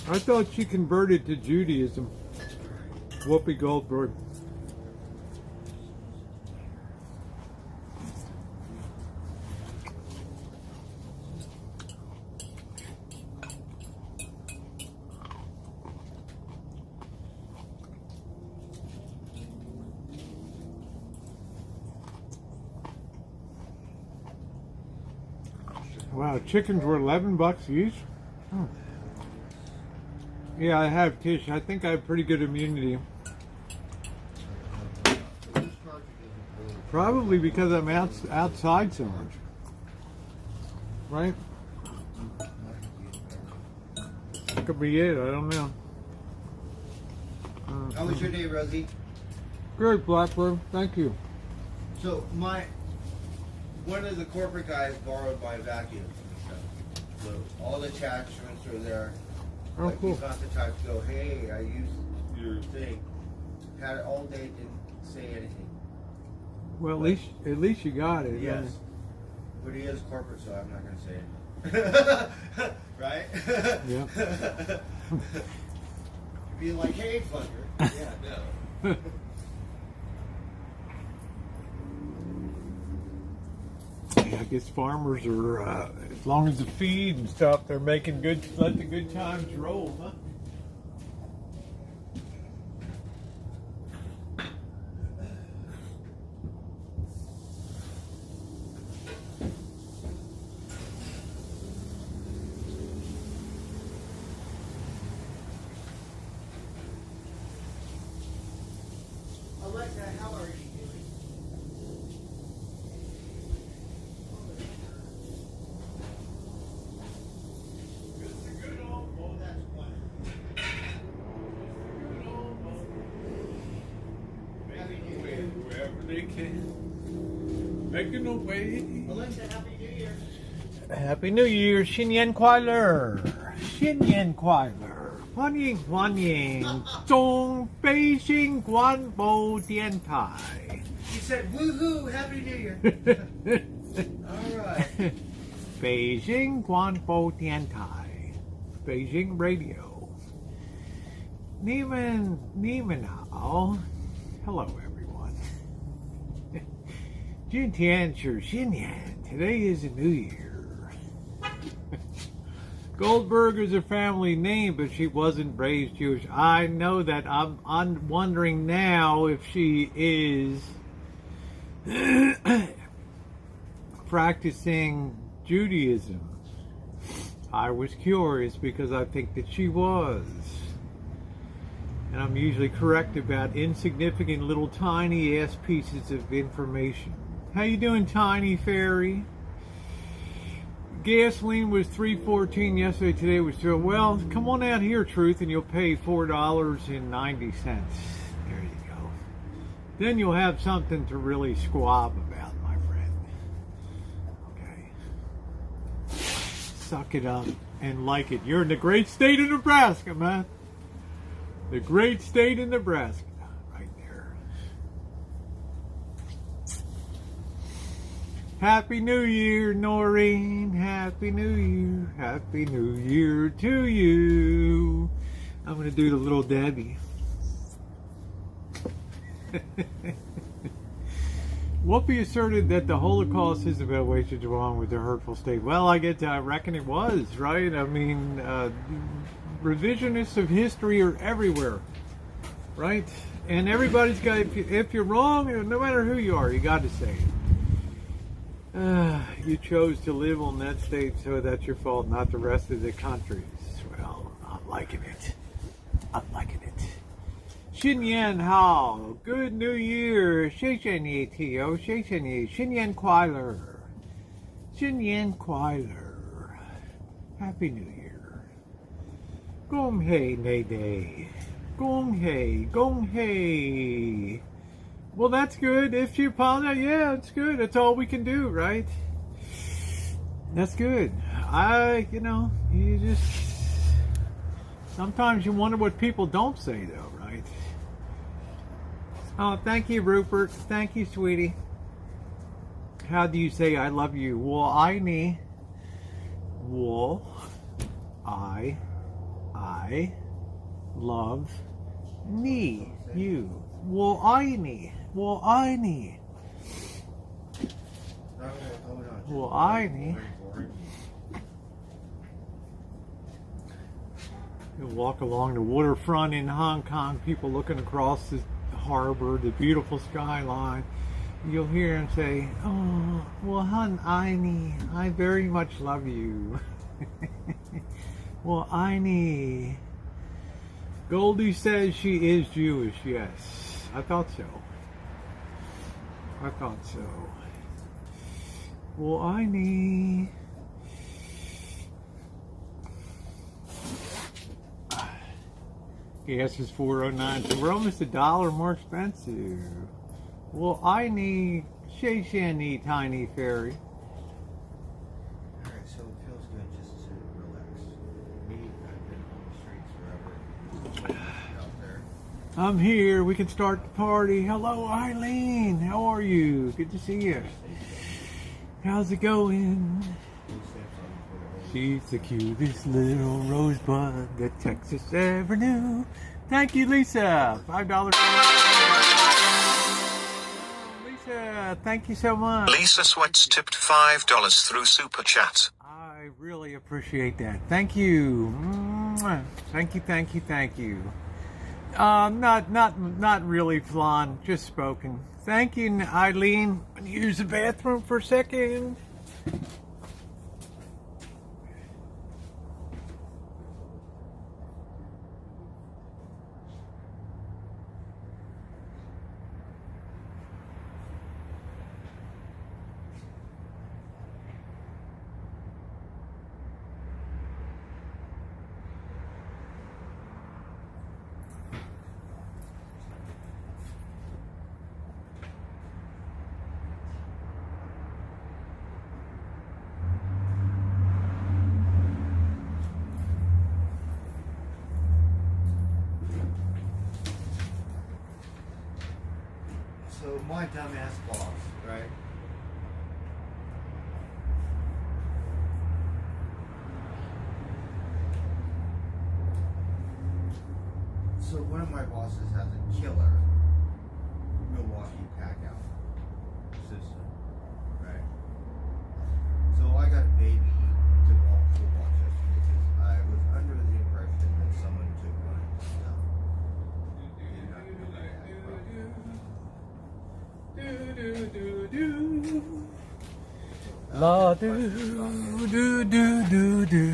A: I thought she converted to Judaism. Whoopi Goldberg. Wow, chickens were $11 each. Hmm. Yeah, I have, Tish. I think I have pretty good immunity. Probably because I'm outside so much. Right? That could be it. I don't know.
C: How was your day, Rosie?
A: Good, Blackbird. Thank you.
C: So one of the corporate guys borrowed my vacuum and stuff. So all the attachments are there.
A: Oh,
C: Like,
A: cool.
C: he's not the type to go, hey, I used your thing. Had it all day, didn't say anything.
A: Well, at least you got it.
C: Yes. But he is corporate, so I'm not going to say it. Right?
A: Yeah.
C: Being like, hey, fucker. Yeah, no.
A: I guess farmers are, as long as the feed and stuff, they're making good, let the good times roll, huh?
C: Alexa, how are you doing? Oh, that's wonderful. Happy New Year.
A: Wherever they can. Making a way.
C: Alexa, Happy New Year.
A: Happy New Year, Xinyan Kwai. Xinyan Kwai. 欢迎欢迎，中北新广播电台。
C: You said, woohoo, Happy New Year. All right.
A: 北京广播电台，北京 Radio。你们好 ，Hello everyone。今天是新年 ，Today is a New Year。Goldberg is a family name, but she wasn't raised Jewish. I know that. I'm wondering now if she is practicing Judaism. I was curious because I think that she was. And I'm usually correct about insignificant little tiny ass pieces of information. How you doing, Tiny Fairy? Gasoline was $3.14 yesterday. Today was $2. Well, come on out here, Truth, and you'll pay $4.90. There you go. Then you'll have something to really squab about, my friend. Okay. Suck it up and like it. You're in the great state of Nebraska, man. The great state of Nebraska. Right there. Happy New Year, Noreen. Happy New Year. Happy New Year to you. I'm going to do the little Debbie. Whoopi asserted that the Holocaust is about wasted wrong with the hurtful state. Well, I reckon it was, right? I mean, revisionists of history are everywhere, right? And everybody's got, if you're wrong, no matter who you are, you got to say it. You chose to live on that state, so that's your fault, not the rest of the countries. Well, I'm liking it. I'm liking it. Xinyan Hao, Good New Year. 谢谢你 Tio, 谢谢你 Xinyan快乐 Xinyan快乐 Happy New Year. 恭喜你哋 恭喜恭喜 Well, that's good. If you apologize, yeah, it's good. That's all we can do, right? That's good. You just Sometimes you wonder what people don't say, though, right? Oh, thank you, Rupert. Thank you, sweetie. How do you say I love you? Well, I love me. You. Well, I need. You walk along the waterfront in Hong Kong, people looking across the harbor, the beautiful skyline. You'll hear him say, "Oh, well, hon, I very much love you." Well, Goldie says she is Jewish. Yes, I thought so. Well, gas is $4.09, so we're almost $1 more expensive. Well, Shani Tiny Fairy.
C: Alright, so it feels good just to relax. Me, I've been on the streets forever. Out there.
A: I'm here. We can start the party. Hello, Eileen. How are you? Good to see you. How's it going? She's the cutest little rosebud that Texas ever knew. Thank you, Lisa. $5. Lisa, thank you so much.
B: Lisa Sweats tipped $5 through Super Chat.
A: I really appreciate that. Thank you. Mwah. Thank you. Not really, Flan. Just spoken. Thank you, Eileen. I'm gonna use the bathroom for a second.
C: So my dumbass boss, right? So one of my bosses has a killer Milwaukee pack-out system, right? So I got a baby to watch this because I was under the impression that someone took my stuff.
A: La do do do do do.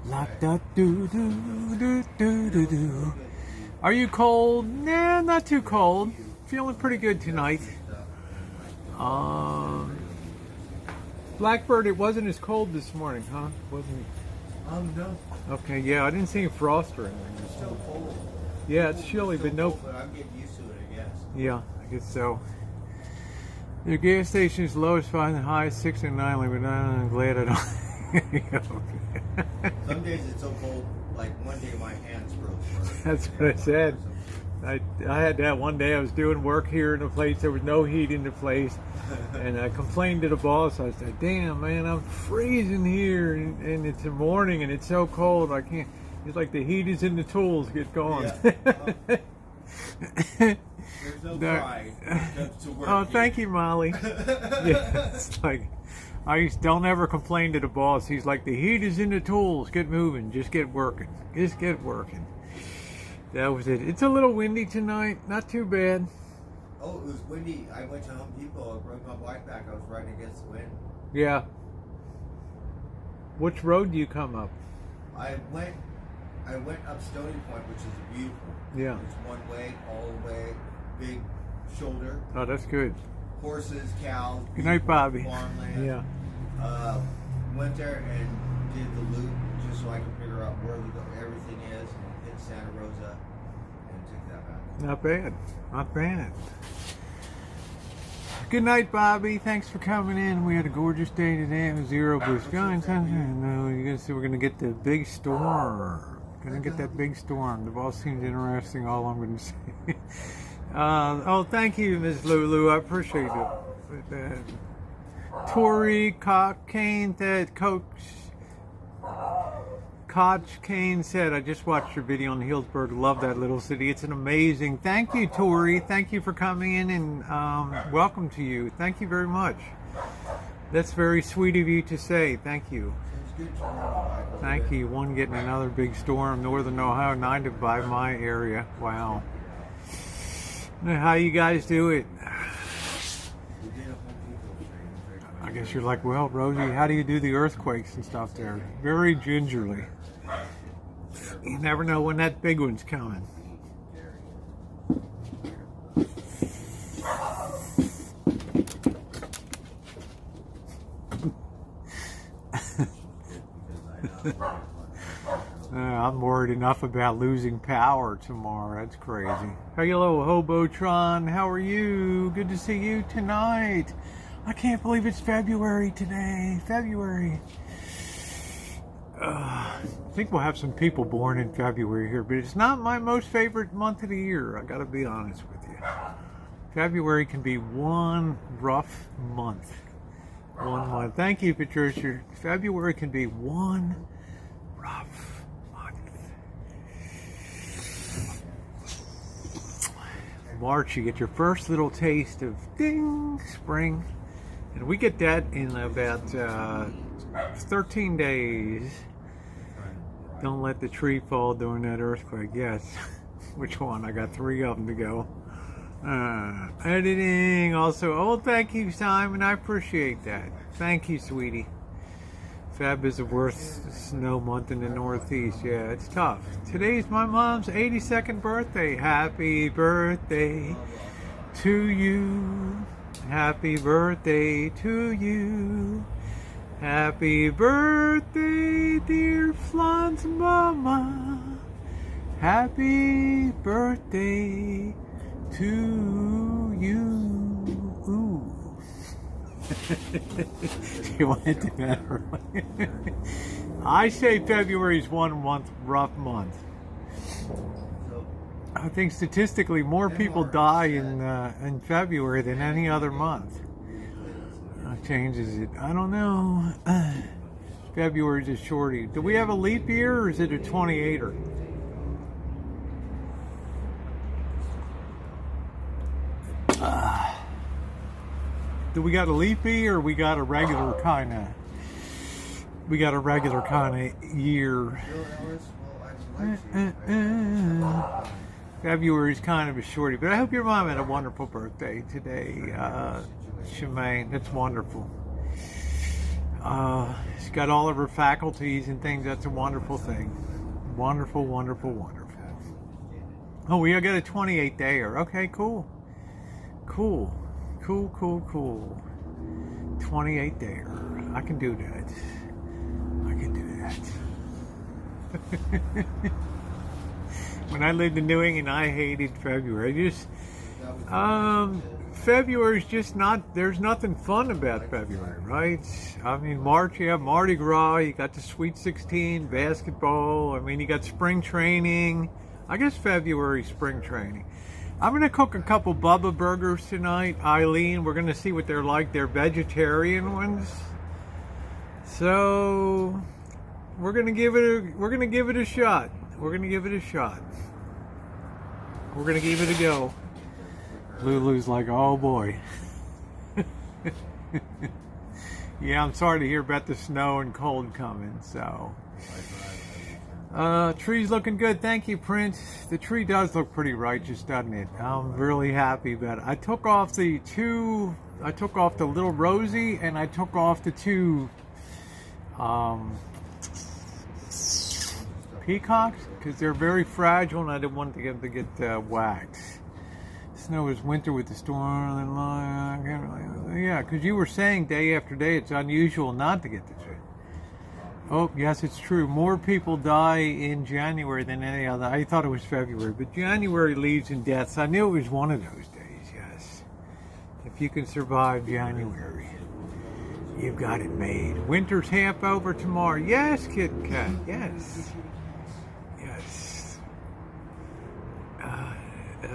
A: La da do do do do do do. Are you cold? Nah, not too cold. Feeling pretty good tonight. Blackbird, it wasn't as cold this morning, huh? Wasn't it?
C: No.
A: Okay, yeah, I didn't see any frost or anything.
C: It's still cold.
A: Yeah, it's chilly, but no.
C: But I'm getting used to it, I guess.
A: Yeah, I guess so. The gas station is lowest 5 and the high 6 and 9, but I'm glad I don't.
C: Some days it's so cold, like one day my hands froze.
A: That's what I said. I had that one day. I was doing work here in the place. There was no heat in the place. And I complained to the boss. I said, "Damn, man, I'm freezing here. And it's the morning and it's so cold. I can't." It's like the heat is in the tools. Get going.
C: Yeah. There's no pride. To work
A: Oh,
C: here.
A: thank you, Molly. Yeah, it's like, don't ever complain to the boss. He's like, the heat is in the tools. Get moving. Just get working. Just get working. That was it. It's a little windy tonight. Not too bad.
C: Oh, it was windy. I went to Home Depot. I broke my bike back. I was riding against the wind.
A: Yeah. Which road do you come up?
C: I went up Stony Point, which is beautiful.
A: Yeah.
C: It's one way, all the way, big shoulder.
A: Oh, that's good.
C: Horses, cows.
A: Good night, Bobby.
C: Farmland.
A: Yeah.
C: Went there and did the loop just so I could figure out where everything is. Hit Santa Rosa and took that back.
A: Not bad. Not bad. Good night, Bobby. Thanks for coming in. We had a gorgeous day today. It was zero blue sky and sunshine. No, you're gonna see we're gonna get the big storm. Gonna get that big storm. The ball seems interesting. All I'm gonna say. Oh, thank you, Ms. Lulu. I appreciate it. Tori Kane said, Coach Kane said, I just watched your video on Healdsburg. Love that little city. It's an amazing. Thank you, Tori. Thank you for coming in and welcome to you. Thank you very much. That's very sweet of you to say. Thank you. Thank you. One getting another big storm, northern Ohio, 9 by my area. Wow. How you guys do it? I guess you're like, well, Rosie, how do you do the earthquakes and stuff there? Very gingerly. You never know when that big one's coming. I'm worried enough about losing power tomorrow. That's crazy. Hello, Hobotron. How are you? Good to see you tonight. I can't believe it's February today. February. I think we'll have some people born in February here, but it's not my most favorite month of the year. I gotta be honest with you. February can be one rough month. 1 month. Thank you, Patricia. February can be one rough month. March, you get your first little taste of ding, spring. And we get that in about 13 days. Don't let the tree fall during that earthquake. Yes. Which one? I got 3 of them to go. Editing also. Oh, thank you, Simon. I appreciate that. Thank you, sweetie. Feb is the worst snow month in the Northeast. Yeah, it's tough. Today's my mom's 82nd birthday. Happy birthday to you. Happy birthday to you. Happy birthday, dear Flan's mama. Happy birthday to you. Ooh. You want to do that early? I say February's 1 month, rough month. I think statistically more people die in February than any other month. Changes it. I don't know. February's a shorty. Do we have a leap year or is it a 28er? Do we got a leap year or we got a regular kind of? We got a regular kind of year. February's kind of a shorty, but I hope your mom had a wonderful birthday today, Shemaine. That's wonderful. She's got all of her faculties and things. That's a wonderful thing. Wonderful, wonderful, wonderful. Oh, we got a 28 dayer. Okay, cool. Cool. Cool, cool, cool. 28 dayer. I can do that. I can do that. When I lived in New England, I hated February. February's just not, there's nothing fun about February, right? I mean, March, you have Mardi Gras, you got the Sweet 16, basketball, I mean, you got spring training. I guess February's spring training. I'm going to cook a couple Bubba burgers tonight, Eileen. We're going to see what they're like. They're vegetarian ones. So, we're going to give it a shot. We're going to give it a shot. We're going to give it a go. Lulu's like, oh boy. Yeah, I'm sorry to hear about the snow and cold coming, so. Tree's looking good. Thank you, Prince. The tree does look pretty righteous, doesn't it? I'm really happy about it. I took off the little Rosie and I took off the 2 peacocks because they're very fragile and I didn't want them to get whacked. Snow is winter with the storm. Yeah, because you were saying day after day it's unusual not to get the tree. Oh, yes, it's true. More people die in January than any other. I thought it was February, but January leaves in deaths. I knew it was one of those days, yes. If you can survive January, you've got it made. Winter's half over tomorrow. Yes, Kit Kat, yes. Yes.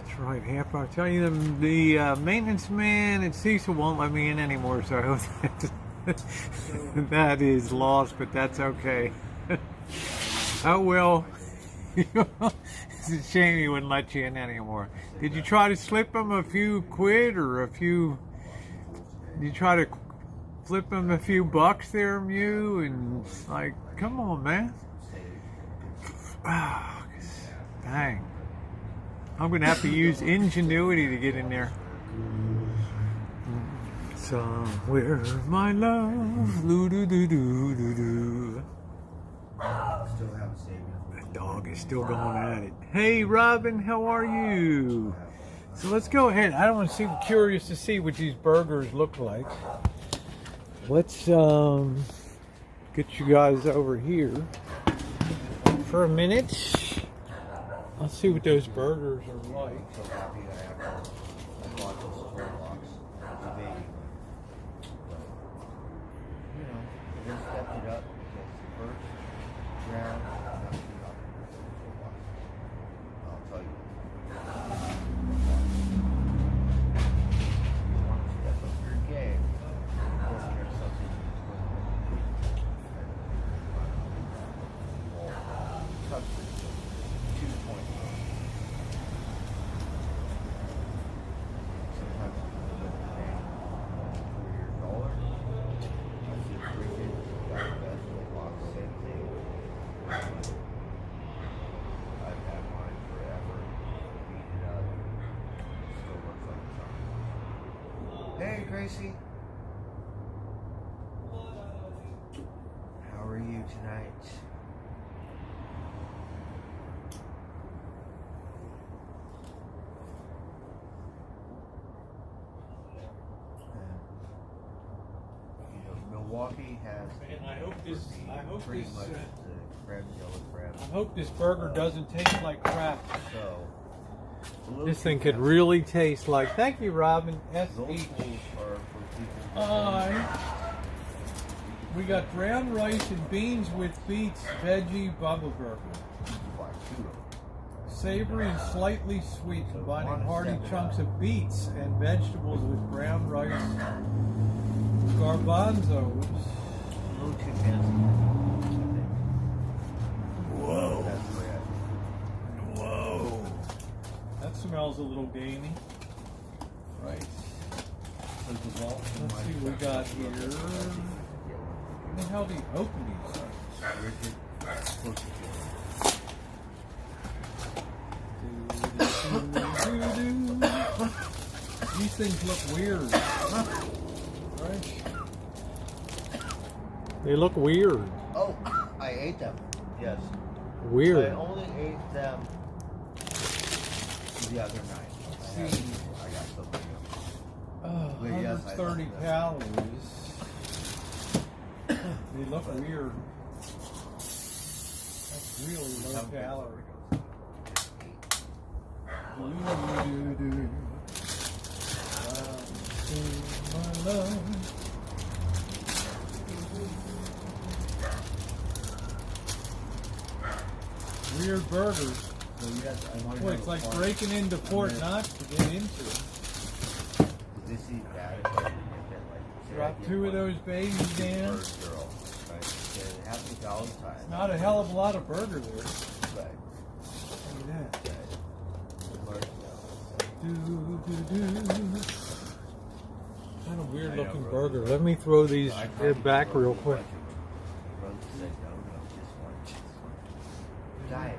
A: That's right, half. I'll tell you, the maintenance man at Cecil won't let me in anymore, so I hope that is lost, but that's okay. Oh well. It's a shame he wouldn't let you in anymore. Did you try to slip him a few quid or a few? Did you try to flip him a few bucks there, Mew? And it's like, come on, man. Oh, dang. I'm gonna have to use ingenuity to get in there. Somewhere, my love, doo doo doo doo doo doo.
C: Still haven't saved it.
A: The dog is still going at it. Hey, Robin, how are you? So let's go ahead. I don't want to see. Curious to see what these burgers look like. Let's get you guys over here for a minute. Let's see what those burgers are like.
C: So happy I bought those store blocks. The baby. You know, they just stepped it up because the first round, I'll tell you. You want to step up your game. There's something Hey, Gracie. How are you tonight? You know, Milwaukee has
A: Man, I hope
C: pretty
A: this,
C: much the crab, yellow crab.
A: I hope this burger doesn't taste like crap.
C: So,
A: This thing could really taste like. Thank you, Robin.
C: Those
A: SB.
C: fools are for people.
A: We got brown rice and beans with beets, veggie bubble burger. Savory and slightly sweet, combining hearty chunks of beets and vegetables with brown rice, garbanzos.
C: A little too fancy.
A: Whoa.
C: That's the way I think.
A: Whoa. That smells a little gamey. Right. Let's see what we got here. What the hell do you open these things? These things look weird. Right? They look weird.
C: Oh, I ate them. Yes.
A: Weird.
C: I only ate them the other night. I got something else. But yes,
A: 130 calories. They look weird. That's really low calorie. My love. Weird burgers. Boy, it's like breaking into Fort Knox to get into it. Drop two of those babies down. It's not a hell of a lot of burger there. Look at that. Kind of weird looking burger. Let me throw these back real quick.
C: Diet.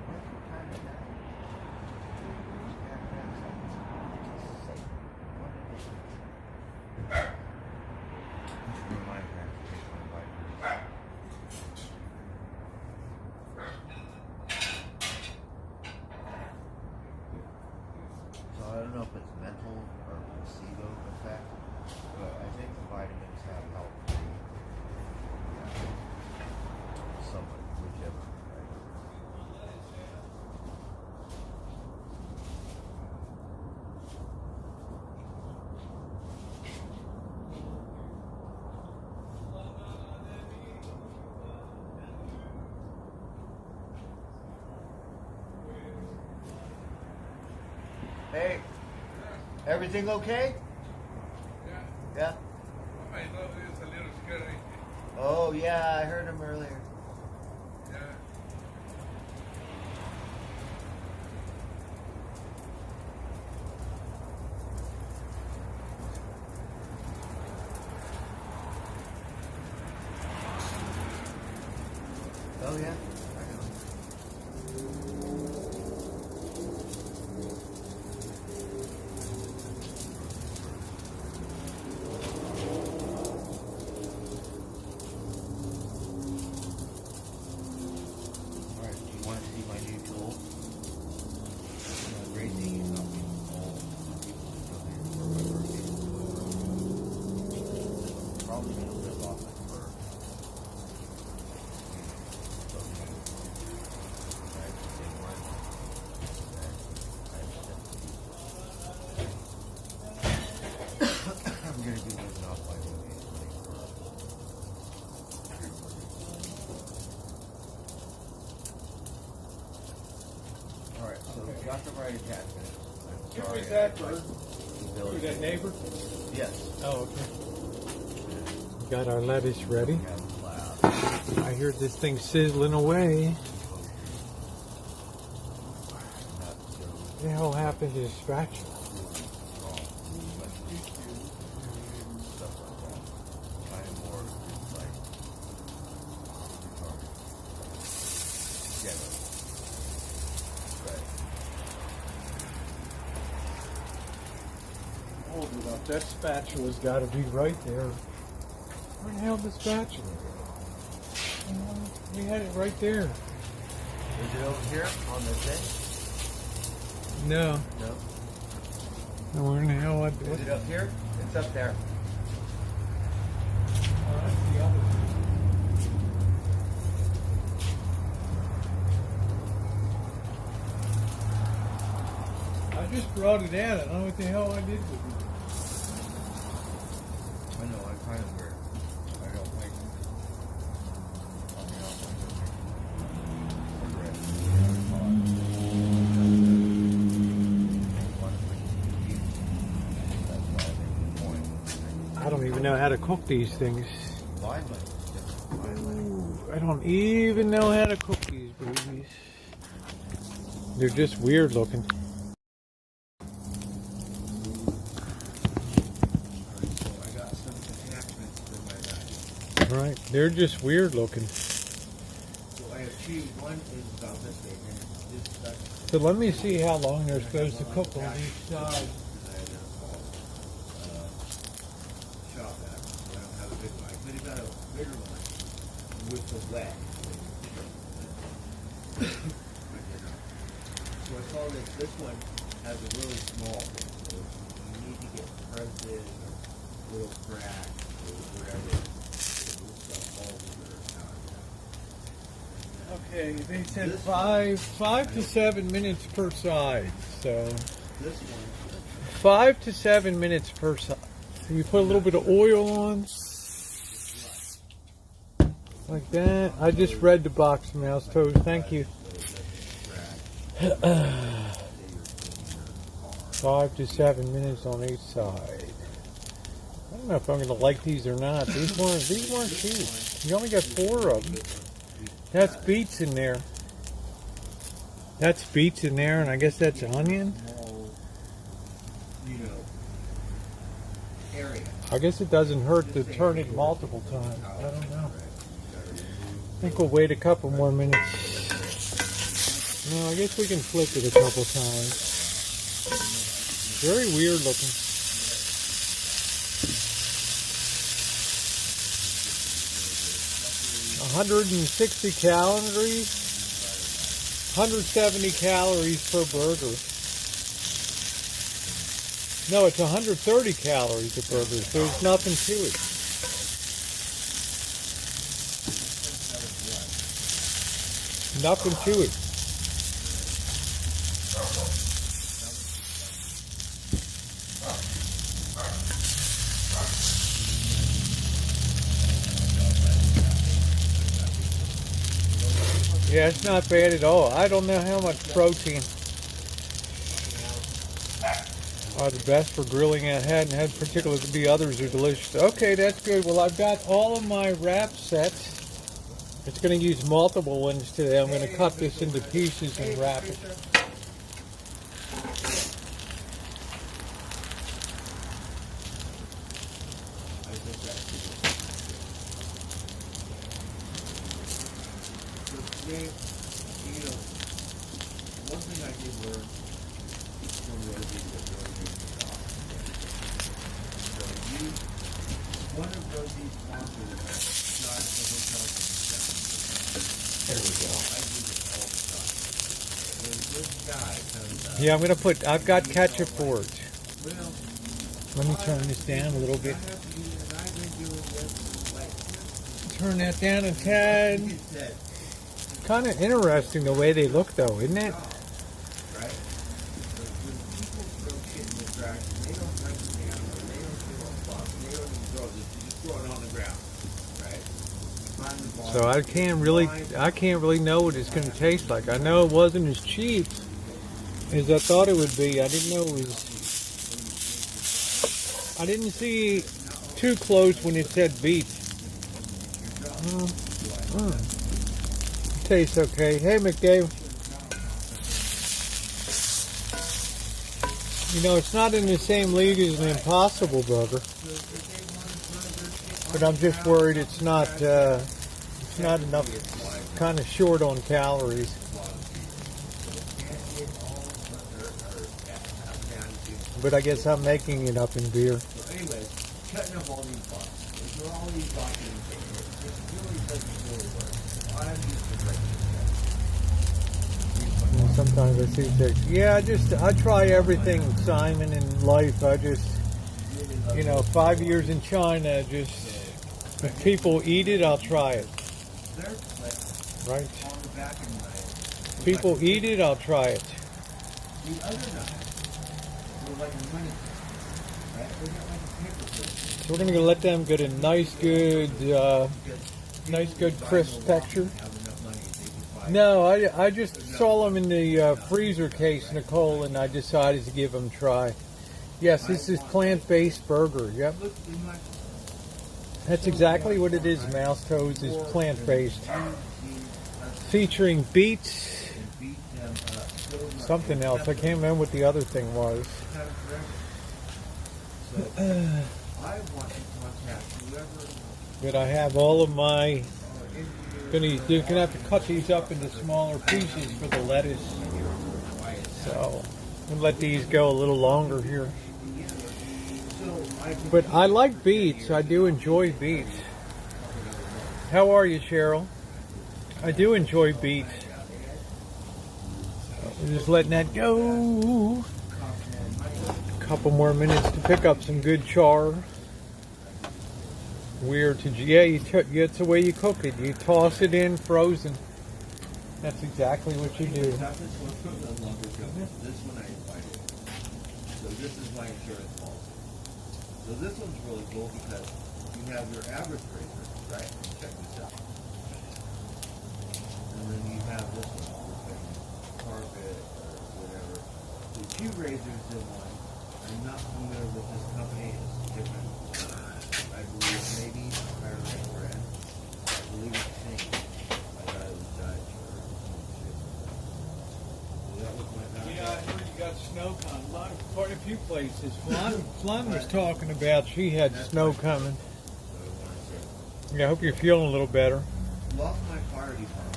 C: So I don't know if it's mental or placebo effect, but I think the vitamins have helped somewhat, whichever. Hey, everything okay? Yeah.
A: I know it's a little scary.
C: Oh yeah, I heard him earlier.
A: Yeah.
C: Oh yeah. Alright, so we got the right attachment.
A: Who was that, Bert? Who, that neighbor?
C: Yes.
A: Oh, okay. Got our lettuce ready. I hear this thing sizzling away. What the hell happened to the spatula? Hold it up. That spatula's got to be right there. Where the hell is the spatula? We had it right there.
C: Is it over here on the thing?
A: No.
C: No.
A: No, where in the hell I
C: Is it up here? It's up there.
A: Oh, that's the other one. I just brought it out. I don't know what the hell I did with it.
C: I know, I kind of weird. I don't like
A: I don't even know how to cook these things. I don't even know how to cook these babies. They're just weird looking. Right, they're just weird looking.
C: So I have two. One is about this big, and it's just stuck.
A: So let me see how long they're supposed to cook on each side.
C: Shop at, so I don't have a big one. I could have got a bigger one with the wet. So I saw that this one has a really small thing. So you need to get present or little crack or whatever.
A: Okay, they said five to 7 minutes per side. So
C: This one,
A: 5 to 7 minutes per side. So you put a little bit of oil on, like that. I just read the box, Mouse Toes. Thank you. 5 to 7 minutes on each side. I don't know if I'm going to like these or not. These weren't cheap. You only got 4 of them. That's beets in there. That's beets in there, and I guess that's onion.
C: area.
A: I guess it doesn't hurt to turn it multiple times. I don't know. I think we'll wait a couple more minutes. No, I guess we can flip it a couple times. Very weird looking. $160 calories, 170 calories per burger. No, it's 130 calories a burger, so there's nothing to it. Nothing to it. Yeah, it's not bad at all. I don't know how much protein. are the best for grilling. I hadn't had particularly, the others are delicious. Okay, that's good. Well, I've got all of my wrap sets. It's going to use multiple ones today. I'm going to cut this into pieces and wrap it.
C: One thing I did learn from Rosie was Rosie so one of Rosie's sponsors got the hotel concession.
A: There we go.
C: I do this all the time. When this guy comes up,
A: Yeah, I'm going to put, I've got ketchup for it.
C: well,
A: Let me turn this down a little bit.
C: I have to use it, and I've been doing this like
A: Turn that down a tad.
C: he said,
A: Kind of interesting the way they look, though, isn't it?
C: right? But when people throw shit in the trash, they don't break it down, or they don't give a fuck, they don't even throw it, they just throw it on the ground, right? Find the ball.
A: So I can't really know what it's going to taste like. I know it wasn't as cheap as I thought it would be. I didn't know it was. I didn't see too close when it said beet. Tastes okay. Hey, McDave. You know, it's not in the same league as an Impossible Burger, but I'm just worried it's not enough. It's kind of short on calories. But I guess I'm making it up in beer.
C: So anyways, cutting up all these boxes. There's all these boxes. It really doesn't really work. I'm used to breaking it down.
A: Sometimes I see things. Yeah, I try everything, Simon, in life. I just, 5 years in China, just, if people eat it, I'll try it. Right?
C: On the back of my
A: People eat it, I'll try it.
C: the other knives were like a money clip, right? They got like a paper clip.
A: So we're going to let them get a nice, good crisp texture.
C: Have enough money, they can buy
A: No, I just saw them in the freezer case, Nicole, and I decided to give them a try. Yes, this is plant-based burger. Yep.
C: Look, in my
A: That's exactly what it is. Mouse Toes is plant-based. Featuring beets,
C: beat them up.
A: something else. I can't remember what the other thing was.
C: So I want to contact whoever
A: But I have all of my...
C: or
A: You're gonna have to cut these up into smaller pieces for the lettuce. So I'm gonna let these go a little longer here. But I like beets. I do enjoy beets. How are you, Cheryl? I do enjoy beets. We're just letting that go. A couple more minutes to pick up some good char. It's the way you cook it. You toss it in frozen. That's exactly what you do.
C: This one I invited. So this is my insurance policy. So this one's really cool because you have your average razor, right? Check this out. And then you have this one for carpet or whatever. The two razors in one. I'm not familiar with this company. It's different. I believe maybe a higher rank brand. I believe it's Xing. I thought it was Dutch or something. That was my bad.
A: Yeah, I heard you got snow coming. Quite a few places. Flun was talking about she had snow coming. Yeah, I hope you're feeling a little better.
C: Lost my fire department.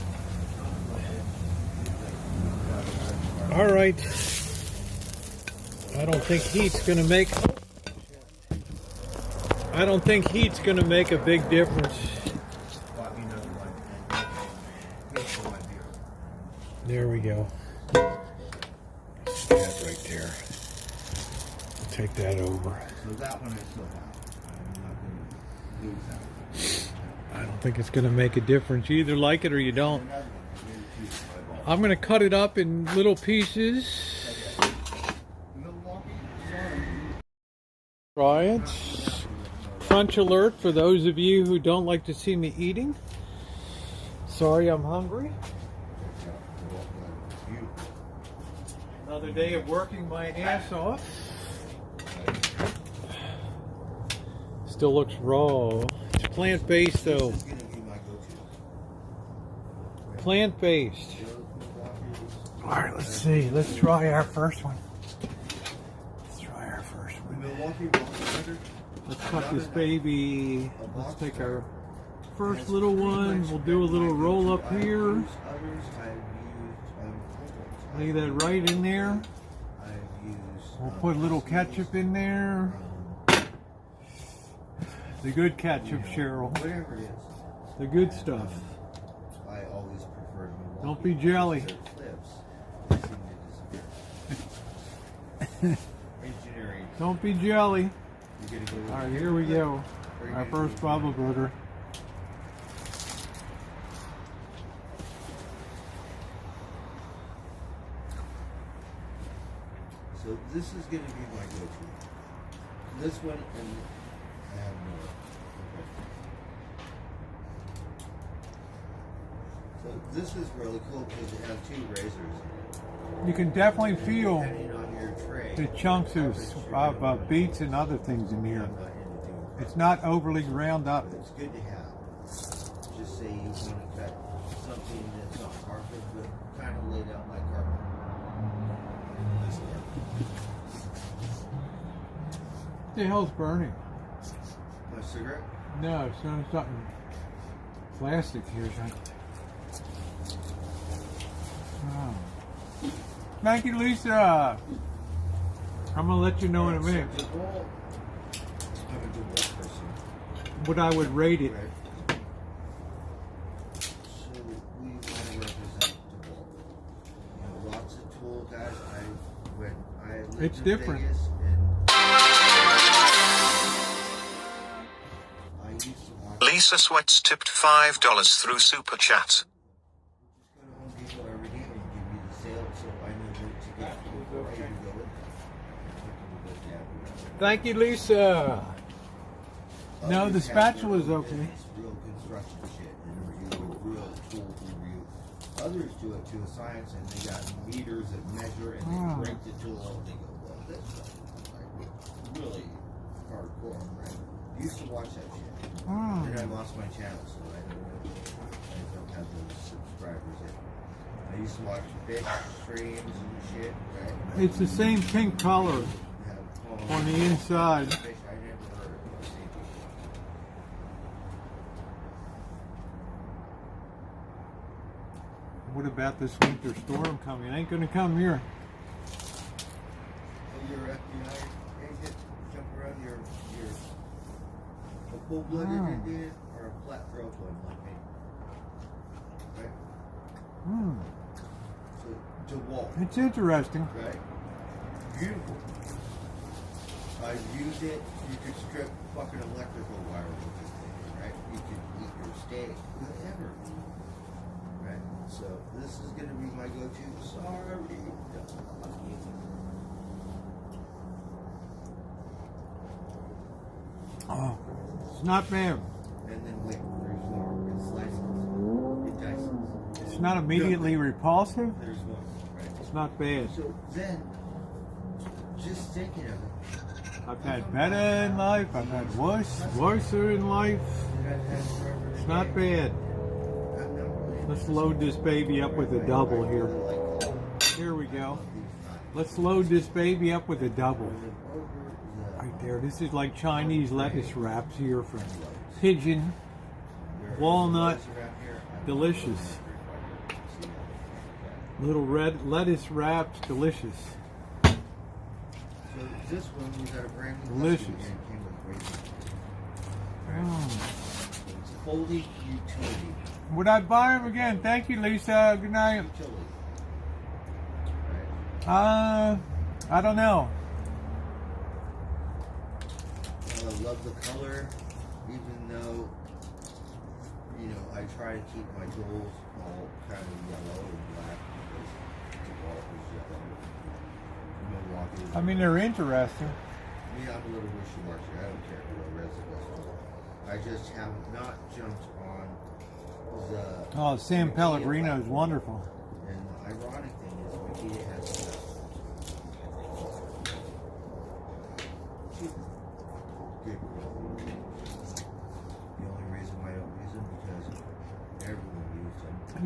A: All right. I don't think heat's going to make. I don't think heat's going to make a big difference. There we go. That right there. Take that over.
C: So that one I still have. I'm not going to lose that.
A: I don't think it's going to make a difference. You either like it or you don't. I'm going to cut it up in little pieces. Try it. Crunch alert for those of you who don't like to see me eating. Sorry, I'm hungry. Another day of working my ass off. still looks raw. It's plant-based though.
C: This is gonna be my go-to.
A: Plant-based.
C: Those Milwaukee's.
A: Alright, let's see. Let's try our first one.
C: The Milwaukee Rock.
A: Let's cut this baby. Let's take our first little one. We'll do a little roll up here. Lay that right in there. We'll put a little ketchup in there. The good ketchup, Cheryl.
C: Whatever it is.
A: The good stuff.
C: I always prefer Milwaukee.
A: Don't be jelly.
C: Engineering.
A: Don't be jelly.
C: You're gonna go with
A: Alright, here we go. Our first Bubba Burger.
C: So this is going to be my go-to. This one and I have more. Okay. So this is really cool because it has 2 razors in it.
A: You can definitely feel
C: Depending on your tray,
A: the chunks of beets and other things in here.
C: I'm not into doing that.
A: It's not overly ground up.
C: But it's good to have. Just say you want to cut something that's not carpet, but kind of laid out like carpet. This carpet.
A: What the hell's burning?
C: My cigarette?
A: No, it's not something plastic here. Oh. Thank you, Lisa. I'm gonna let you know in a minute
C: So the bowl, I'm a good person.
A: what I would rate it.
C: Right. So we want to represent the bowl. You know, lots of tool guys. When I lived
A: It's
C: in
A: different.
C: Vegas and I used to watch.
B: Lisa Sweats tipped $5 through Super Chat.
C: Just go to Home Depot every day and give you the sale, so I know where to get before I even go with them.
A: Thank you, Lisa. No, the
C: Others have
A: spatula's
C: their own
A: okay.
C: business, real construction shit and real tool review. Others do it to a science and they got meters that measure and they break the tool and they go, well, this stuff is like really hardcore, right? I used to watch that shit. And I lost my channel, so I don't have those subscribers yet. I used to watch fish streams and shit, right?
A: It's the same pink color on the inside.
C: Fish, I never heard of those things.
A: What about this winter storm coming? It ain't gonna come here.
C: Oh, you're FBI agent, jump around your a full-blooded Indian or a flat-throat one like me, right? So DeWalt,
A: It's interesting.
C: right? Beautiful. I use it. You could strip fucking electrical wire with this thing, right? You could eat your steak, whatever, right? So this is gonna be my go-to. Sorry.
A: Oh, it's not bad.
C: And then wait, there's more. It slices. It dices.
A: It's not immediately repulsive.
C: There's more, right?
A: It's not bad.
C: So then, just thinking of it.
A: I've had better in life. I've had worse in life. It's not bad. Let's load this baby up with a double here. Here we go. Let's load this baby up with a double. Right there. This is like Chinese lettuce wraps here from Pigeon. Walnut. Delicious. Little red lettuce wraps. Delicious.
C: So this one we got a brand new
A: Delicious.
C: and it came with raisin.
A: Mm.
C: It's fully utility.
A: Would I buy them again? Thank you, Lisa. Good night.
C: Utility. Right?
A: I don't know.
C: I love the color, even though, you know, I try to keep my tools all kind of yellow and black because the wall is yellow. Milwaukee.
A: I mean, they're interesting.
C: Me, I'm a little wishy-washy. I don't care what residence tool. I just have not jumped on the.
A: Oh, San
C: Makita
A: Pellegrino is
C: platform.
A: wonderful.
C: And the ironic thing is, Makita has the best. Good.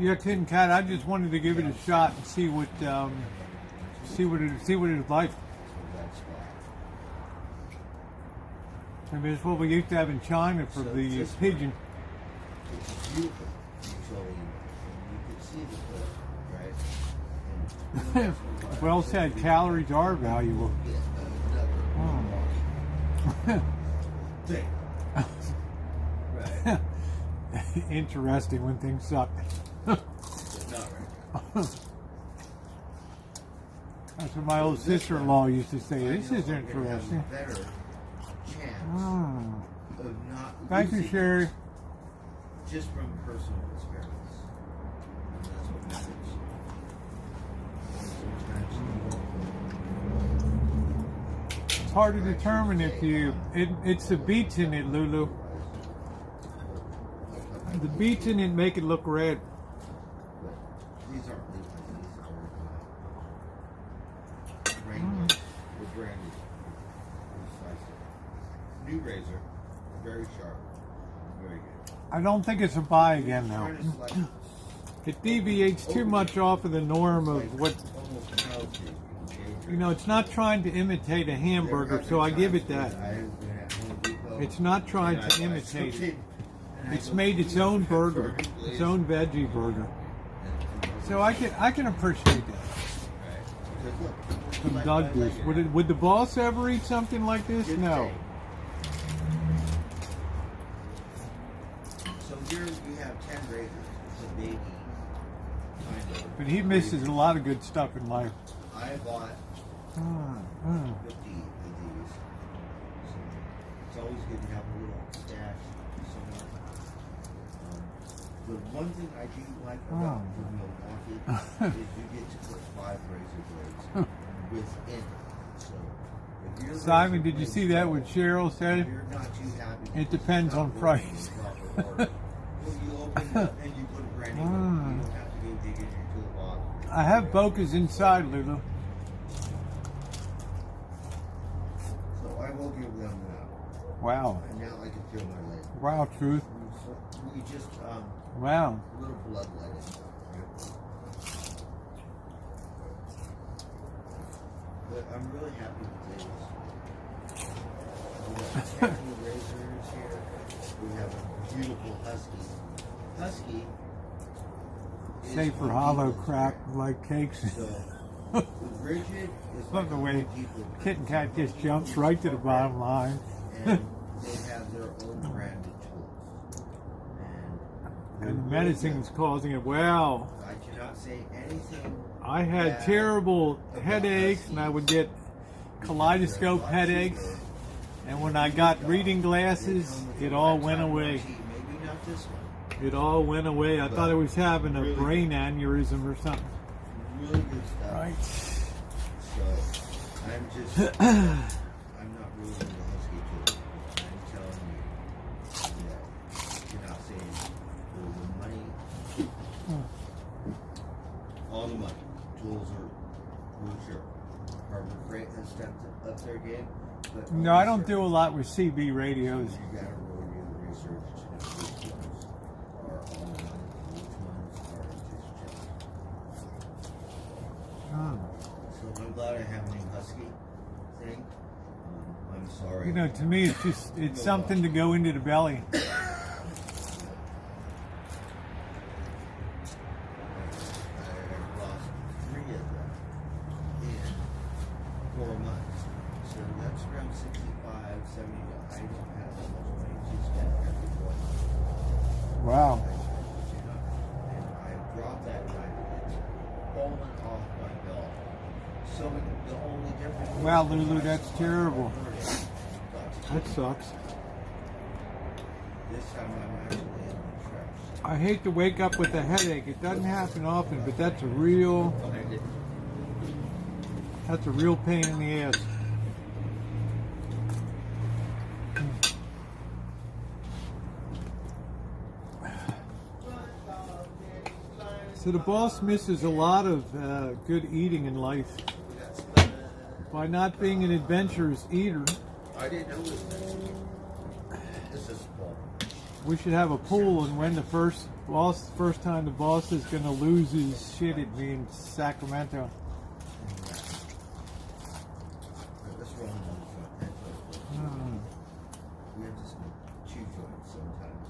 A: Yeah, Tin Cat. I just wanted to give it a shot and see what it's like.
C: So that's why.
A: I mean, it's what we used to have in China for
C: So
A: the
C: this
A: pigeon.
C: It's beautiful. So you can see the clip, right? And
A: Well said. Calories are valuable.
C: get another thing. Right.
A: Interesting when things suck.
C: Not right.
A: That's what my old sister-in-law used to say.
C: I
A: This
C: know
A: is
C: I'm gonna have
A: interesting.
C: a better chance
A: Mm.
C: of not
A: Thank you,
C: losing
A: Sherry.
C: it just from personal experience. And that's what matters. Sometimes
A: It's hard to determine if it's the beets in it, Lulu. The beets in it make it look red.
C: these aren't leaves, these are granular. They're brand new. New razor, very sharp, very good.
A: I don't think it's a buy again though.
C: Trying to slice it.
A: It deviates too much off of the norm of what,
C: Almost melted.
A: you know, it's not trying to imitate a hamburger, so I give it that. It's not trying to imitate it. It's made its own burger, its own veggie burger. So I can appreciate that. Some Doug Goose. Would the boss ever eat something like this? No.
C: So here you have 10 razors. It's a baby, kind of.
A: But he misses a lot of good stuff in life.
C: I bought 50 of these. So it's always good to have a little stash somewhere. The one thing I do like about the Milwaukee is you get to put 5 razor blades within it. So if your
A: Simon,
C: razor
A: did you
C: blades
A: see that what Cheryl
C: if
A: said?
C: you're not too happy,
A: It depends
C: it's not
A: on
C: working
A: price.
C: in proper order. Well, you open it up and you put a brand new one. You don't have to go dig in your toolbox.
A: I have Boca's inside, Lulu.
C: So I will give them that.
A: Wow.
C: And now I can feel my leg.
A: Wow, Truth.
C: We just
A: Wow.
C: a little bloodletting. Right? But I'm really happy with these. We got 10 new razors here. We have a beautiful husky. Husky is
A: Safe for
C: what
A: hollow
C: people
A: crap
C: expect.
A: like cakes.
C: So the rigid is
A: Look
C: like
A: the way
C: what people
A: Kitten Cat just jumps right to the bottom line.
C: and they have their own branded tools.
A: And the medicine is causing it. Wow.
C: I cannot say anything.
A: I had
C: bad
A: terrible
C: about
A: headaches, and I would get kaleidoscope headaches. And when I got reading glasses, it all went away.
C: Maybe not this one.
A: It all went away. I thought I was having a brain aneurysm or something.
C: Really good stuff.
A: Right.
C: So I'm just, I'm not really into husky tools. I'm telling you that you're not saying for the money, all the money. Tools are, well, sure. Harbor Freight has stepped up their game. But
A: No, I don't do a lot with CB radios.
C: You gotta really do the research to know which ones are all in, which ones are just
A: Oh.
C: So I'm glad I have a new husky thing. I'm sorry.
A: You know, to me, it's something to go into the belly.
C: I've lost 3 of them in 4 months. So that's around 65, 70. I don't have that much money to spend every 4 months.
A: Wow.
C: And I dropped that right. It's fallen off my belt. So the only difference.
A: Wow, Lulu, that's terrible. That sucks.
C: This time I'm actually in the trash.
A: I hate to wake up with a headache. It doesn't happen often, but that's a real pain in the ass. So the boss misses a lot of good eating in life by not being an adventurous eater.
C: I didn't know this. This is small.
A: We should have a pool and win the first Boss, first time the boss is gonna lose his shit at me in Sacramento.
C: Let's roll another joint. That's what we have to smoke 2 joints sometimes.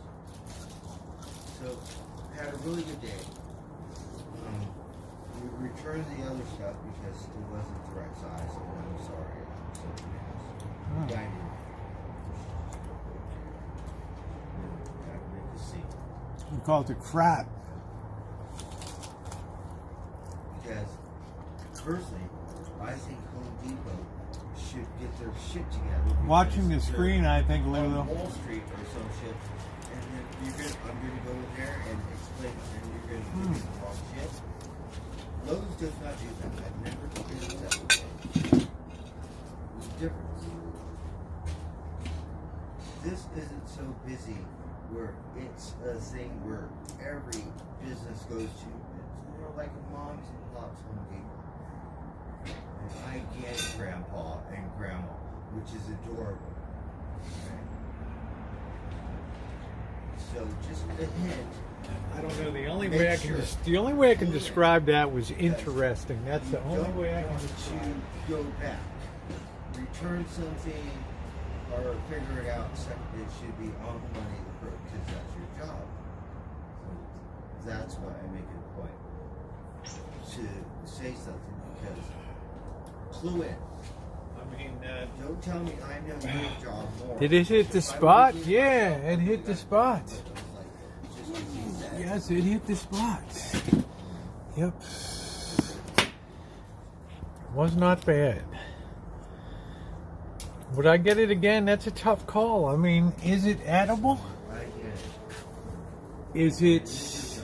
C: So, had a really good day. We returned the other stuff because it wasn't the right size, and I'm sorry. So, guy didn't. Gotta make a scene.
A: We call it the crap.
C: Because, firstly, I think Home Depot should get their shit together.
A: Watching the
C: because
A: screen,
C: they're
A: I think,
C: on
A: Lulu.
C: Wall Street or some shit, and then I'm gonna go in there and explain, and you're gonna give me the wrong shit. Lowe's does not do that. I've never experienced that before. There's a difference. This isn't so busy where it's a thing where every business goes to. It's more like a mom's and pop's Home Depot. And I get Grandpa and Grandma, which is adorable. Right? So just a hint.
A: I don't know. The only
C: Make
A: way I can
C: sure.
A: the only way I can describe that was interesting. That's the only
C: Don't
A: way I can
C: want
A: describe.
C: to go back, return something, or figure it out. Second, it should be on the money because that's your job. So that's why I make it a point to say something because clue in.
A: I mean,
C: Don't tell me I know your job more.
A: did it hit the spot? Yeah, it hit the spot. Yes, it hit the spot. Yep. Was not bad. Would I get it again? That's a tough call. I mean, is it edible? Is it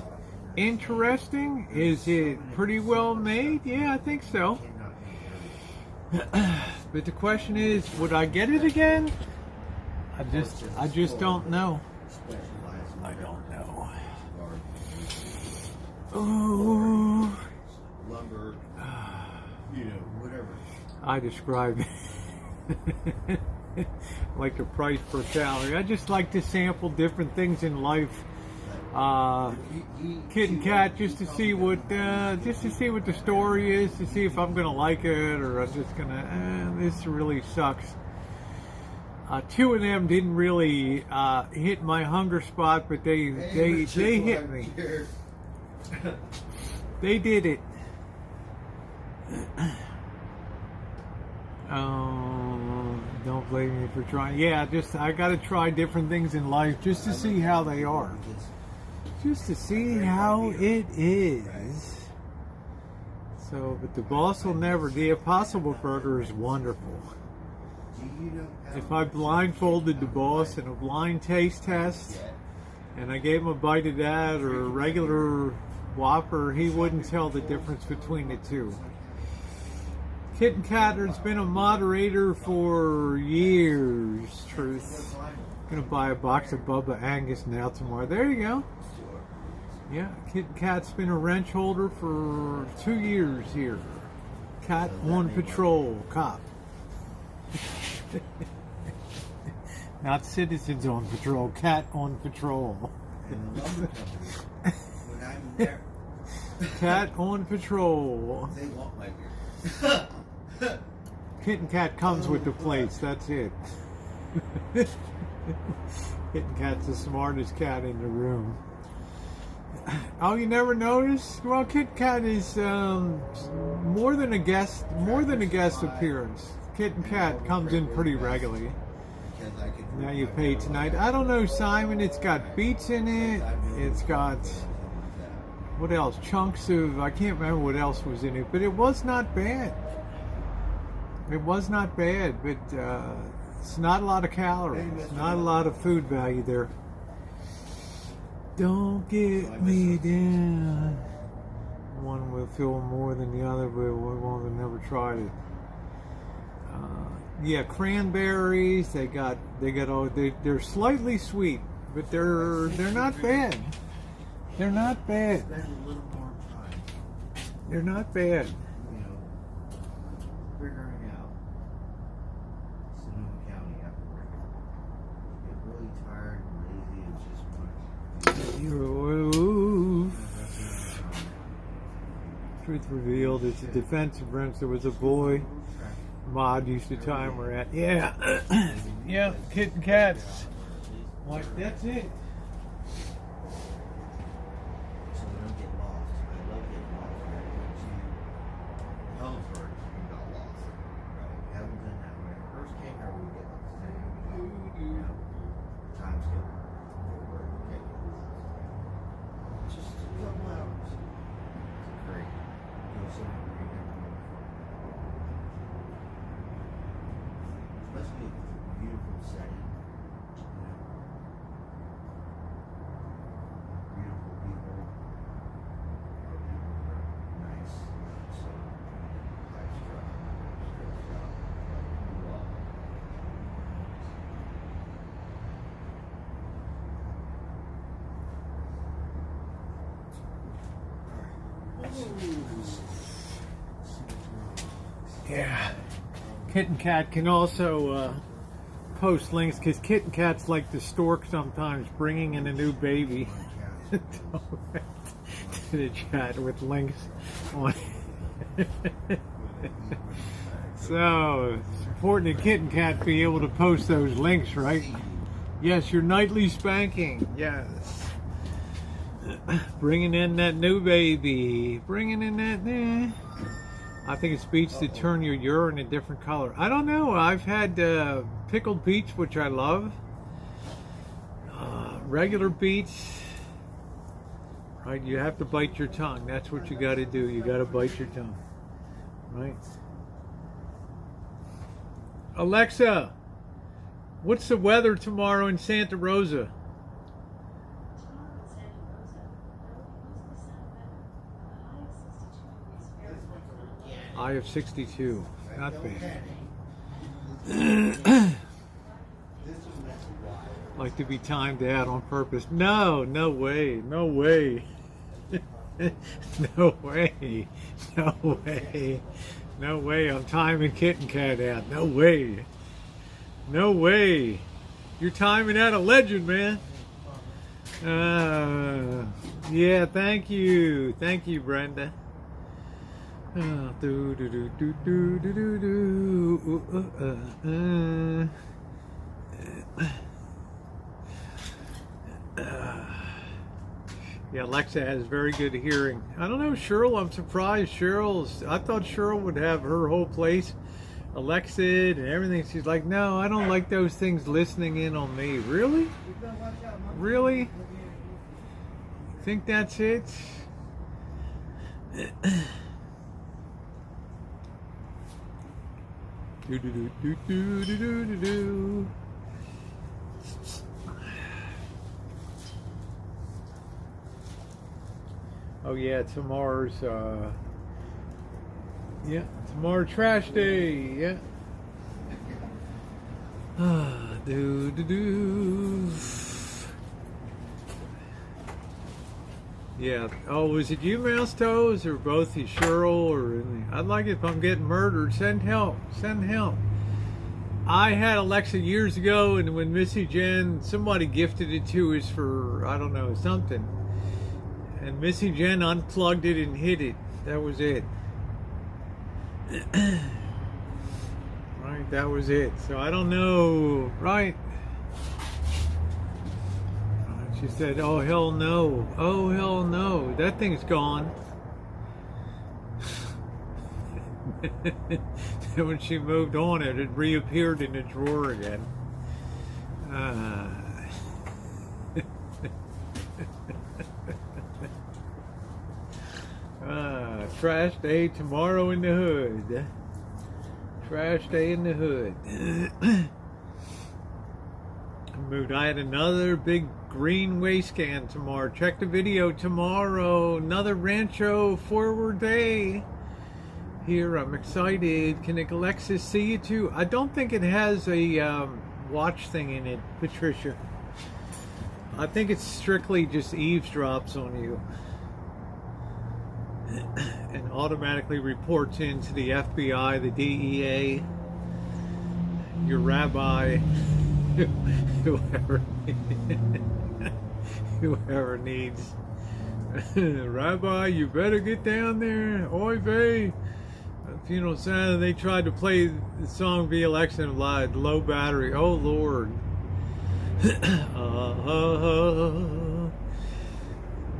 A: interesting? Is it pretty well made? Yeah, I think so. But the question is, would I get it again? I just don't know. I don't know. Oh,
C: Lumber, whatever.
A: I describe it like the price per calorie. I just like to sample different things in life. Kitten cat, just to see what the story is, to see if I'm gonna like it or I'm just gonna. This really sucks. 2 of them didn't really hit my hunger spot, but they hit me. They did it. Don't blame me for trying. Yeah, I gotta try different things in life just to see how they are. Just to see how it is. So, but the boss will never. The Impossible Burger is wonderful. If I blindfolded the boss in a blind taste test, and I gave him a bite of that or a regular Whopper, he wouldn't tell the difference between the two. Kitten Cat has been a moderator for years, truth. Gonna buy a box of Bubba Angus now tomorrow. There you go. Yeah, Kitten Cat's been a wrench holder for 2 years here. Cat on patrol, cop. Not citizens on patrol, cat on patrol.
C: And the lumber company, when I'm there,
A: Cat on patrol.
C: they want my beer.
A: Kitten Cat comes with the plates, that's it. Kitten Cat's the smartest cat in the room. Oh, you never noticed? Well, Kitten Cat is more than a guest appearance. Kitten Cat comes in pretty regularly. Now you pay tonight. I don't know, Simon. It's got beets in it. It's got what else? Chunks of, I can't remember what else was in it, but it was not bad. It was not bad, but it's not a lot of calories. Not a lot of food value there. Don't get me down. One will feel more than the other, but one have never tried it. Yeah, cranberries. They're slightly sweet, but they're not bad. They're not bad.
C: Spend a little more time,
A: They're not bad.
C: figuring out Sonoma County after work. Get really tired and lazy and just want to.
A: Truth revealed, it's a defensive rinse. There was a boy. Mod used to time we're at. Yeah. Yeah, kitten cats. Like, that's it.
C: So they don't get lost. I love getting lost. I went to Helensburgh and got lost. Right? Haven't done that when I first came here. We get lost. Time skip. Okay. Just a couple hours. It's great. Go somewhere where you never been before. Must be a beautiful setting. Beautiful people. Our people are nice. So high stressed out.
A: Yeah. Kitten cat can also post links because kitten cats like to stork sometimes, bringing in a new baby to the chat with links on. So it's important that kitten cat be able to post those links, right? Yes, your nightly spanking. Yes. Bringing in that new baby. Bringing in that. I think it's beets that turn your urine a different color. I don't know. I've had pickled beets, which I love. Regular beets. Right? You have to bite your tongue. That's what you got to do. You got to bite your tongue. Right? Alexa, what's the weather tomorrow in Santa Rosa? I have 62. Not bad. Like to be timed out on purpose. No, no way. No way. No way. No way. No way. I'm timing kitten cat out. No way. No way. You're timing out a legend, man. Yeah, thank you. Thank you, Brenda. Yeah, Alexa has very good hearing. I don't know, Cheryl, I'm surprised. I thought Cheryl would have her whole place Alexa and everything. She's like, no, I don't like those things listening in on me. Really? Really? Think that's it? Oh yeah, tomorrow's tomorrow trash day. Yeah. Yeah. Oh, is it you, Mouse Toes, or both you, Cheryl, or I'd like it if I'm getting murdered. Send help. Send help. I had Alexa years ago, and when Missy Jen, somebody gifted it to us for, I don't know, something. And Missy Jen unplugged it and hid it. That was it. Right, that was it. So I don't know, right? She said, oh, hell no. Oh, hell no. That thing's gone. Then when she moved on, it reappeared in the drawer again. Trash day tomorrow in the hood. Trash day in the hood. I had another big green waste can tomorrow. Check the video tomorrow. Another Rancho forward day. Here, I'm excited. Can Alexa see you too? I don't think it has a watch thing in it, Patricia. I think it's strictly just eavesdrops on you. And automatically reports into the FBI, the DEA, your rabbi, whoever needs Rabbi, you better get down there. Oy vey. Funeral sound. They tried to play the song via election live, low battery. Oh Lord.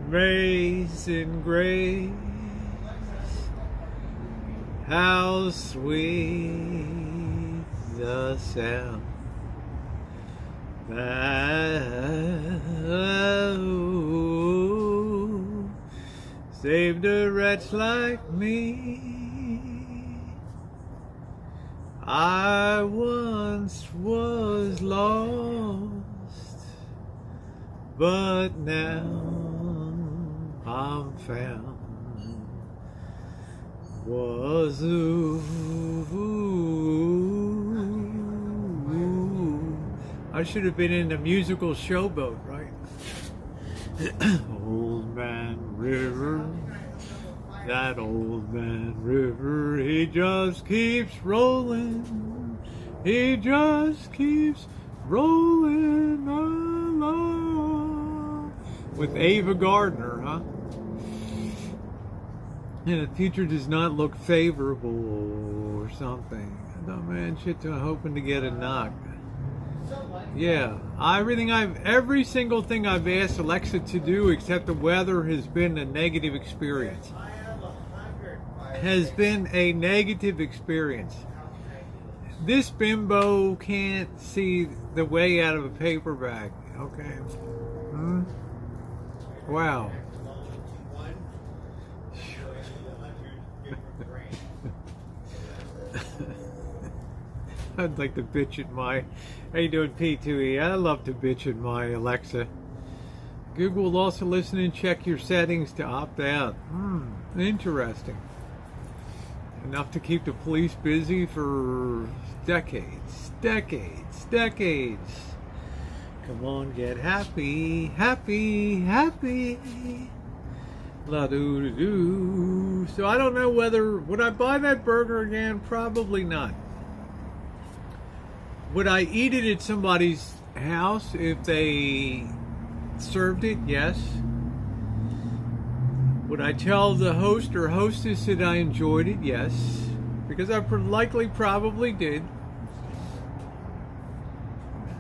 A: Amazing grace, how sweet the sound that saved a wretch like me. I once was lost, but now I'm found. Was I should have been in the musical Showboat, right? Old Man River, that old man river, he just keeps rolling. He just keeps rolling along. With Ava Gardner, huh? And the future does not look favorable or something. Oh man, shit, I'm hoping to get a knock. Yeah, every single thing I've asked Alexa to do except the weather has been a negative experience. Has been a negative experience. This bimbo can't see the way out of a paper bag. Okay. Wow. I'd like to bitch at my... How you doing, P2E? I love to bitch at my Alexa. Google will also listen and check your settings to opt out. Interesting. Enough to keep the police busy for decades. Come on, get happy. La doo doo doo. So I don't know whether... Would I buy that burger again? Probably not. Would I eat it at somebody's house if they served it? Yes. Would I tell the host or hostess that I enjoyed it? Yes. Because I probably did.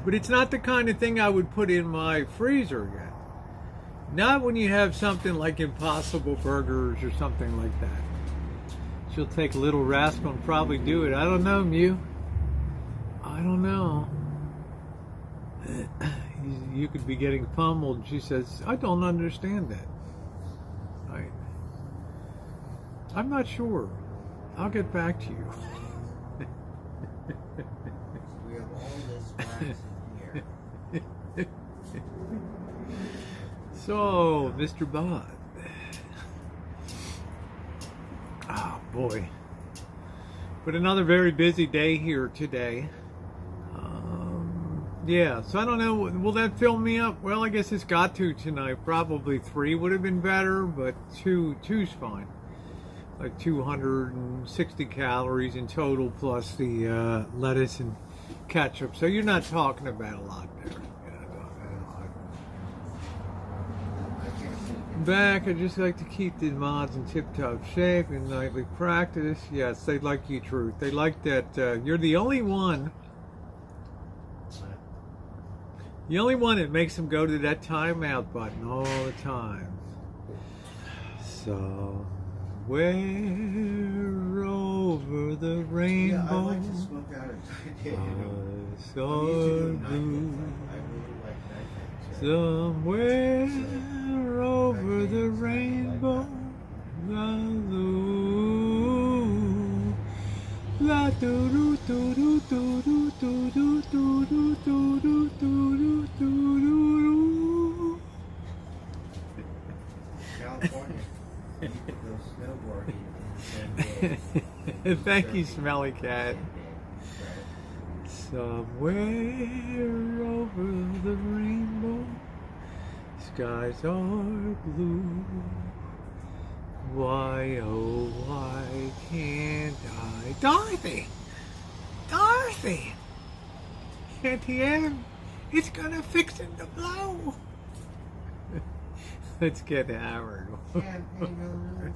A: But it's not the kind of thing I would put in my freezer yet. Not when you have something like Impossible Burgers or something like that. She'll take Little Rascal and probably do it. I don't know, Mew. I don't know. You could be getting pummeled. She says, I don't understand that. I'm not sure. I'll get back to you.
C: We have all this wax in here.
A: So, Mr. Bod. Oh, boy. But another very busy day here today. Yeah, so I don't know. Will that fill me up? Well, I guess it's got to tonight. Probably 3 would have been better, but 2's fine. Like 260 calories in total plus the lettuce and ketchup. So you're not talking about a lot there. Back, I just like to keep the mods in tip-top shape in nightly practice. Yes, they like you, Truth. They like that you're the only one. The only one that makes them go to that timeout button all the time. So, we're over the rainbow.
C: Yeah, I like to smoke out of
A: Somewhere over the rainbow. La do do do do do do do do do do do do do do.
C: California. You could go snowboarding in 10 days.
A: Thank you, Smelly Cat. Somewhere over the rainbow, skies are blue. Why, oh, why can't I? Dorothy! Dorothy! Auntie Anne, it's gonna fix it to blow. Let's get hammered.
C: Champagne,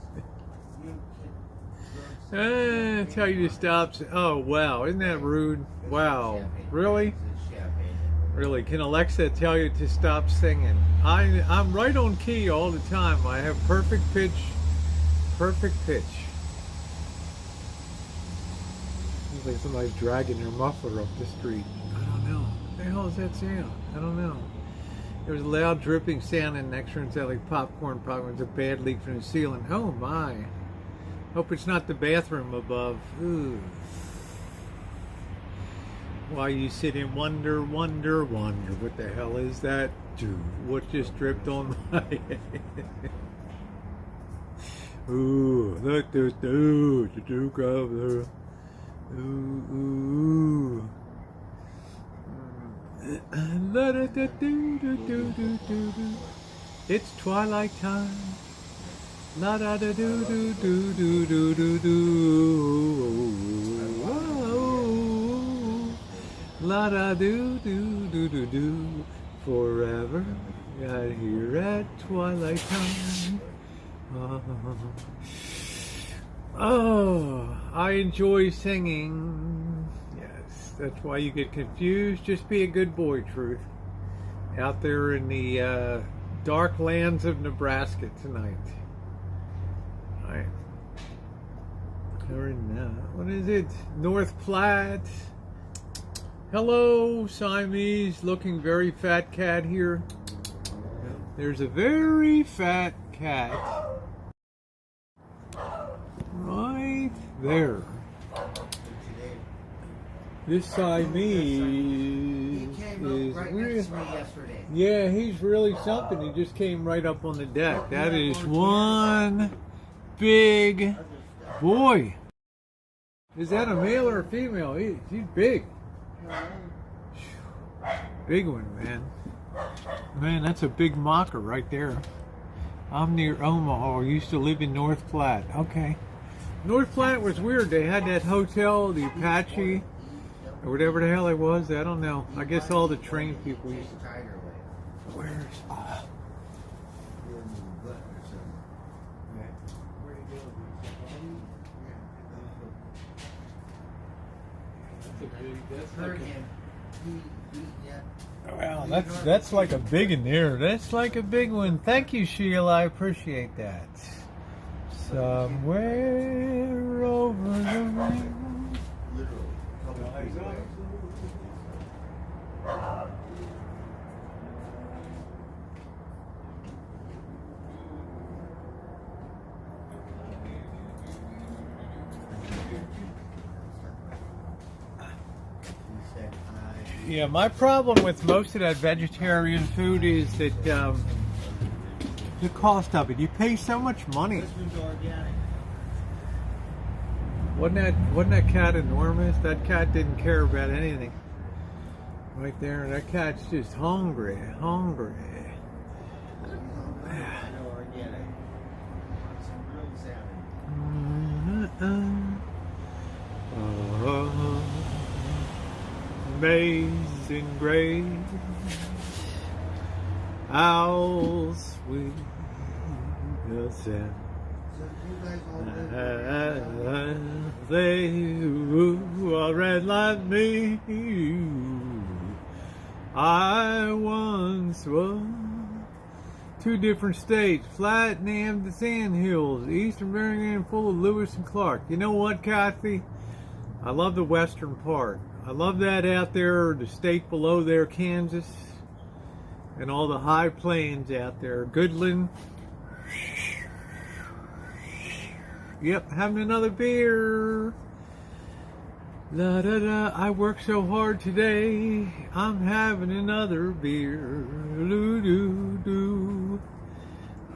C: you
A: Tell you to stop. Oh, wow. Isn't that rude? Wow. Really? Really? Can Alexa tell you to stop singing? I'm right on key all the time. I have perfect pitch. Perfect pitch. Seems like somebody's dragging their muffler up the street. I don't know. What the hell is that sound? I don't know. There was a loud dripping sound in the next room. It sounded like popcorn popping. It was a bad leak from the ceiling. Oh my. Hope it's not the bathroom above. Ooh. Why you sit and wonder, wonder, wonder. What the hell is that? Dude, what just dripped on my head? Ooh, look, there's the Duke of the. Ooh. It's twilight time. La da da do do do do do do do. La da do do do do do. Forever, right here at twilight time. Oh, I enjoy singing. Yes, that's why you get confused. Just be a good boy, Truth. Out there in the dark lands of Nebraska tonight. Alright. We're in, what is it? North Platte. Hello, Siamese. Looking very fat cat here. There's a very fat cat. Right there. This Siamese is
C: right
A: weird.
C: next to me yesterday.
A: Yeah, he's really something. He just came right up on the deck. That is one big boy. Is that a male or a female? He's big. Big one, man. Man, that's a big mocker right there. I'm near Omaha. I used to live in North Platte. Okay. North Platte was weird. They had that hotel, the Apache, or whatever the hell it was. I don't know. I guess all the train people used to. Where's... Wow, that's like a big one there. That's like a big one. Thank you, Sheila. I appreciate that. Somewhere over the rainbow. Yeah, my problem with most of that vegetarian food is that the cost of it. You pay so much money.
C: This one's organic.
A: Wasn't that cat enormous? That cat didn't care about anything. Right there, that cat's just hungry.
C: I know organic. Some real salmon.
A: Amazing grace, how sweet the sound. They who are red like me, I once was. Two different states, flat named the Sand Hills, Eastern Michigan, full of Lewis and Clark. You know what, Kathy? I love the western part. I love that out there, the state below there, Kansas, and all the high plains out there. Goodland. Yep, having another beer. La da da, I worked so hard today. I'm having another beer. Doo doo doo.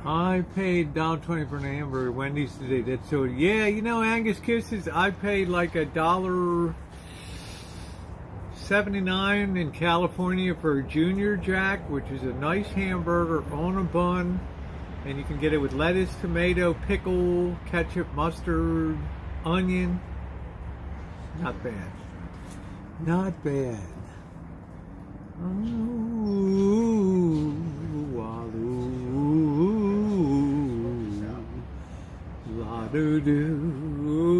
A: I paid $1.20 for an hamburger at Wendy's today. That's so, yeah, you know, Angus Kisses, I paid like $1.79 in California for a Junior Jack, which is a nice hamburger on a bun. And you can get it with lettuce, tomato, pickle, ketchup, mustard, onion. Not bad. Not bad. Ooh, waloo. La doo doo.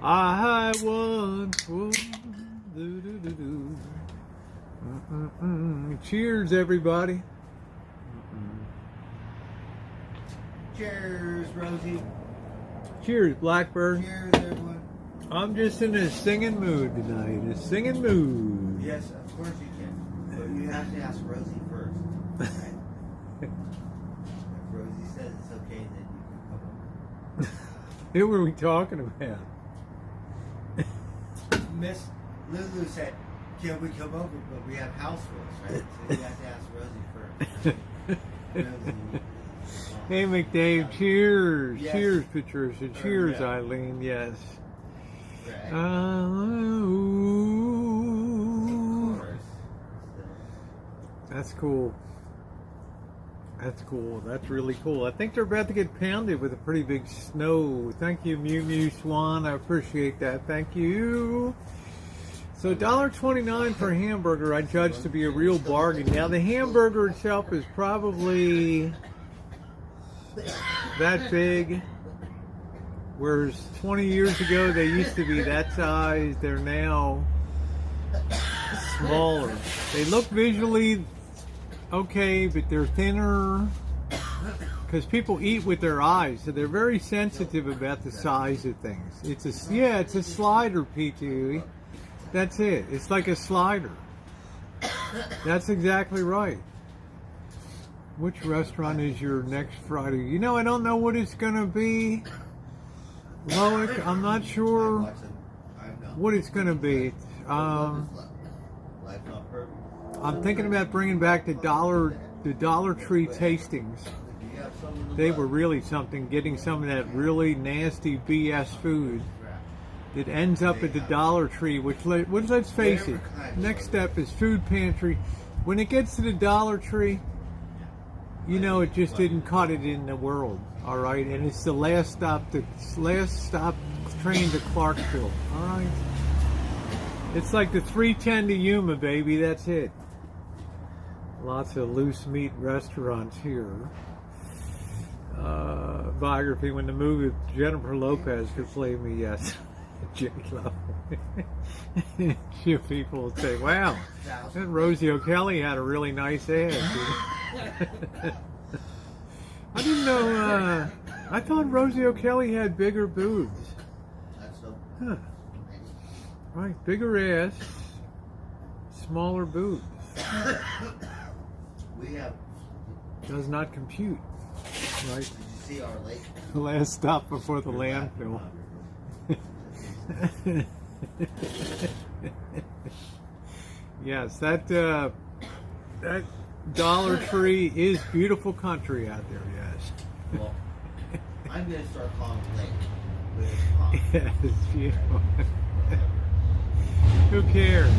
A: I once was. Doo doo doo doo. Cheers, everybody.
C: Cheers, Rosie.
A: Cheers, Blackbird.
C: Cheers, everyone.
A: I'm just in a singing mood tonight. A singing mood.
C: Yes, of course you can. But you have to ask Rosie first. Right? If Rosie says it's okay, then you can come over.
A: Who were we talking about?
C: Miss Lulu said, can we come over? But we have house rules, right? So you have to ask Rosie first. Rosie.
A: Hey, McDave. Cheers.
C: Yes.
A: Cheers, Patricia. Cheers,
C: yeah.
A: Eileen. Yes.
C: Right.
A: Ooh.
C: Of course.
A: That's cool. That's cool. That's really cool. I think they're about to get pounded with a pretty big snow. Thank you, Mew Mew Swan. I appreciate that. Thank you. So $1.29 for a hamburger I judge to be a real bargain. Now the hamburger itself is probably that big, whereas 20 years ago they used to be that size. They're now smaller. They look visually okay, but they're thinner because people eat with their eyes, so they're very sensitive about the size of things. It's a slider, PT. That's it. It's like a slider. That's exactly right. Which restaurant is your next Friday? You know, I don't know what it's going to be. Loic, I'm not sure what it's going to be. I'm thinking about bringing back the Dollar Tree tastings. They were really something, getting some of that really nasty BS food that ends up at the Dollar Tree, which let's face it, next step is food pantry. When it gets to the Dollar Tree, you know it just didn't cut it in the world, all right? And it's the last stop train to Clarksville, all right? It's like the 310 to Yuma, baby, that's it. Lots of loose meat restaurants here. Biography, when the movie with Jennifer Lopez could play me, yes. J-Lo. Few people will say, wow, that Rosie O'Kelly had a really nice ass. I didn't know, I thought Rosie O'Kelly had bigger boobs. Huh. Right, bigger ass, smaller boobs. Does not compute. Right.
C: Did you see our lake?
A: Last stop before the landfill. Yes, that Dollar Tree is beautiful country out there. Yes.
C: Well, I'm gonna start calling it lake. But it's pond.
A: Yes, beautiful. Who cares?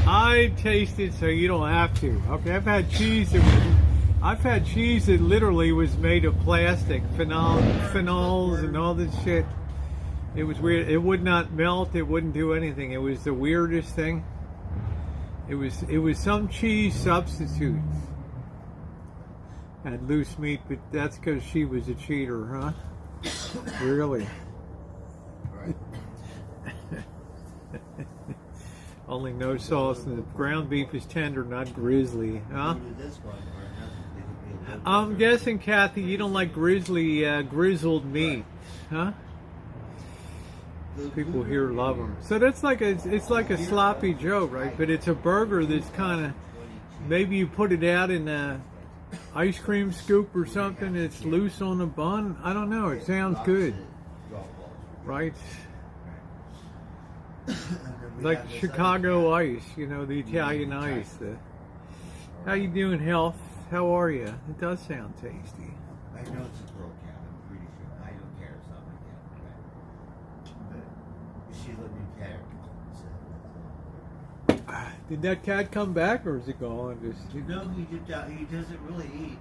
A: I taste it so you don't have to. Okay, I've had cheese that literally was made of plastic, phenols and all this shit. It was weird. It would not melt. It wouldn't do anything. It was the weirdest thing. It was some cheese substitute. Had loose meat, but that's because she was a cheater, huh? Really?
C: Right.
A: Only no sauce, and the ground beef is tender, not grizzly, huh? I'm guessing, Kathy, you don't like grizzled meat, huh? People here love them. So that's like it's like a sloppy Joe, right? But it's a burger that's kind of, maybe you put it out in a ice cream scoop or something. It's loose on the bun. I don't know. It sounds good, right? Like Chicago ice, you know, the Italian ice. How you doing, health? How are you? It does sound tasty.
C: I know it's a girl cat. I'm pretty sure. I don't care. It's not my cat. But she let me care.
A: Did that cat come back, or is it gone?
C: No, he doesn't really eat.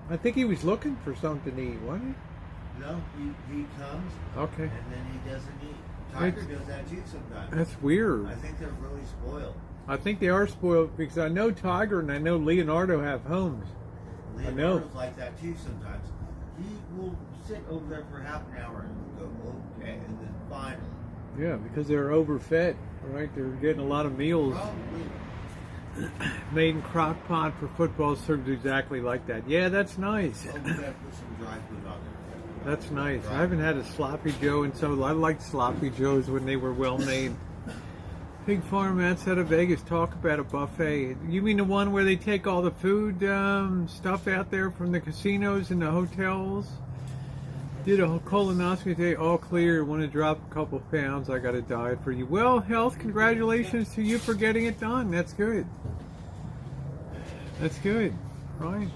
A: I think he was looking for something to eat, wasn't
C: No, he comes.
A: Okay.
C: And then he doesn't eat. Tiger does that too sometimes.
A: That's weird.
C: I think they're really spoiled.
A: I think they are spoiled because I know Tiger and I know Leonardo have homes.
C: Leonardo's like that too sometimes. He will sit over there for half an hour and go, okay, and then finally.
A: Yeah, because they're overfed, right? They're getting a lot of meals
C: Probably.
A: made in crock pot for football served exactly like that. Yeah, that's nice.
C: Oh, we gotta put some dry food on there.
A: That's nice. I haven't had a sloppy Joe, and so I liked sloppy Joes when they were well made. Pig Farm outside of Vegas, talk about a buffet. You mean the one where they take all the food stuff out there from the casinos and the hotels? Did a colonoscopy today, all clear. Want to drop a couple pounds. I got a diet for you. Well, health, congratulations to you for getting it done. That's good. That's good, right?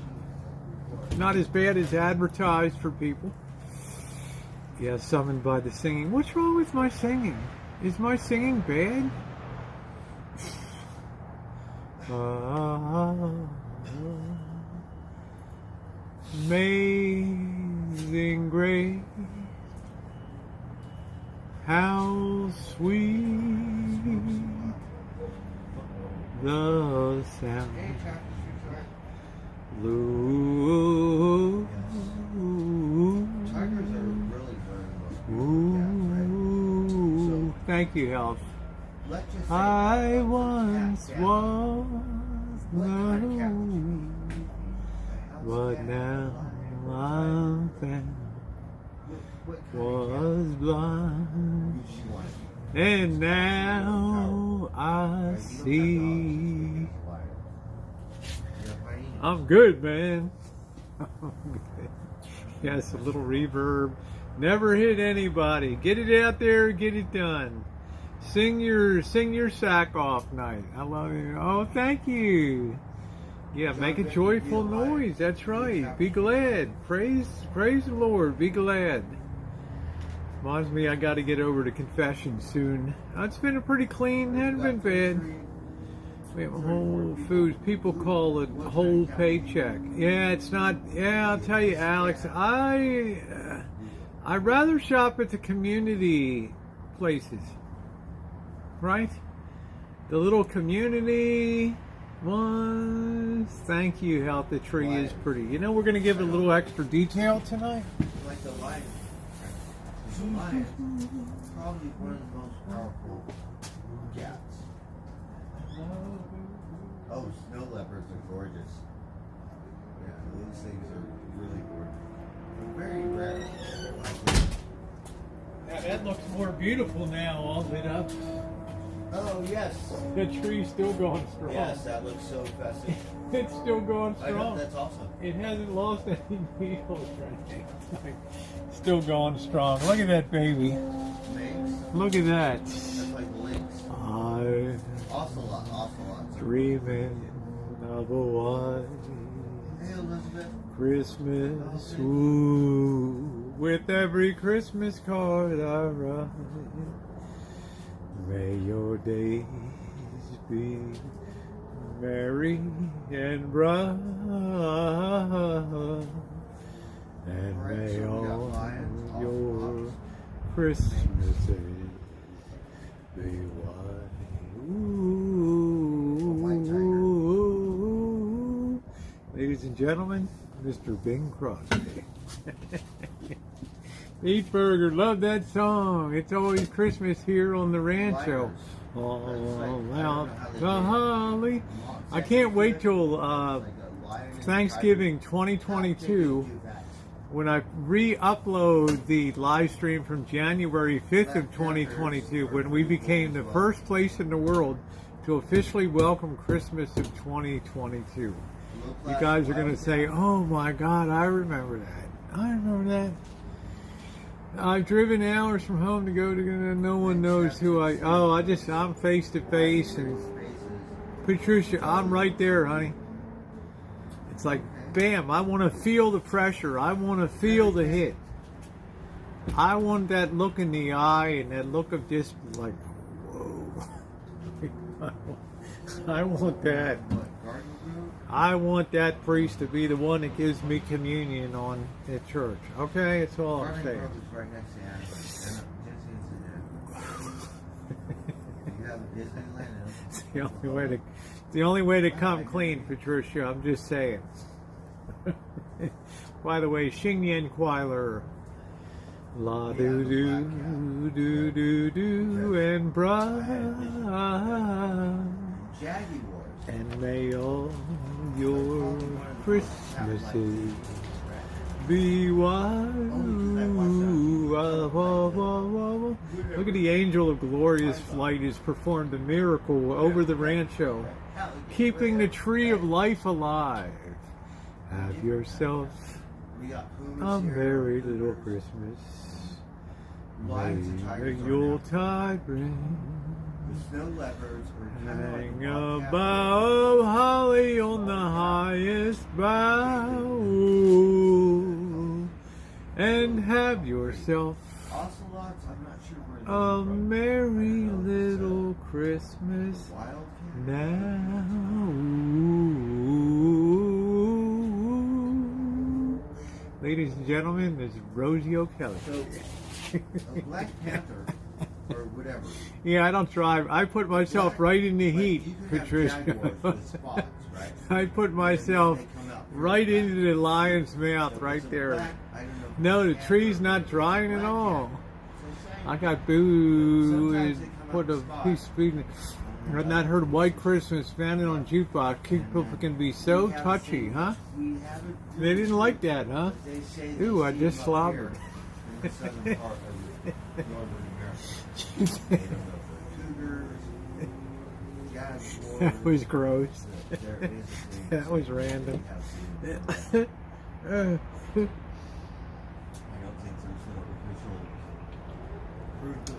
A: Not as bad as advertised for people. Yeah, summoned by the singing. What's wrong with my singing? Is my singing bad? Amazing grace, how sweet the sound. Ooh,
C: Tigers are really one of the most beautiful
A: ooh,
C: cats,
A: thank you, Health.
C: right? Let's just say
A: I
C: how's
A: once
C: the cat
A: was
C: What kind of cat
A: alone,
C: How's the
A: but
C: cat
A: now
C: alive?
A: I'm found.
C: What kind
A: Was blind,
C: of cat? You want
A: and now I see. I'm good, man. I'm good. Yes, a little reverb. Never hit anybody. Get it out there, get it done. Sing your sack off night. I love you. Oh, thank you. Yeah, make a joyful noise. That's right. Be glad. Praise the Lord. Be glad. Reminds me I got to get over to confession soon. It's been a pretty clean, hasn't been bad. We have Whole Foods. People call it whole paycheck. Yeah, it's not. Yeah, I'll tell you, Alex. I'd rather shop at the community places, right? The little community ones. Thank you, Health. The tree is pretty. You know, we're going to give it a little extra detail tonight.
C: Like the lion. The lion is probably one of the most powerful cats. Oh, snow leopards are gorgeous. Yeah, these things are really gorgeous. They're very rare.
A: Now that looks more beautiful now, all lit up.
C: Oh, yes.
A: The tree's still going strong.
C: Yes, that looks so festive.
A: It's still going
C: I know,
A: strong.
C: that's awesome.
A: It hasn't lost any needles, right? Still going strong. Look at that baby.
C: Lynx.
A: Look at that.
C: That's like lynx.
A: I'm
C: Ocelots.
A: dreaming of a white
C: Hey, Elizabeth.
A: Christmas, ooh, with every Christmas card I write. May your days be merry and bright, and may all your Christmases be white. Ooh. Ladies and gentlemen, Mr. Bing Crosby. Eat Burger, love that song. It's always Christmas here on the Rancho. All out the holly. I can't wait till Thanksgiving 2022 when I re-upload the live stream from January 5th of 2022 when we became the first place in the world to officially welcome Christmas of 2022. You guys are going to say, oh my God, I remember that. I remember that. I've driven hours from home to go to, no one knows who I'm face to face, and Patricia, I'm right there, honey. It's like, bam, I want to feel the pressure. I want to feel the hit. I want that look in the eye and that look of just like, whoa. I want that. I want that priest to be the one that gives me communion on at church. Okay, that's all I'm saying.
C: Right next to you have Disneyland.
A: It's the only way to come clean, Patricia. I'm just saying. By the way, Xing Nyan Kwai. La do do do do do and bright,
C: Jaguars.
A: and may all your Christmases be white. Look at the angel of glorious flight has performed a miracle over the Rancho, keeping the tree of life alive. Have yourself a merry little Christmas. May the Yuletide bring.
C: The snow leopards were
A: Hang a bough of holly on the highest bough, and have yourself
C: ocelots. I'm not sure where they
A: a
C: were from.
A: merry little Christmas
C: Wildcat.
A: now. Ladies and gentlemen, this is Rosie O'Kelly.
C: So, a Black Panther or whatever.
A: Yeah, I don't drive. I put myself right in the heat,
C: You can have
A: Patricia.
C: jaguars with spots, right?
A: I put myself right into the lion's mouth right there. No, the tree's not drying at all. I got boo and put a piece of food in it. I've not heard White Christmas founded on jukebox. People can be so touchy, huh? They didn't like that, huh? Ooh, I just slobbered. That was gross. That was random.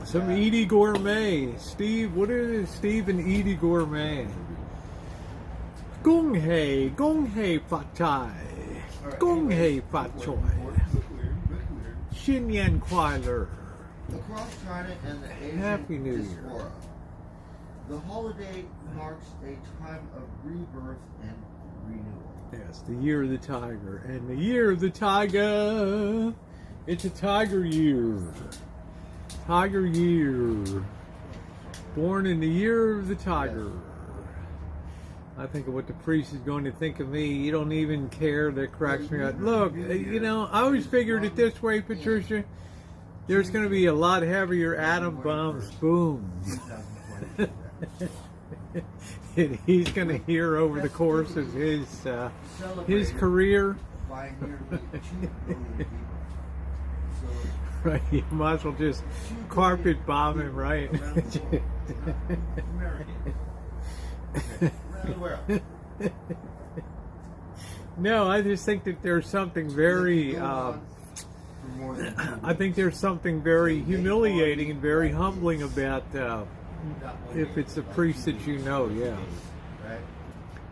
A: Some Edie Gourmet. Steve, what is it? Steve and Edie Gourmet. Gong hei fat chai. Gong hei fat choy. Xin Yan Kwai.
C: Across China and the Asian
A: Happy New Year.
C: diaspora, the holiday marks a time of rebirth and renewal.
A: Yes, the year of the tiger. And the year of the tiger. It's a tiger year. Tiger year. Born in the year of the tiger. I think of what the priest is going to think of me. You don't even care. That cracks me up. Look, you know, I always figured it this way, Patricia. There's going to be a lot heavier atom bombs. Boom. And he's going to hear over the course of his career.
C: By nearly 2 billion people. So,
A: Right, you might as well just carpet bomb him, right? No, I just think that there's something very, I think there's something very humiliating and very humbling about if it's a priest that you know, yeah.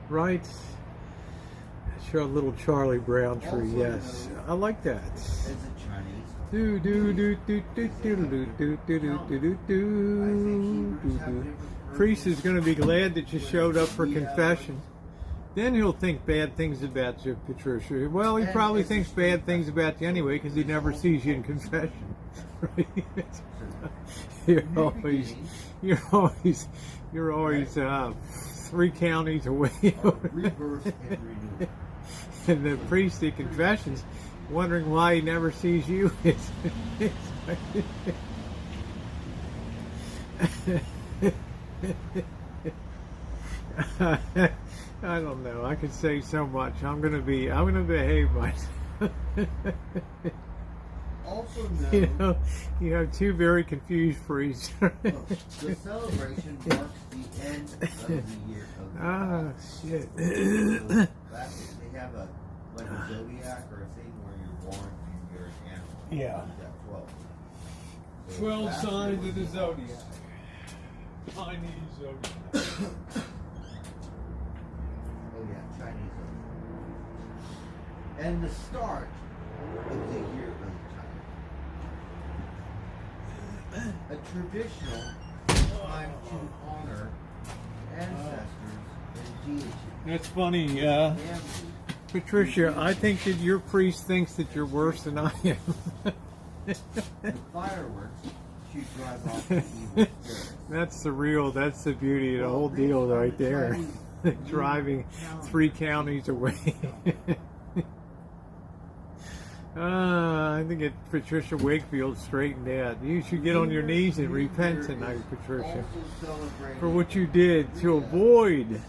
A: Right? Show a little Charlie Brown tree, yes. I like that. Do do do do do do do do do do do do. Priest is going to be glad that you showed up for confession. Then he'll think bad things about you, Patricia. Well, he probably thinks bad things about you anyway because he never sees you in confession. Right? You're always 3 counties away. And the priest in confessions, wondering why he never sees you. I don't know. I could say so much. I'm gonna behave myself.
C: Also
A: You have 2 very confused priests.
C: the celebration marks the end of the year.
A: Shit.
C: They have a zodiac or a thing where you're born and you're an animal.
A: Yeah.
C: You've got 12.
A: 12 signs of the zodiac. Chinese zodiac.
C: Oh yeah, Chinese zodiac. And the start of the year of the tiger. A traditional time to honor ancestors and deities.
A: That's funny,
C: Family.
A: Patricia. I think that your priest thinks that you're worse than I am.
C: And fireworks to drive off the evil spirits.
A: That's the beauty of the whole deal right there. Driving 3 counties away. to get Patricia Wakefield straightened out. You should get on your knees and repent tonight, Patricia, for what you did to avoid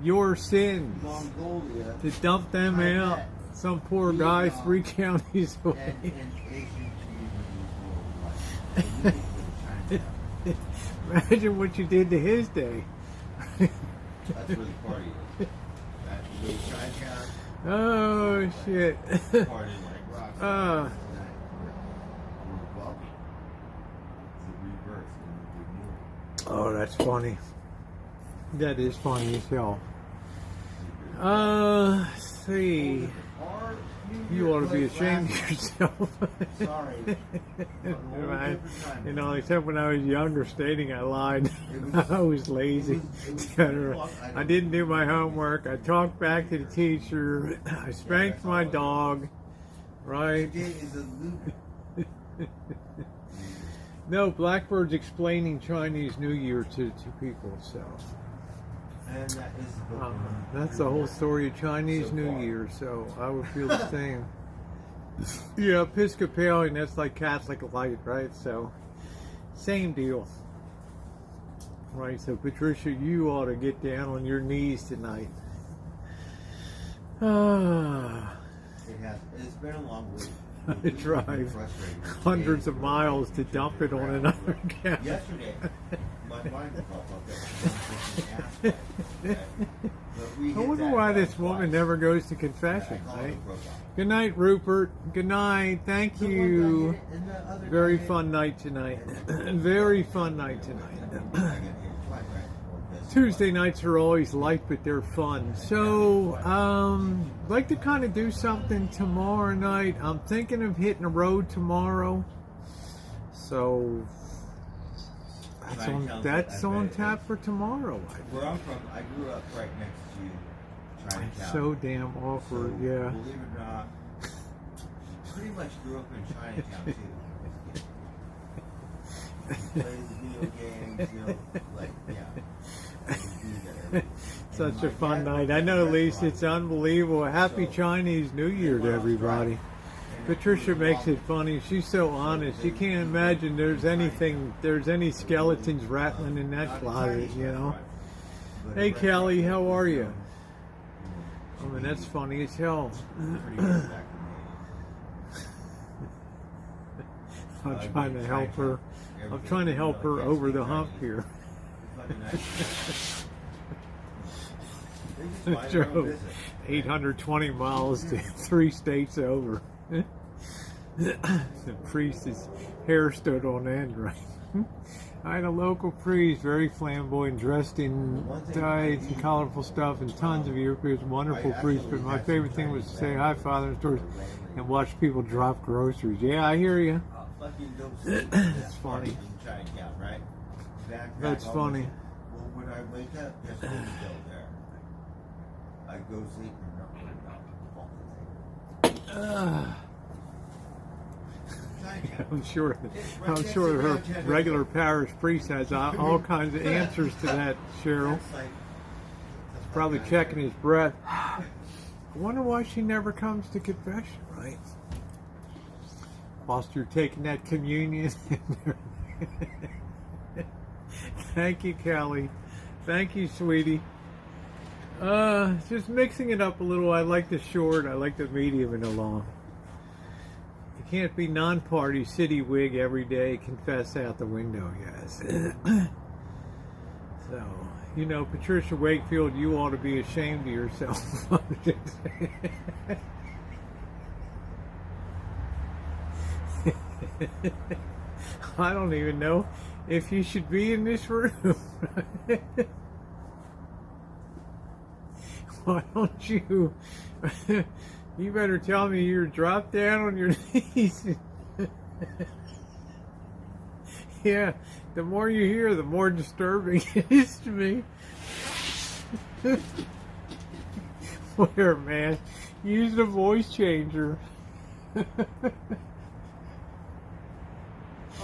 A: your sins,
C: Mongolia,
A: to dump them out. Some poor guy 3 counties away. Imagine what you did to his day.
C: That's where the party is. That's where Chinatown.
A: Oh shit.
C: Party like rock. We're welcome. It's a rebirth and a renewal.
A: Oh, that's funny. That is funny as hell. Let's see. You ought to be ashamed of yourself.
C: Sorry.
A: You know, except when I was younger, stating I lied. I was lazy. I didn't do my homework. I talked back to the teacher. I spanked my dog. Right? No, Blackbird's explaining Chinese New Year to people, so.
C: And that is the
A: That's the whole story of Chinese New Year, so I would feel the same. Yeah, Episcopalian, that's like Catholic light, right? So, same deal. Right, so Patricia, you ought to get down on your knees tonight.
C: It has. It's been a long week.
A: I drive hundreds of miles to dump it on another guy.
C: Yesterday, my mind popped up.
A: I wonder why this woman never goes to confession, right? Good night, Rupert. Good night. Thank you. Very fun night tonight. Very fun night tonight. Tuesday nights are always light, but they're fun. So, like to kind of do something tomorrow night. I'm thinking of hitting the road tomorrow. So, that's on tap for tomorrow.
C: Where I'm from, I grew up right next to Chinatown.
A: So damn awkward,
C: So,
A: yeah.
C: Believe it or not, pretty much grew up in Chinatown too. Played video games, you know, like, yeah.
A: Such a fun night. I know, Lisa, it's unbelievable. Happy Chinese New Year to everybody. Patricia makes it funny. She's so honest. You can't imagine there's any skeletons rattling in that closet, you know. Hey, Kelly, how are you? I mean, that's funny as hell. I'm trying to help her. I'm trying to help her over the hump here. Drove 820 miles to 3 states over. The priest's hair stood on end, right? I had a local priest, very flamboyant, dressed in dyes and colorful stuff, and tons of Europeans. Wonderful priest, but my favorite thing was to say hi, Father, and watch people drop groceries. Yeah, I hear you. It's funny. That's funny.
C: Well, when I wake up, guess who's still there? I go sleep and not
A: I'm sure her regular parish priest has all kinds of answers to that, Cheryl. He's probably checking his breath. I wonder why she never comes to confession, right? Whilst you're taking that communion. Thank you, Kelly. Thank you, sweetie. Just mixing it up a little. I like the short, I like the medium and the long. You can't be non-party city wig every day, confess out the window, guys. So, you know, Patricia Wakefield, you ought to be ashamed of yourself. I don't even know if you should be in this room. Why don't you? You better tell me you're dropped down on your knees. Yeah, the more you hear, the more disturbing it is to me. Where, man? Use the voice changer.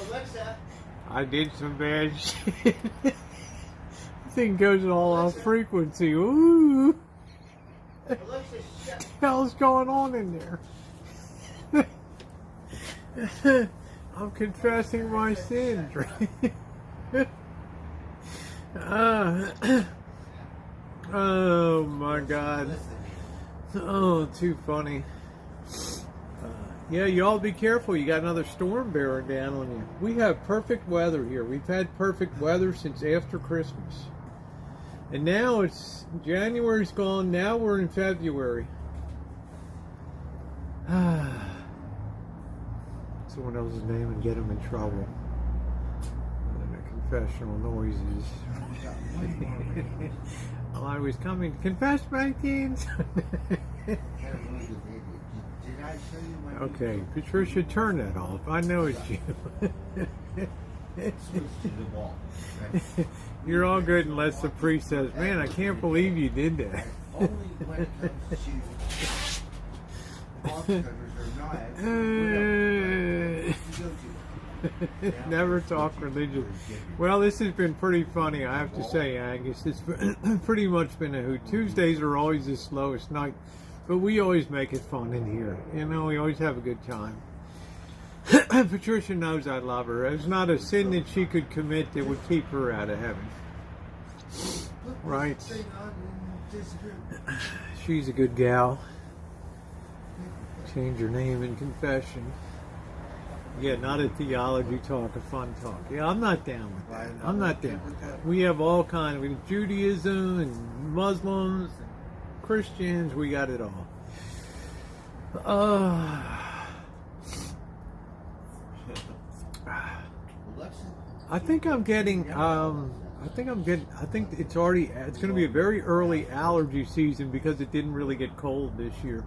C: Alexa.
A: I did some bad shit. The thing goes all off frequency. Ooh.
C: Alexa, shut.
A: What the hell's going on in there? I'm confessing my sins, right? Oh my God. Oh, too funny. Yeah, y'all be careful. You got another storm bearing down on you. We have perfect weather here. We've had perfect weather since after Christmas. And now it's January's gone. Now we're in February. Someone else's name and get them in trouble. The confessional noises. Well, I was coming to confess my sins. Okay, Patricia, turn that off. I know it's you. You're all good unless the priest says, "Man, I can't believe you did that."
C: Only when it comes to box cutters or knives.
A: Never talk religion. Well, this has been pretty funny, I have to say, Angus. It's pretty much been a hoot. Tuesdays are always the slowest night, but we always make it fun in here. You know, we always have a good time. Patricia knows I love her. There's not a sin that she could commit that would keep her out of heaven. Right. She's a good gal. Change her name in confession. Yeah, not a theology talk, a fun talk. Yeah, I'm not down with that. I'm not down with that. We have all kinds of Judaism and Muslims, and Christians. We got it all. I think I'm getting. I think it's already. It's going to be a very early allergy season because it didn't really get cold this year.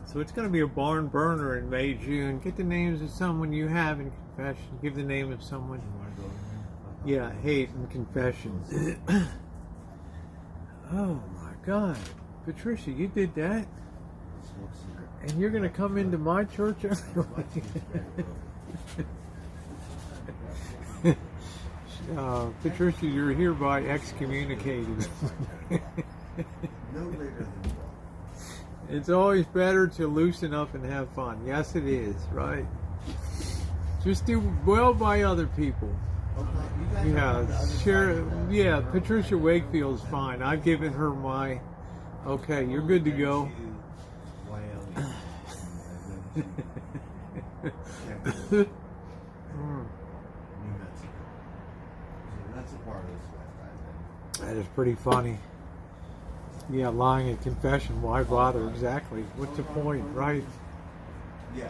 A: So it's going to be a barn burner in May, June. Get the names of someone you have in confession. Give the name of someone. Yeah, hate in confession. Oh my God, Patricia, you did that, and you're going to come into my church anyway. Patricia, you're hereby excommunicated.
C: No later than
A: It's always better to loosen up and have fun. Yes, it is, right? Just do well by other people. Yeah, share. Yeah, Patricia Wakefield's fine. I've given her my. Okay, you're good to go. That is pretty funny. Yeah, lying in confession. Why bother? Exactly. What's the point, right?
C: Yeah.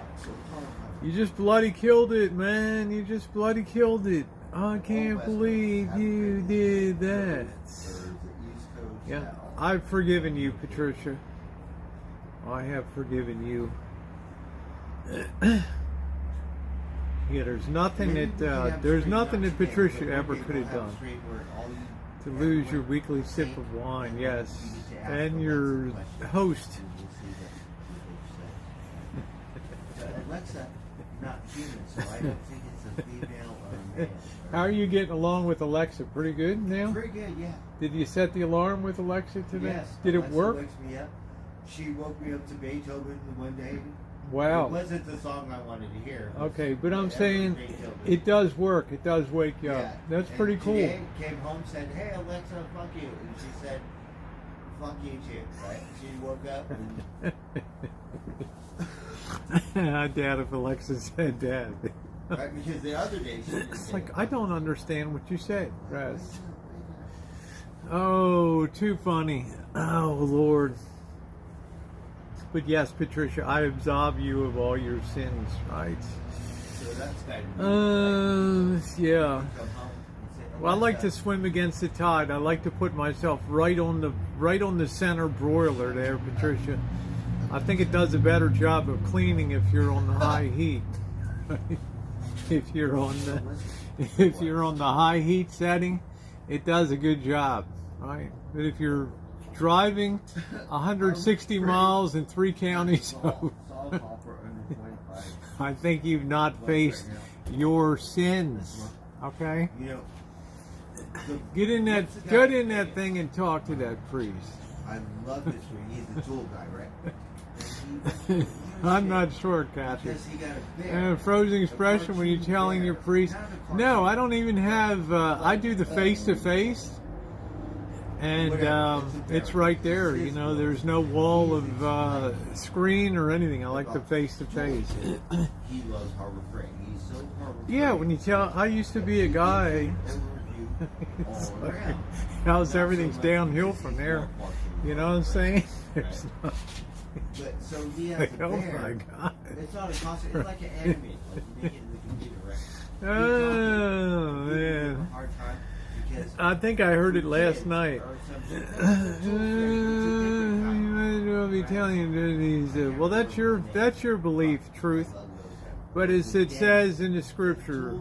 A: You just bloody killed it, man. You just bloody killed it. I can't believe you did that. Yeah, I've forgiven you, Patricia. I have forgiven you. Yeah, there's nothing that Patricia ever could have done to lose your weekly sip of wine. Yes, and your host.
C: Alexa, not human, so I don't think it's a female or a male.
A: How are you getting along with Alexa? Pretty good now?
C: Pretty good, yeah.
A: Did you set the alarm with Alexa today?
C: Yes.
A: Did
C: Alexa
A: it work?
C: Wakes me up. She woke me up to Beethoven one day.
A: Wow.
C: It wasn't the song I wanted to hear.
A: Okay, but I'm saying it does work. It does wake you up.
C: Yeah.
A: That's
C: And
A: pretty cool.
C: Jane came home, said, "Hey Alexa, fuck you," and she said, "Fuck you too." Right? She woke up and
A: I doubt if Alexa said that.
C: right, because the other day she didn't
A: It's
C: say
A: like,
C: it.
A: I don't understand what you said, Raz. Oh, too funny. Oh, Lord. But yes, Patricia, I absolve you of all your sins, right?
C: So that's kind of
A: Yeah.
C: come home and say,
A: Well, I like to
C: "Alexa,
A: swim against the tide. I like to put myself right on the center broiler there, Patricia. I think it does a better job of cleaning if you're on the high heat. If you're on the high heat setting, it does a good job, right? But if you're driving 160 miles in 3 counties over, I think you've not faced your sins. Okay?
C: You know,
A: Get in that thing and talk to that priest.
C: I love this one. He's the tool guy, right? And
A: I'm not sure, Kathy.
C: Because he got a bear.
A: And a frozen expression when you're telling your priest. No, I don't even have. I do the face to face, and it's right there. You know, there's no wall of screen or anything. I like the face to face.
C: He loves Harbor Freight. He's so Harbor Freight.
A: Yeah, when you tell, I used to be a guy.
C: It's all around.
A: How's everything's downhill from there? You know what I'm saying? There's not,
C: But so he has
A: like,
C: a
A: oh
C: bear.
A: my God.
C: It's not a costume. It's like an anime. Like you make it in the computer, right?
A: Oh, man.
C: Hard time because
A: I think I heard it last night.
C: or
A: You might as well be telling you these. Well, that's your belief, truth. But as it says in the scripture,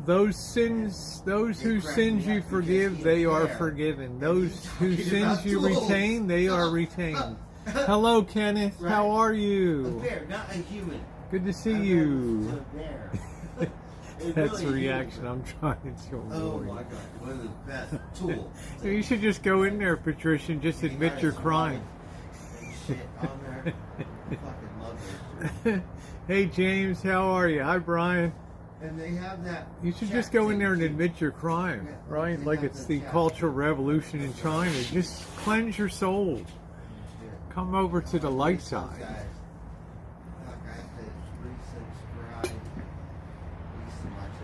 A: those whose sins you forgive, they are forgiven. Those whose sins you retain, they are retained. Hello, Kenneth. How are
C: a
A: you?
C: bear, not a human.
A: Good to see
C: A
A: you.
C: bear. It's
A: That's
C: really
A: the
C: a
A: reaction
C: human.
A: I'm trying to
C: Oh
A: avoid.
C: my God, one of the best tools.
A: You should just go in there, Patricia, and just admit your crime.
C: And shit on there. I fucking love this.
A: Hey, James, how are you? Hi, Brian.
C: And they have that.
A: You should
C: chat
A: just go in
C: thing,
A: there and
C: too.
A: admit your crime,
C: Yeah,
A: right?
C: they
A: Like
C: have
A: it's
C: the
A: the
C: chat.
A: Cultural Revolution in China. Just cleanse your soul.
C: Yeah.
A: Come over to the light
C: Those
A: side.
C: guys. Fuck, I have to resubscribe. Used to watch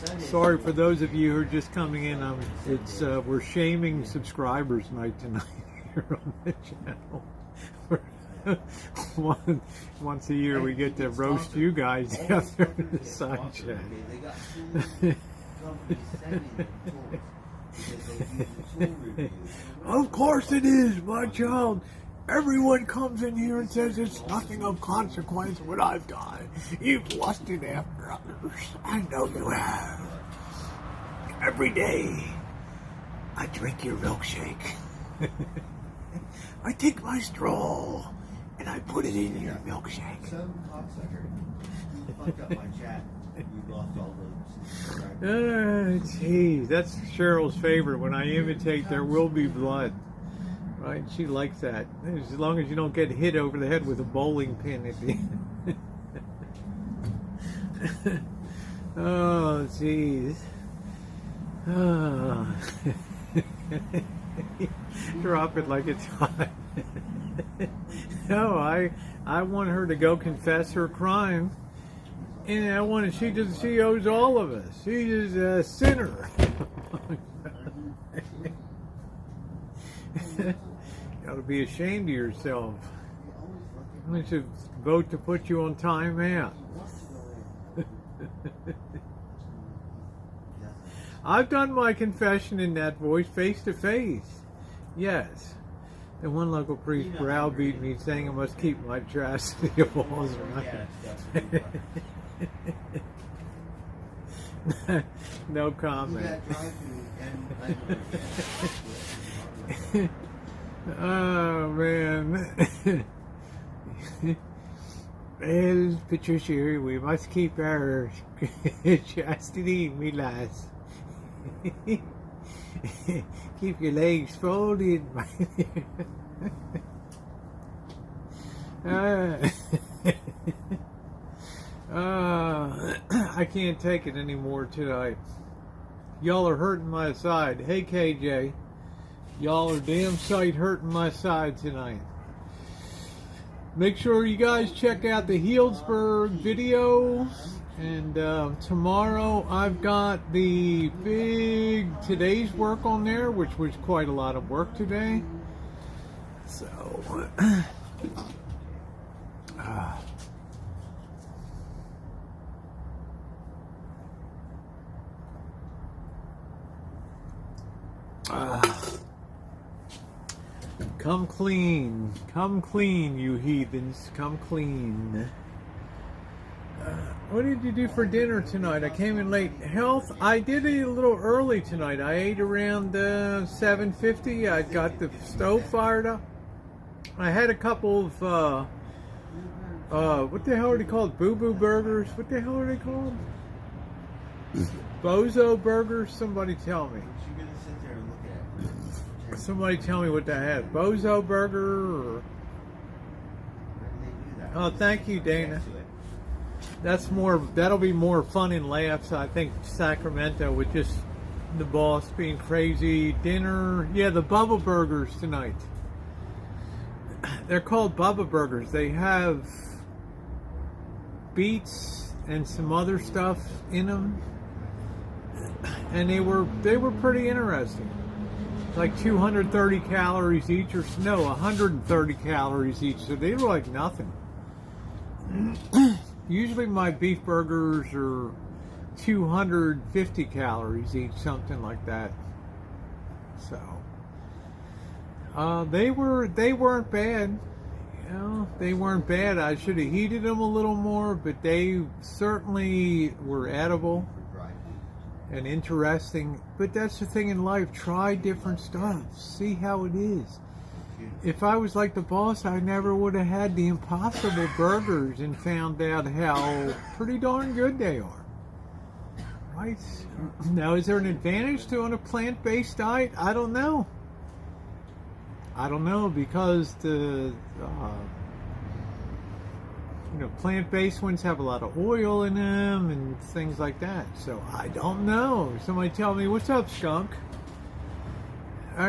C: those guys.
A: Sorry for those of you who are just coming in. It's we're shaming subscribers night tonight here on the channel. Once a year we get to roast you guys down there in the side chat.
C: They got two companies sending them tools because they use the tool reviews.
A: Of course it is, my child. Everyone comes in here and says it's nothing of consequence what I've done. You've lusted after others. I know you have. Every day, I drink your milkshake. I take my straw and I put it in your milkshake.
C: Some cocksucker, you fucked up my chat. You lost all those.
A: Jeez, that's Cheryl's favorite. When I imitate, there will be blood. Right? She likes that. As long as you don't get hit over the head with a bowling pin at the end. Oh, jeez. Oh. Drop it like it's hot. No, I want her to go confess her crime. And I want to, she owes all of us. She is a sinner. You ought to be ashamed of yourself. I should vote to put you on timeout. I've done my confession in that voice face to face. Yes. And one local priest browbeat me saying I must keep my chastity of walls around. No comment. Oh man. Well, Patricia, we must keep our chastity, me lass. Keep your legs folded. I can't take it anymore tonight. Y'all are hurting my side. Hey, KJ. Y'all are damn sight hurting my side tonight. Make sure you guys check out the Healdsburg video. And tomorrow I've got the big today's work on there, which was quite a lot of work today. So, come clean, you heathens, come clean. What did you do for dinner tonight? I came in late. Health, I did eat a little early tonight. I ate around 7:50. I got the stove fired up. I had a couple of, what the hell are they called? Boo-boo burgers? What the hell are they called? Bozo burgers? Somebody tell me. Somebody tell me what that had. Bozo burger or Oh, thank you, Dana.
C: Next to it.
A: That'll be more fun and laughs. I think Sacramento with just the boss being crazy. Dinner, yeah, the Bubba Burgers tonight. They're called Bubba Burgers. They have beets and some other stuff in them, and they were pretty interesting. Like 230 calories each, or no, 130 calories each. So they were like nothing. Usually my beef burgers are 250 calories each, something like that. So they weren't bad. You know, they weren't bad. I should have heated them a little more, but they certainly were edible and interesting. But that's the thing in life, try different stuff, see how it is. If I was like the boss, I never would have had the Impossible Burgers and found out how pretty darn good they are. Right? Now, is there an advantage to on a plant-based diet? I don't know. Because the plant-based ones have a lot of oil in them and things like that. So I don't know. Somebody tell me, what's up, skunk?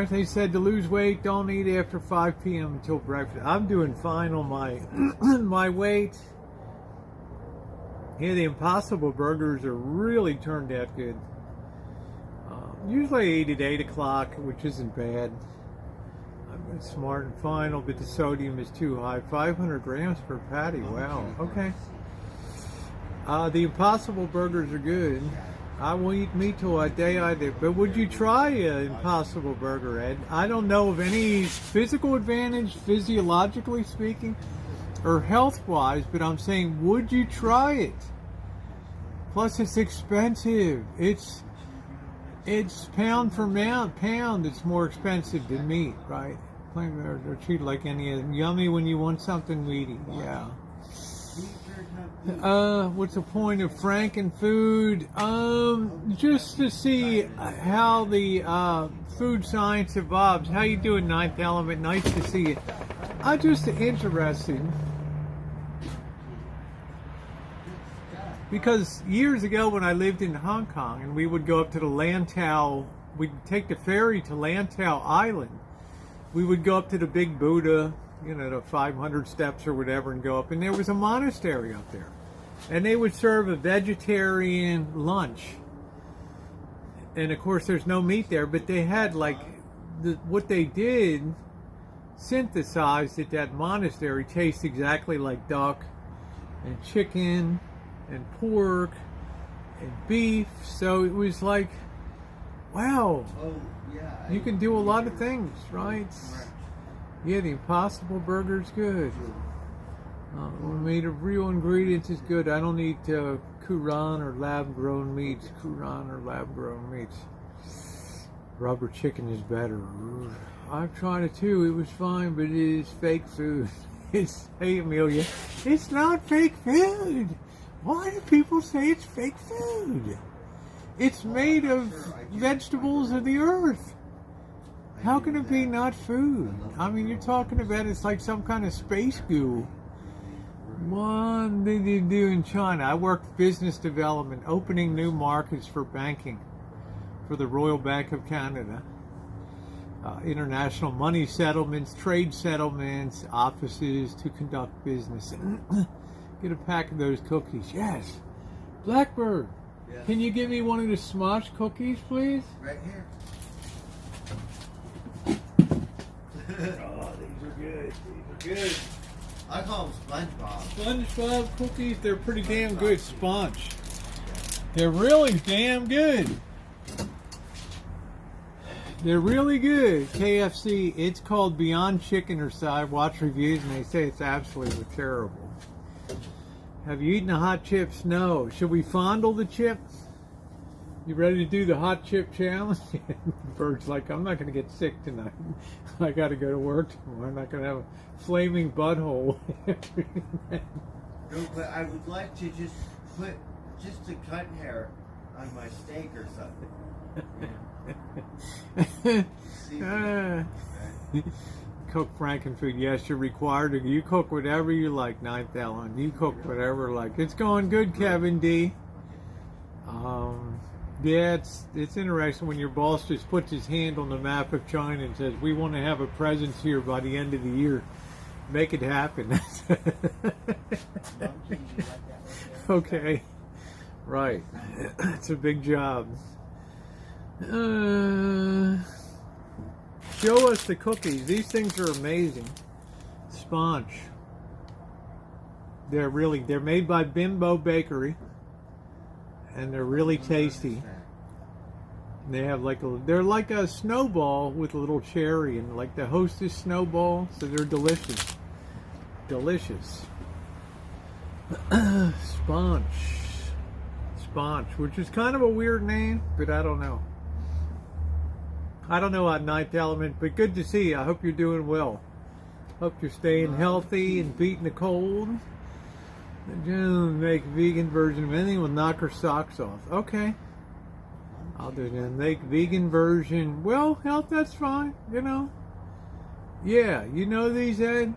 A: They said to lose weight, don't eat after 5 p.m. until breakfast. I'm doing fine on my my weight. Yeah, the Impossible Burgers are really turned out good. Usually I eat at 8 o'clock, which isn't bad. I'm smart and final, but the sodium is too high. 500 grams per patty. Wow. Okay. The Impossible Burgers are good. I won't eat meat till a day I do. But would you try an Impossible Burger, Ed? I don't know of any physical advantage, physiologically speaking, or health-wise, but I'm saying, would you try it? Plus, it's expensive. It's pound for pound. It's more expensive than meat, right? They're treated like any yummy when you want something meaty. Yeah. What's the point of Frankenfood? Just to see how the food science evolves. How you doing, Ninth Element? Nice to see you. Just interesting. Because years ago when I lived in Hong Kong and we would go up to the Lantau, we'd take the ferry to Lantau Island. We would go up to the big Buddha, the 500 steps or whatever, and go up. And there was a monastery up there. And they would serve a vegetarian lunch. And of course there's no meat there, but they had what they did synthesized at that monastery tastes exactly like duck and chicken and pork and beef. So it was like, wow, you can do a lot of things, right? Yeah, the Impossible Burger's good. Made of real ingredients is good. I don't eat Quran or lab-grown meats. Rubber chicken is better. I've tried it too. It was fine, but it is fake food. Hey, Amelia, it's not fake food. Why do people say it's fake food? It's made of vegetables of the earth. How can it be not food? I mean, you're talking about it's like some kind of space goo. What did you do in China? I worked business development, opening new markets for banking for the Royal Bank of Canada. International money settlements, trade settlements, offices to conduct business. Get a pack of those cookies. Yes. Blackbird, yes. Can you give me one of the Smosh cookies, please?
C: Right here.
A: Oh, these are good. These are good.
C: I call them SpongeBob.
A: SpongeBob cookies, they're pretty damn good. Sponge. They're really damn good. They're really good. KFC, it's called Beyond Chicken or so. I watch reviews and they say it's absolutely terrible. Have you eaten the hot chips? No. Should we fondle the chips? You ready to do the hot chip challenge? Bird's like, I'm not going to get sick tonight. I got to go to work tomorrow. I'm not going to have a flaming butthole.
C: No, but I would like to just put just a cut hair on my steak or something.
A: cook Frankenfood. Yes, you're required to. You cook whatever you like, Ninth Element. You cook whatever you like. It's going good, Kevin D. Yeah, it's interesting when your boss just puts his hand on the map of China and says, we want to have a presence here by the end of the year. Make it happen. Okay. Right. It's a big job. Show us the cookies. These things are amazing. Sponge. They're made by Bimbo Bakery. And they're really tasty. They have they're like a snowball with a little cherry and like the Hostess snowball, so they're delicious. Delicious. Sponge, which is kind of a weird name, but I don't know. I don't know on Ninth Element, but good to see you. I hope you're doing well. Hope you're staying healthy and beating the cold. Make vegan version of anything will knock her socks off. Okay. I'll do that. Make vegan version. Well, health, that's fine, you know. Yeah, you know these, Ed?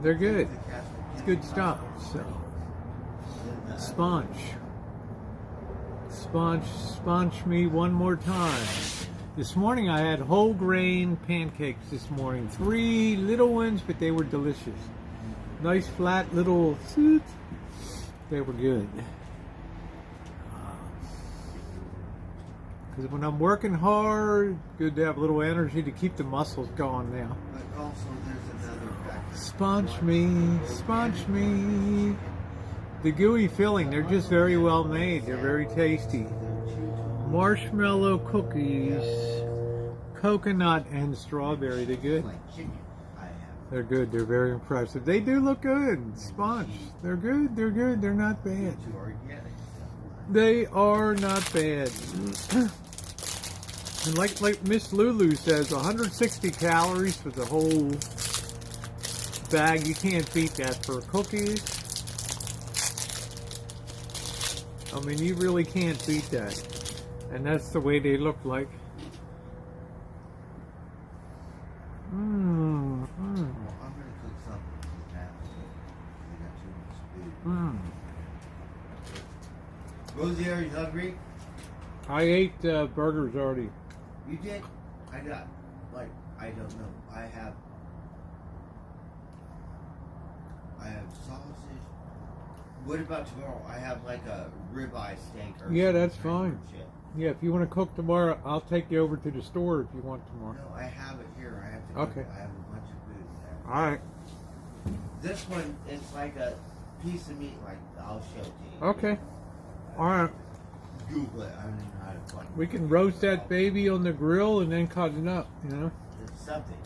A: They're good. It's good stuff. So, sponge me one more time. This morning I had whole grain pancakes this morning. 3 little ones, but they were delicious. Nice flat little soup. They were good. Because when I'm working hard, good to have a little energy to keep the muscles going now.
C: But also there's another factor.
A: Sponge me. The gooey filling, they're just very well made. They're very tasty. Marshmallow cookies, coconut and strawberry. They're good. They're good. They're very impressive. They do look good. Sponge. They're good. They're good. They're not bad. They are not bad. And like Miss Lulu says, 160 calories for the whole bag. You can't beat that for cookies. I mean, you really can't beat that. And that's the way they look like.
C: I'm going to cook something for the family. I got too much food. Rosie, are you hungry?
A: I ate burgers already.
C: You did? I got, I don't know. I have sausage. What about tomorrow? I have like a ribeye steak or
A: Yeah,
C: something
A: that's fine.
C: shit.
A: Yeah, if you want to cook tomorrow, I'll take you over to the store if you want tomorrow.
C: No, I have it here. I have to cook
A: Okay.
C: it. I have a bunch of food there.
A: All right.
C: This one, it's like a piece of meat. Like, I'll show it to you.
A: Okay. All right.
C: Google it. I don't even know how to find it.
A: We can roast that baby on the grill and then cut it up, you know?
C: It's something.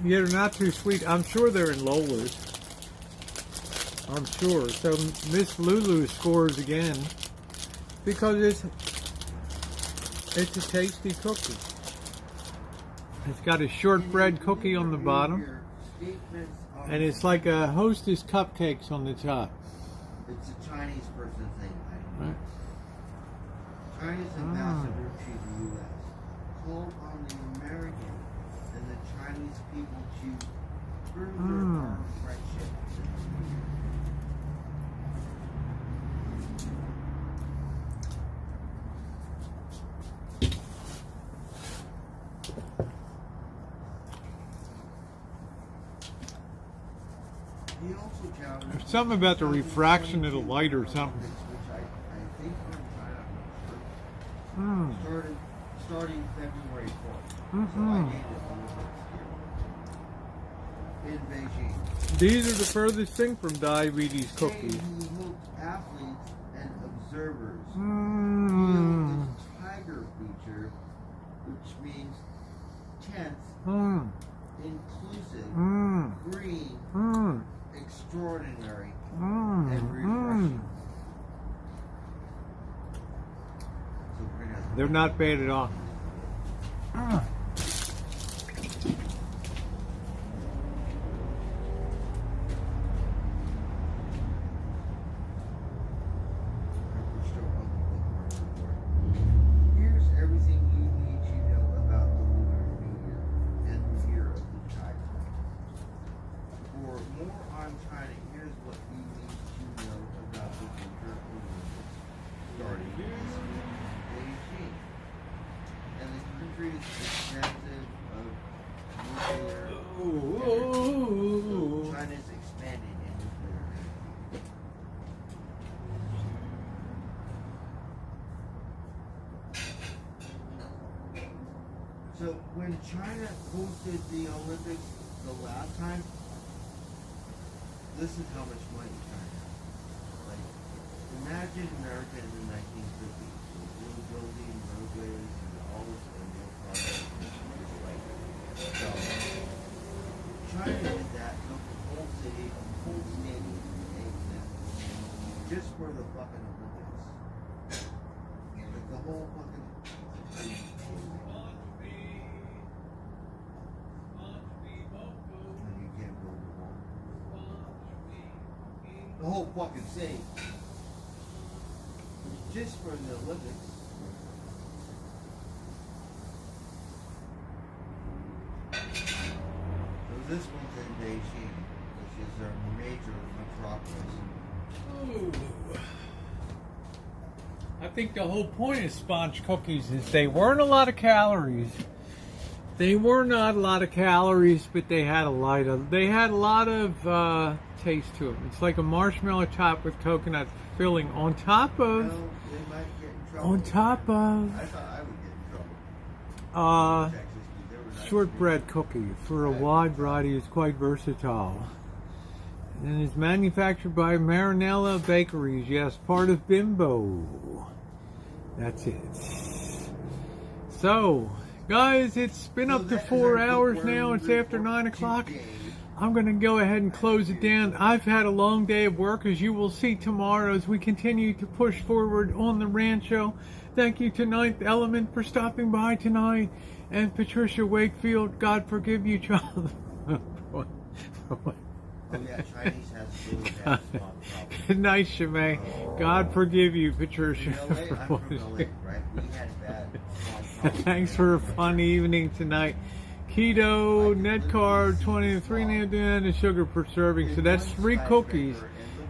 A: Yeah, they're not too sweet. I'm sure they're in Lola's. I'm sure. So Miss Lulu scores again because it's a tasty cookie. It's got a shortbread cookie on the bottom, and it's like a Hostess cupcakes on the top.
C: It's a Chinese person thing. I don't know.
A: Right.
C: China's ambassador to the U.S. called on the American and the Chinese people to further our friendship. He also challenged
A: There's something about the refraction of the light or something.
C: which I think from China, starting February 4th. So I gave it in Beijing.
A: These are the furthest thing from diabetes cookies.
C: He hooked athletes and observers.
A: Mmm.
C: This tiger feature, which means tense,
A: Mmm.
C: inclusive,
A: Mmm.
C: green,
A: Mmm.
C: extraordinary,
A: Mmm.
C: and refreshing. So we're gonna have
A: They're not bad at all.
C: we're still on the bookmark report. China's expansive of nuclear.
A: Ooh.
C: China's expanding in nuclear energy. So when China hosted the Olympics the last time, this is how much money China has. Like, imagine America in the 1950s. We were building roadways and all this new projects. So China did that, built the whole city, a whole stadium, just for the fucking Olympics. Like the whole fucking. And you can't build a wall. The whole fucking city. Just for the Olympics. So this one's in Beijing, which is their major metropolis.
A: Ooh. I think the whole point of sponge cookies is they weren't a lot of calories. They were not a lot of calories, but they had a lot of taste to them. It's like a marshmallow topped with coconut filling on top of.
C: Well, they might get in trouble.
A: On top of.
C: I thought I would get in trouble. Texas, they were nice
A: Shortbread cookie for a wide variety is quite versatile. And is manufactured by Marinella Bakeries. Yes, part of Bimbo. That's it. So, guys, it's been up to 4 hours now. It's after 9 o'clock. I'm going to go ahead and close it down. I've had a long day of work, as you will see tomorrow as we continue to push forward on the Rancho. Thank you to Ninth Element for stopping by tonight. And Patricia Wakefield, God forgive you, child.
C: Oh yeah, Chinese has really bad smog problem.
A: Good night, Shimei. God forgive you, Patricia.
C: In LA, I'm from LA, right? We had bad smog problem.
A: Thanks for a fun evening tonight. Keto, net carb, 23 and sugar per serving. So that's 3 cookies.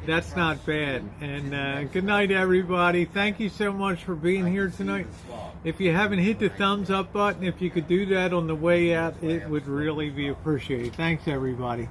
A: That's not bad. And good night, everybody. Thank you so much for being here tonight. If you haven't hit the thumbs up button, if you could do that on the way out, it would really be appreciated. Thanks, everybody.